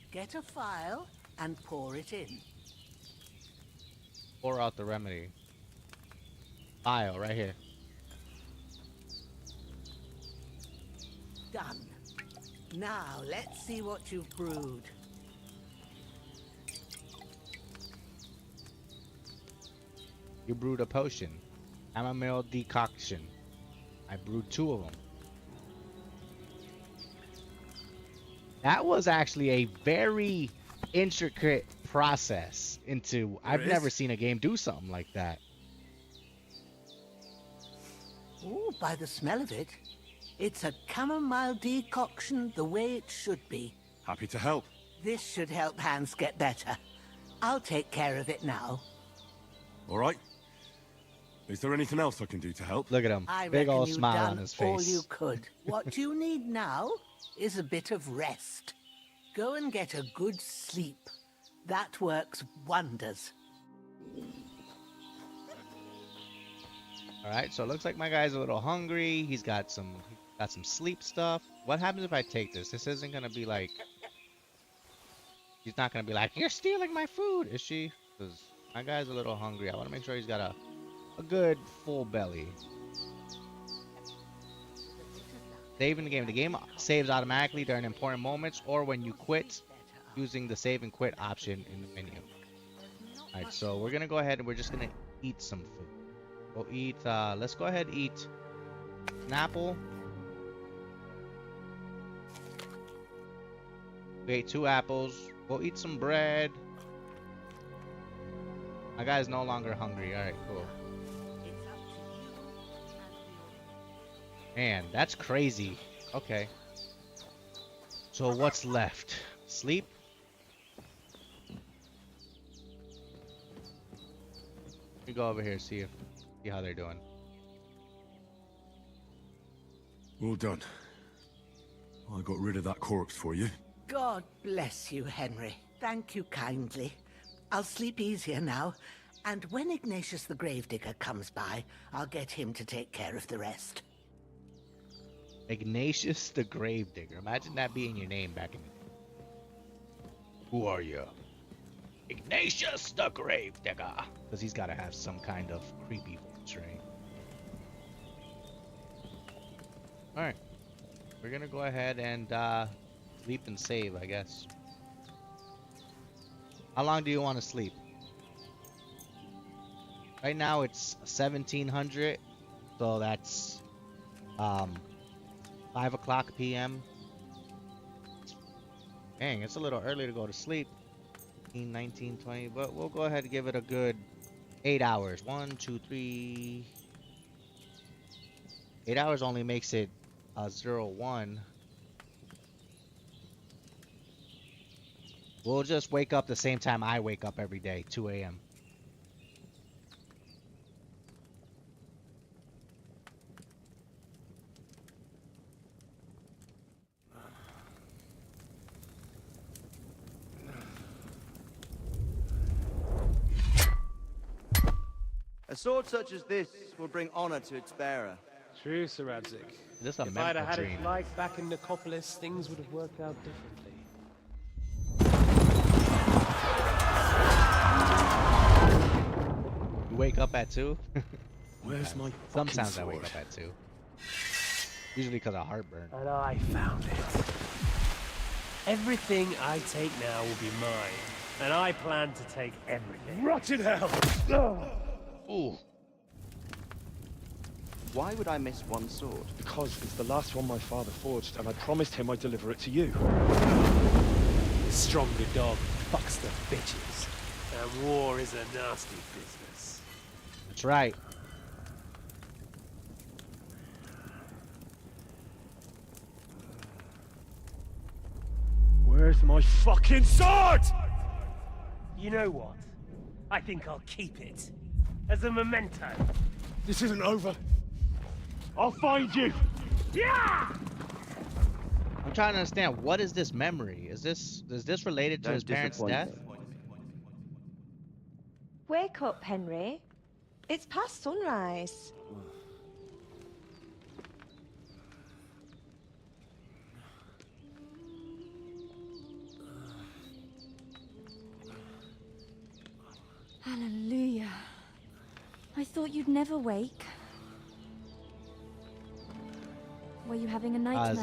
Get a phial and pour it in. Pour out the remedy. Phial, right here. Done. Now, let's see what you've brewed. You brewed a potion. Chamomile decoction. I brewed 2 of them. That was actually a very intricate process into... I've never seen a game do something like that. Ooh, by the smell of it, it's a chamomile decoction the way it should be. Happy to help. This should help Hans get better. I'll take care of it now. All right. Is there anything else I can do to help? Look at him. I Big reckon old you've smile done on his all face. you could. What you need now is a bit of rest. Go and get a good sleep. That works wonders. All right, so it looks like my guy's a little hungry. He's got some sleep stuff. What happens if I take this? This isn't gonna be like... He's not gonna be like, you're stealing my food, is she? Because my guy's a little hungry. I want to make sure he's got a good full belly. Saving the game. The game saves automatically during important moments or when you quit using the save and quit option in the menu. Alright, so we're gonna go ahead and we're just gonna eat some food. We'll eat, let's go ahead and eat an apple. We ate 2 apples. We'll eat some bread. My guy's no longer hungry. Alright, cool. Man, that's crazy. Okay. So what's left? Sleep? Let me go over here see how they're doing. All done. I got rid of that corpse for you. God bless you, Henry. Thank you kindly. I'll sleep easier now, and when Ignatius the Gravedigger comes by, I'll get him to take care of the rest. Ignatius the Gravedigger. Imagine that being your name back in the day. Who are you? Ignatius the Gravedigger. Because he's got to have some kind of creepy voice, right? Alright. We're going to go ahead and sleep and save, I guess. How long do you want to sleep? Right now it's 1700. So that's 5 o'clock p.m. Dang, it's a little early to go to sleep. 18, 19, 20, but we'll go ahead and give it a good 8 hours. 1, 2, 3. 8 hours only makes it 01. We'll just wake up the same time I wake up every day, 2 a.m. A sword such as this will bring honor to its bearer. True, Sir Radzik. This is a If I'd have had dream. it like back in Nicopolis, things would have worked out differently. You wake up at 2? Where's my Sometimes I fucking wake up at 2. Usually because of heartburn. And I found it. Everything I take now will be mine, and I plan to take everything. Rotted hell! Ooh. Why would I miss one sword? Because it's the last one my father forged, and I promised him I'd deliver it to you. The stronger dog fucks the bitches, and war is a nasty business. That's right. off my fucking sword! You know what? I think I'll keep it. As a memento. This isn't over. I'll find you! Yeah! I'm trying to understand, what is this memory? Is this related to his parents' death? Wake up, Henry. It's past sunrise. Hallelujah. I thought you'd never wake. Were you having a nightmare?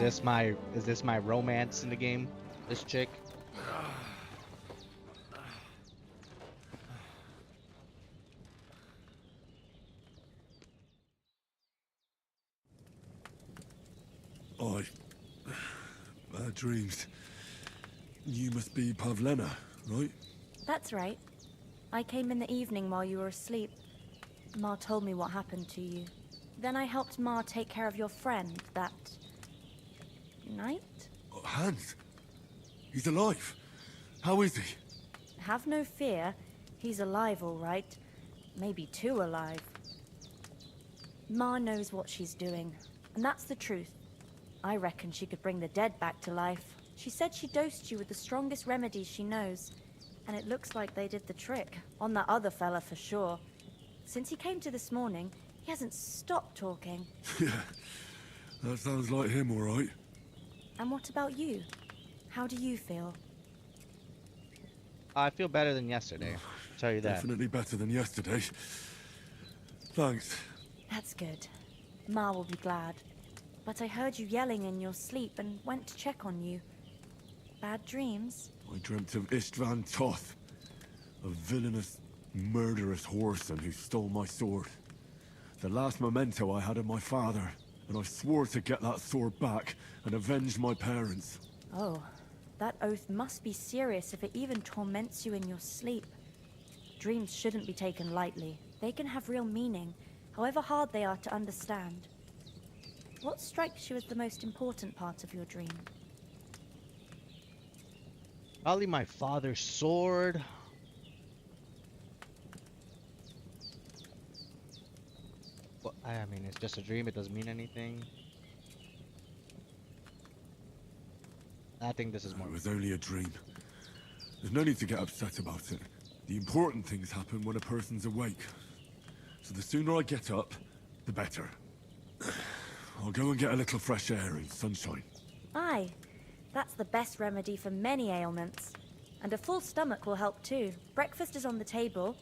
Is this my romance in the game? This chick? Bad dreams. You must be Pavlena, right? That's right. I came in the evening while you were asleep. Ma told me what happened to you. Then I helped Ma take care of your friend that night? Hans? He's alive. How is he? Have no fear. He's alive, all right. Maybe too alive. Ma knows what she's doing, and that's the truth. I reckon she could bring the dead back to life. She said she dosed you with the strongest remedies she knows, and it looks like they did the trick. On that other fella for sure. Since he came to this morning, he hasn't stopped talking. Yeah, that sounds like him, all right. And what about you? How do you feel? I feel better than yesterday. I'll tell you that. Definitely better than yesterday. Thanks. That's good. Ma will be glad. But I heard you yelling in your sleep and went to check on you. Bad dreams? I dreamt of Istvan Toth, a villainous, murderous whoreson who stole my sword. The last memento I had of my father, and I swore to get that sword back and avenge my parents. Oh, that oath must be serious if it even torments you in your sleep. Dreams shouldn't be taken lightly. They can have real meaning, however hard they are to understand. What strikes you as the most important part of your dream? Probably my father's sword. Well, I mean, it's just a dream. It doesn't mean anything. I think this is more. It was only a dream. There's no need to get upset about it. The important things happen when a person's awake. So the sooner I get up, the better. I'll go and get a little fresh air and sunshine. Aye, that's the best remedy for many ailments. And a full stomach will help too. Breakfast is on the table,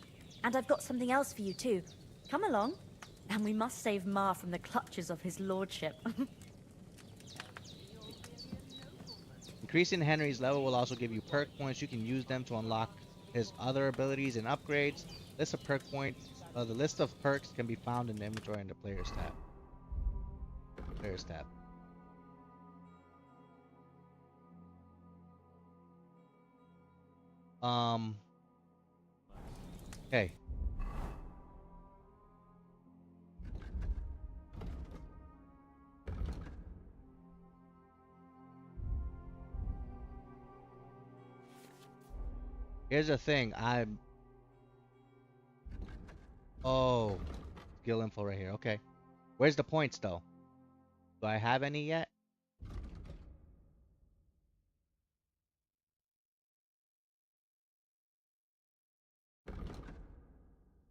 and I've got something else for you too. Come along, and we must save Ma from the clutches of his lordship. Increasing Henry's level will also give you perk points. You can use them to unlock his other abilities and upgrades. List of perk points. The list of perks can be found in the inventory in the Players tab. Players tab. Okay. Here's the thing, Oh, skill info right here. Okay. Where's the points though? Do I have any yet?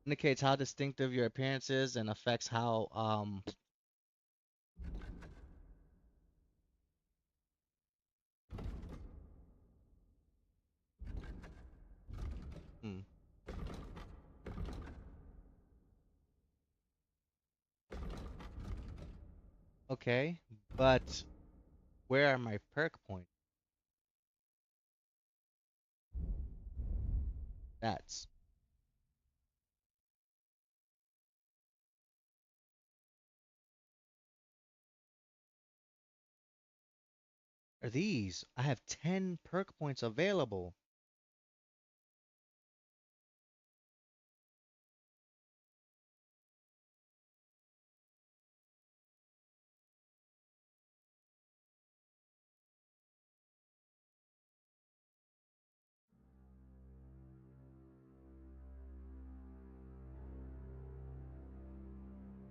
Indicates how distinctive your appearance is and affects how Okay, but where are my perk points? That's are these? I have 10 perk points available.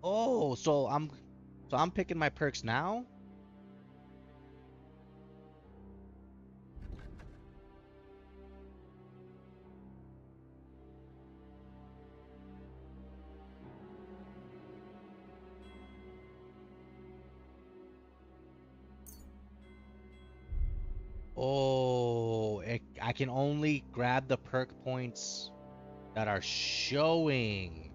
Oh, so I'm picking my perks now? Oh, I can only grab the perk points that are showing.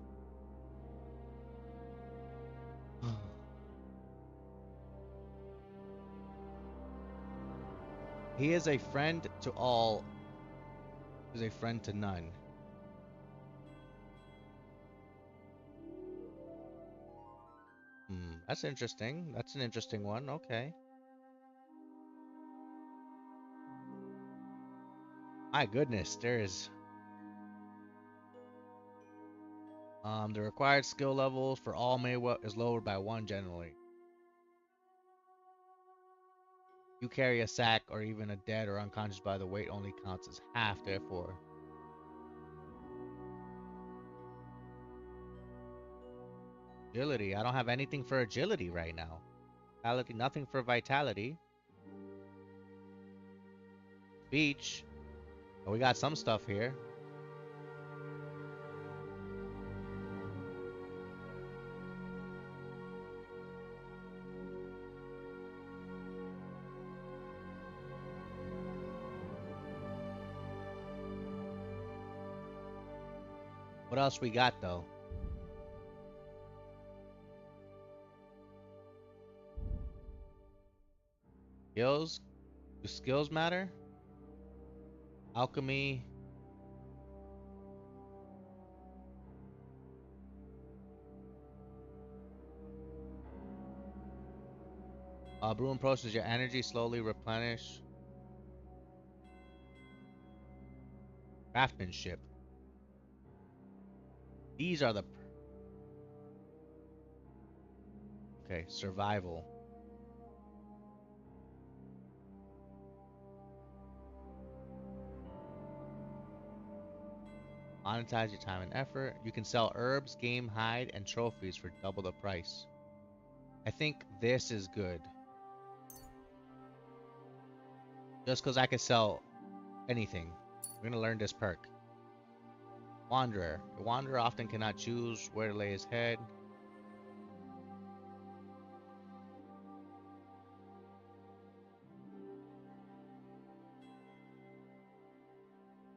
He is a friend to all, is a friend to none. That's interesting. That's an interesting one. Okay. My goodness, there is the required skill levels for all melee is lowered by 1 generally. You carry a sack or even a dead or unconscious by the weight only counts as half, therefore. Agility. I don't have anything for agility right now. Vitality, nothing for vitality. Speech. Oh, we got some stuff here. What else we got though? Skills? Do skills matter? Alchemy. Brewing process, your energy slowly replenish. Craftsmanship. These are the... Okay, survival. Monetize your time and effort. You can sell herbs, game, hide, and trophies for double the price. I think this is good. Just because I can sell anything. We're going to learn this perk. Wanderer. The wanderer often cannot choose where to lay his head.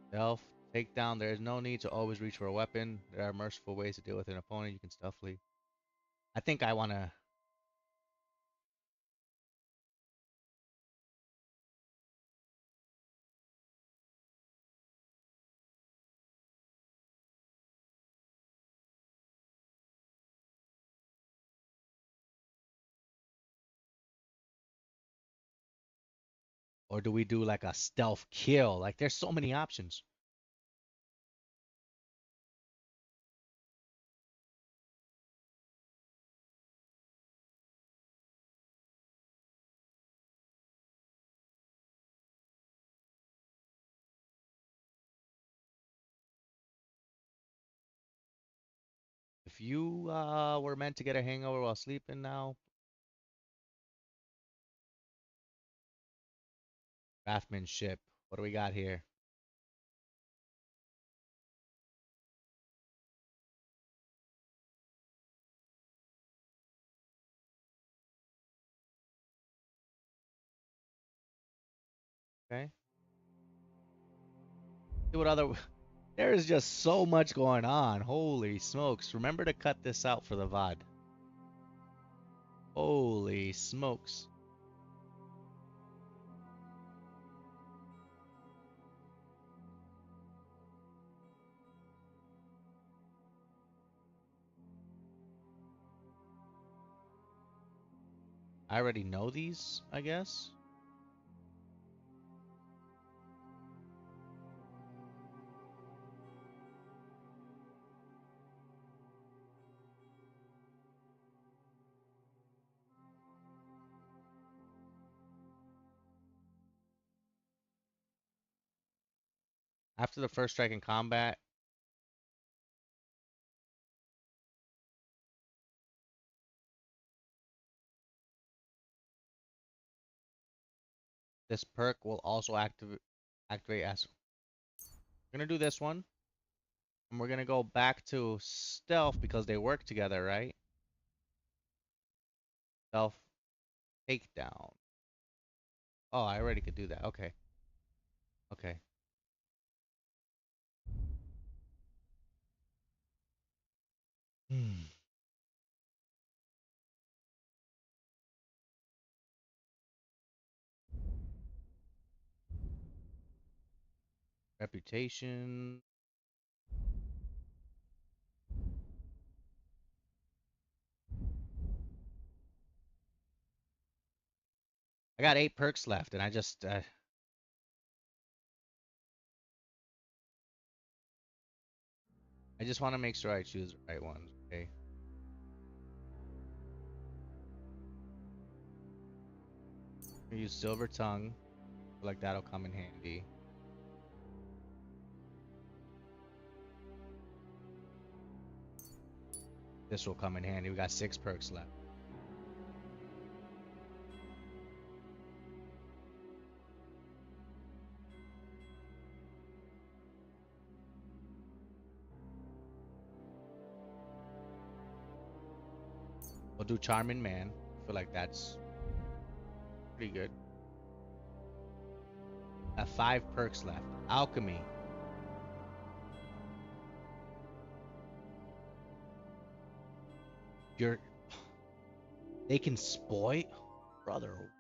Stealth. Takedown. There is no need to always reach for a weapon. There are merciful ways to deal with an opponent. You can stealthily. I think I want to... Or do we do like a stealth kill? Like there's so many options. If you were meant to get a hangover while sleeping now, craftsmanship. What do we got here? Okay. See what other... There is just so much going on. Holy smokes. Remember to cut this out for the VOD. Holy smokes. I already know these, I guess. After the first strike in combat, This perk will also activate as. We're gonna do this one, and we're gonna go back to stealth because they work together, right? Stealth takedown. Oh, I already could do that. Okay. Okay. Hmm. Reputation. I got 8 perks left, and I just want to make sure I choose the right ones. Okay. Use Silver Tongue. I feel like that'll come in handy. This will come in handy. We got 6 perks left. We'll do Charming Man. I feel like that's pretty good. 5 perks left. Alchemy. They can spoil, brother.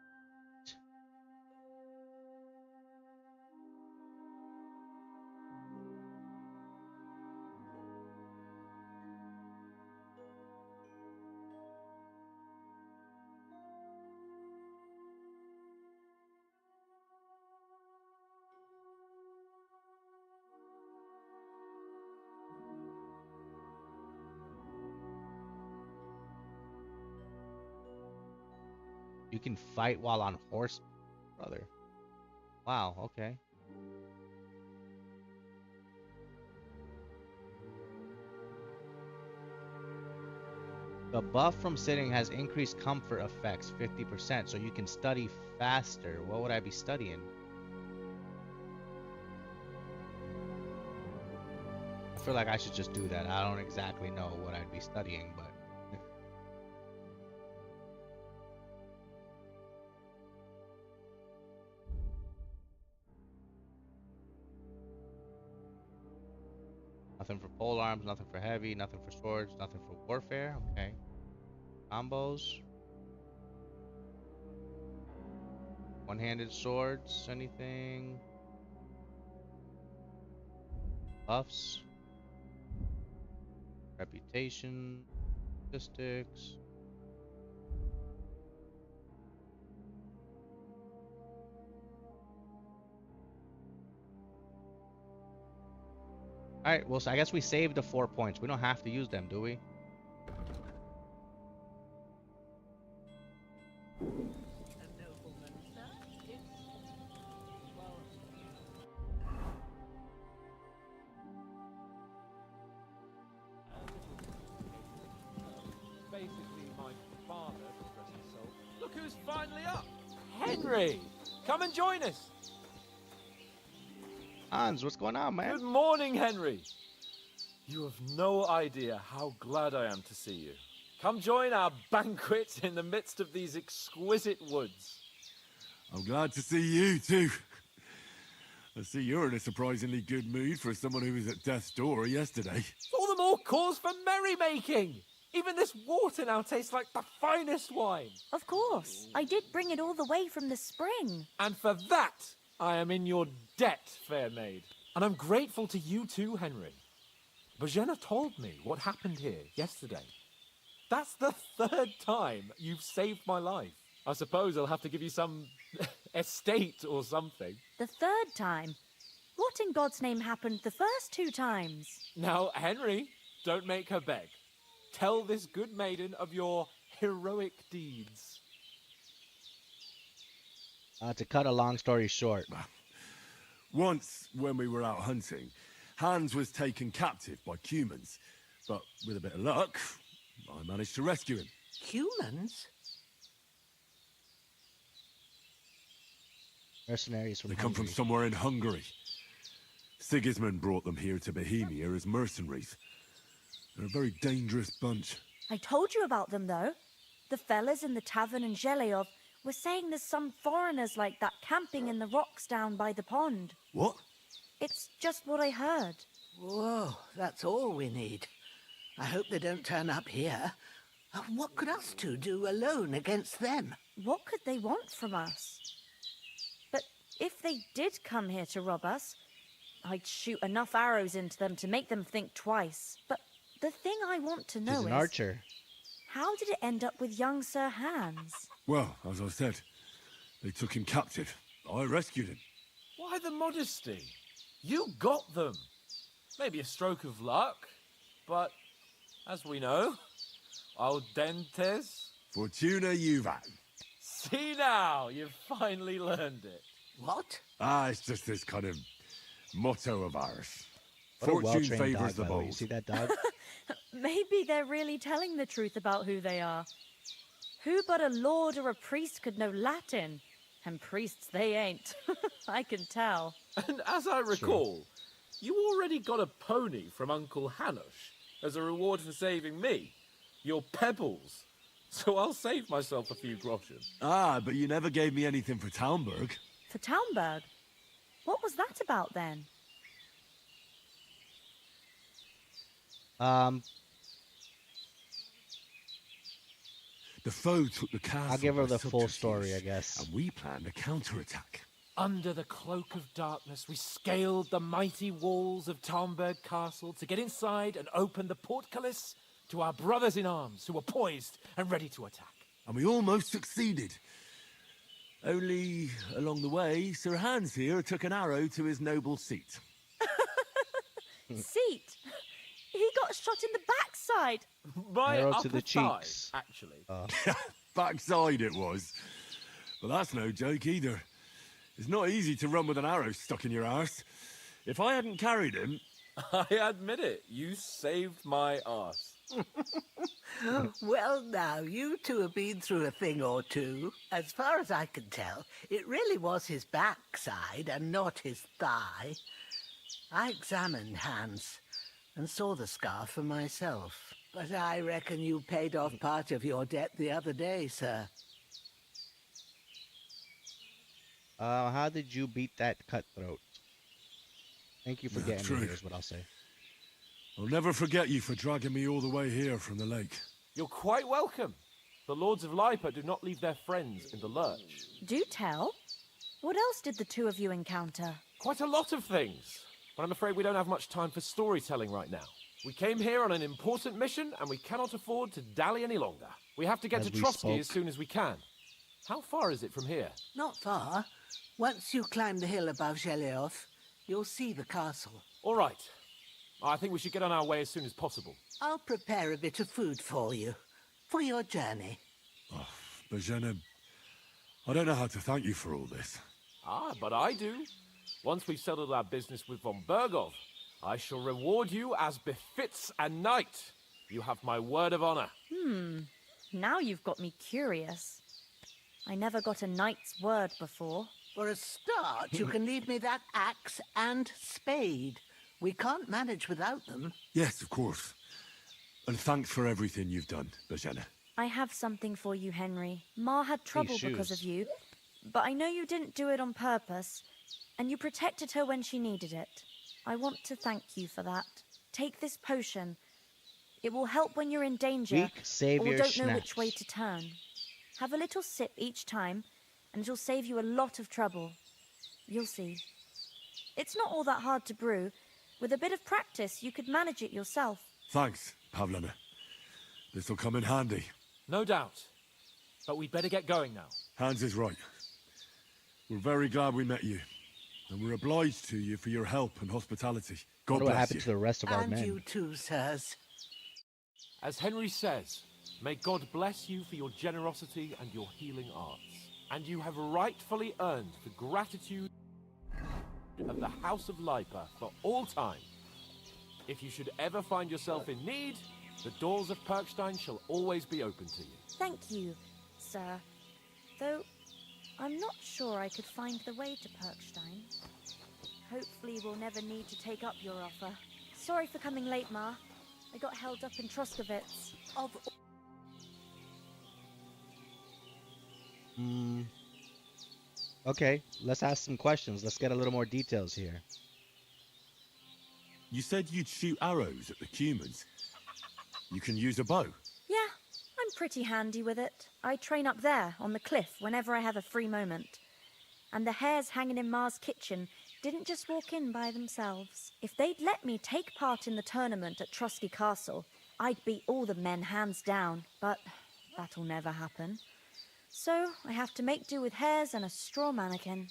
You can fight while on horse, brother. Wow, okay. The buff from sitting has increased comfort effects 50%, so you can study faster. What would I be studying? I feel like I should just do that. I don't exactly know what I'd be studying, but nothing for pole arms, nothing for heavy, nothing for swords, nothing for warfare. Okay. Combos. One-handed swords, anything? Buffs. Reputation. Statistics. Alright, well, so I guess we saved the 4 points. We don't have to use them, do we? Basically, my father, rest his soul. Look who's finally up! Henry! Come and join us! Hans, what's going on, man? Good morning, Henry! You have no idea how glad I am to see you. Come join our banquet in the midst of these exquisite woods. I'm glad to see you, too. I see you're in a surprisingly good mood for someone who was at death's door yesterday. All the more cause for merrymaking! Even this water now tastes like the finest wine. Of course. I did bring it all the way from the spring. And for that, I am in your debt, fair maid. And I'm grateful to you too, Henry. Bojena told me what happened here yesterday. That's the 3rd time you've saved my life. I suppose I'll have to give you some estate or something. The 3rd time? What in God's name happened the first 2 times? Now, Henry, don't make her beg. Tell this good maiden of your heroic deeds. To cut a long story short. Once, when we were out hunting, Hans was taken captive by humans. But with a bit of luck, I managed to rescue him. Humans? Mercenaries from They come from Hungary. somewhere in Hungary. Sigismund brought them here to Bohemia as mercenaries. They're a very dangerous bunch. I told you about them, though. The fellas in the tavern in Zheleov were saying there's some foreigners like that camping in the rocks down by the pond. What? It's just what I heard. Whoa, that's all we need. I hope they don't turn up here. What could us two do alone against them? What could they want from us? But if they did come here to rob us, I'd shoot enough arrows into them to make them think twice. But the thing I want to know She's an is... archer. How did it end up with young Sir Hans? Well, as I said, they took him captive. I rescued him. Why the modesty? You got them. Maybe a stroke of luck, but as we know, al dentes. Fortuna juvat. See now, you've finally learned it. What? It's just this kind of motto of ours. What a Fortune well-trained favors dog, the by the way. bold. You see that dog? Maybe they're really telling the truth about who they are. Who but a lord or a priest could know Latin? And priests they ain't. I can tell. And as I recall, you already got a pony from Uncle Hanush as a reward for saving me. Your pebbles. So I'll save myself a few groschen. But you never gave me anything for Talmberg. For Talmberg? What was that about then? The foe took the castle. I'll give her by the full subterfuge, story, I guess. And we planned a counterattack. Under the cloak of darkness, we scaled the mighty walls of Talmberg Castle to get inside and open the portcullis to our brothers in arms who were poised and ready to attack. And we almost succeeded. Only, along the way, Sir Hans here took an arrow to his noble seat. Seat? He got shot in the backside. My Arrow to upper the thigh, cheeks. actually. Backside it was. But that's no joke either. It's not easy to run with an arrow stuck in your arse. If I hadn't carried him... I admit it, you saved my arse. Well, now, you two have been through a thing or two. As far as I can tell, it really was his backside and not his thigh. I examined Hans and saw the scar for myself. But I reckon you paid off part of your debt the other day, sir. How did you beat that cutthroat? Thank you for getting true. me here, is what I'll say. I'll never forget you for dragging me all the way here from the lake. You're quite welcome. The Lords of Lipa do not leave their friends in the lurch. Do tell. What else did the two of you encounter? Quite a lot of things. But I'm afraid we don't have much time for storytelling right now. We came here on an important mission, and we cannot afford to dally any longer. We have to get As to we Trotsky spoke. as soon as we can. How far is it from here? Not far. Once you climb the hill above Zheleov, you'll see the castle. All right. I think we should get on our way as soon as possible. I'll prepare a bit of food for you, for your journey. Bohemia, I don't know how to thank you for all this. But I do. Once we've settled our business with von Bergov, I shall reward you as befits a knight. You have my word of honor. Now you've got me curious. I never got a knight's word before. For a start, you can leave me that axe and spade. We can't manage without them. Yes, of course. And thanks for everything you've done, Bohemia. I have something for you, Henry. Ma had trouble because shoes. of you, but I know you didn't do it on purpose, and you protected her when she needed it. I want to thank you for that. Take this potion. It will help when you're in danger Weak savior or don't know which schnapps. way to turn. Have a little sip each time, and it'll save you a lot of trouble. You'll see. It's not all that hard to brew. With a bit of practice, you could manage it yourself. Thanks, Pavlana. This'll come in handy. No doubt. But we'd better get going now. Hans is right. We're very glad we met you. And we're obliged to you for your help and hospitality. God What bless happened you. to the rest of our And men? you too, sirs. As Henry says, may God bless you for your generosity and your healing arts. And you have rightfully earned the gratitude of the House of Lipa for all time. If you should ever find yourself in need, the doors of Perkstein shall always be open to you. Thank you, sir. Though, I'm not sure I could find the way to Perkstein. Hopefully we'll never need to take up your offer. Sorry for coming late, Ma. I got held up in Troskowitz. Okay, let's ask some questions. Let's get a little more details here. You said you'd shoot arrows at the humans. You can use a bow. Yeah, I'm pretty handy with it. I train up there, on the cliff, whenever I have a free moment. And the hares hanging in Ma's kitchen didn't just walk in by themselves. If they'd let me take part in the tournament at Trotsky Castle, I'd beat all the men hands down, but that'll never happen. So I have to make do with hares and a straw mannequin.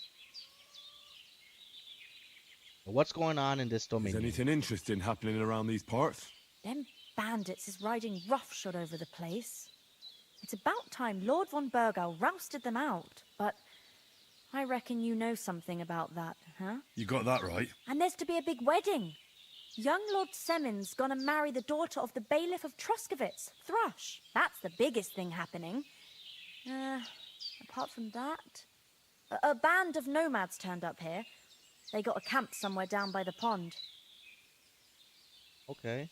What's going on in this domain? Is anything interesting happening around these parts? Them bandits is riding roughshod over the place. It's about time Lord von Burgau rousted them out, but I reckon you know something about that, huh? You got that right. And there's to be a big wedding. Young Lord Semon's gonna marry the daughter of the bailiff of Troskowitz, Thrush. That's the biggest thing happening. Apart from that, a band of nomads turned up here. They got a camp somewhere down by the pond. Okay.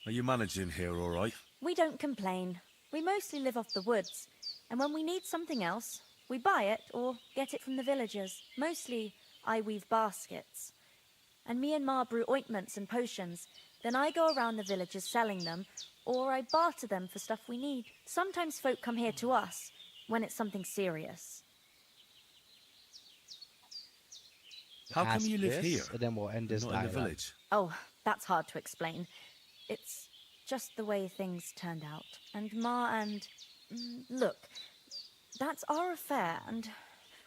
Are you managing here all right? We don't complain. We mostly live off the woods, and when we need something else, we buy it or get it from the villagers. Mostly, I weave baskets. And me and Ma brew ointments and potions. Then I go around the villages selling them, or I barter them for stuff we need. Sometimes folk come here to us, when it's something serious. How come you live here? And then we'll end this not in the dialogue. village. Oh, that's hard to explain. It's just the way things turned out. And Ma and... look, that's our affair, and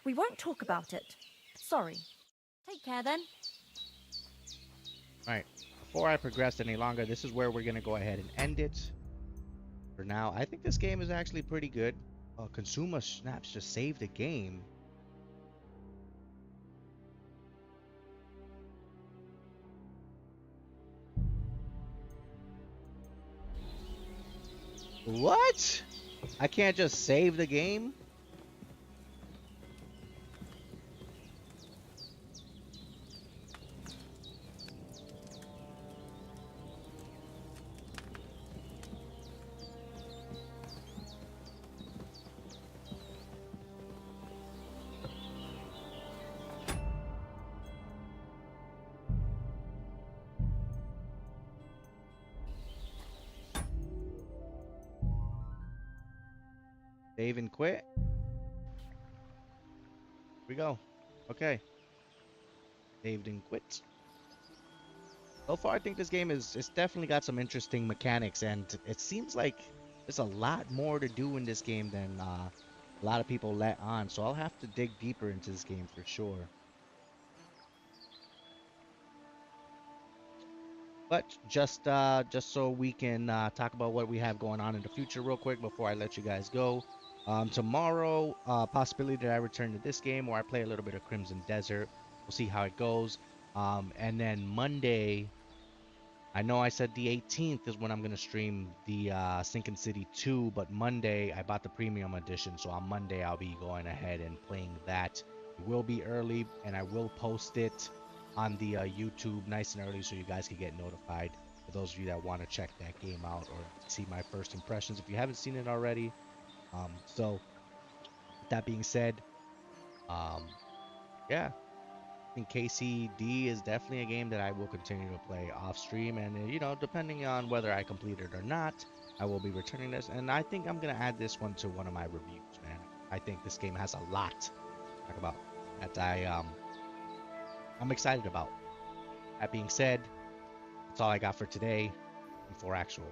we won't talk about it. Sorry. Take care, then. Alright, before I progress any longer, this is where we're going to go ahead and end it. For now, I think this game is actually pretty good. Consumer Snaps just saved the game. What? I can't just save the game? Save and quit. Here we go. Okay. Saved and quit. So far, I think this game it's definitely got some interesting mechanics, and it seems like there's a lot more to do in this game than a lot of people let on. So I'll have to dig deeper into this game for sure. But just so we can talk about what we have going on in the future real quick before I let you guys go. Tomorrow, possibility that I return to this game or I play a little bit of Crimson Desert. We'll see how it goes. And then Monday, I know I said the 18th is when I'm going to stream the Sinking City 2, but Monday I bought the premium edition, so on Monday I'll be going ahead and playing that. It will be early, and I will post it on the YouTube nice and early so you guys can get notified. For those of you that want to check that game out or see my first impressions if you haven't seen it already. So with that being said, yeah, I think KCD is definitely a game that I will continue to play off stream, and you know, depending on whether I complete it or not, I will be returning this, and I think I'm gonna add this one to one of my reviews, man. I think this game has a lot to talk about that I'm excited about. That being said, that's all I got for today and for actual.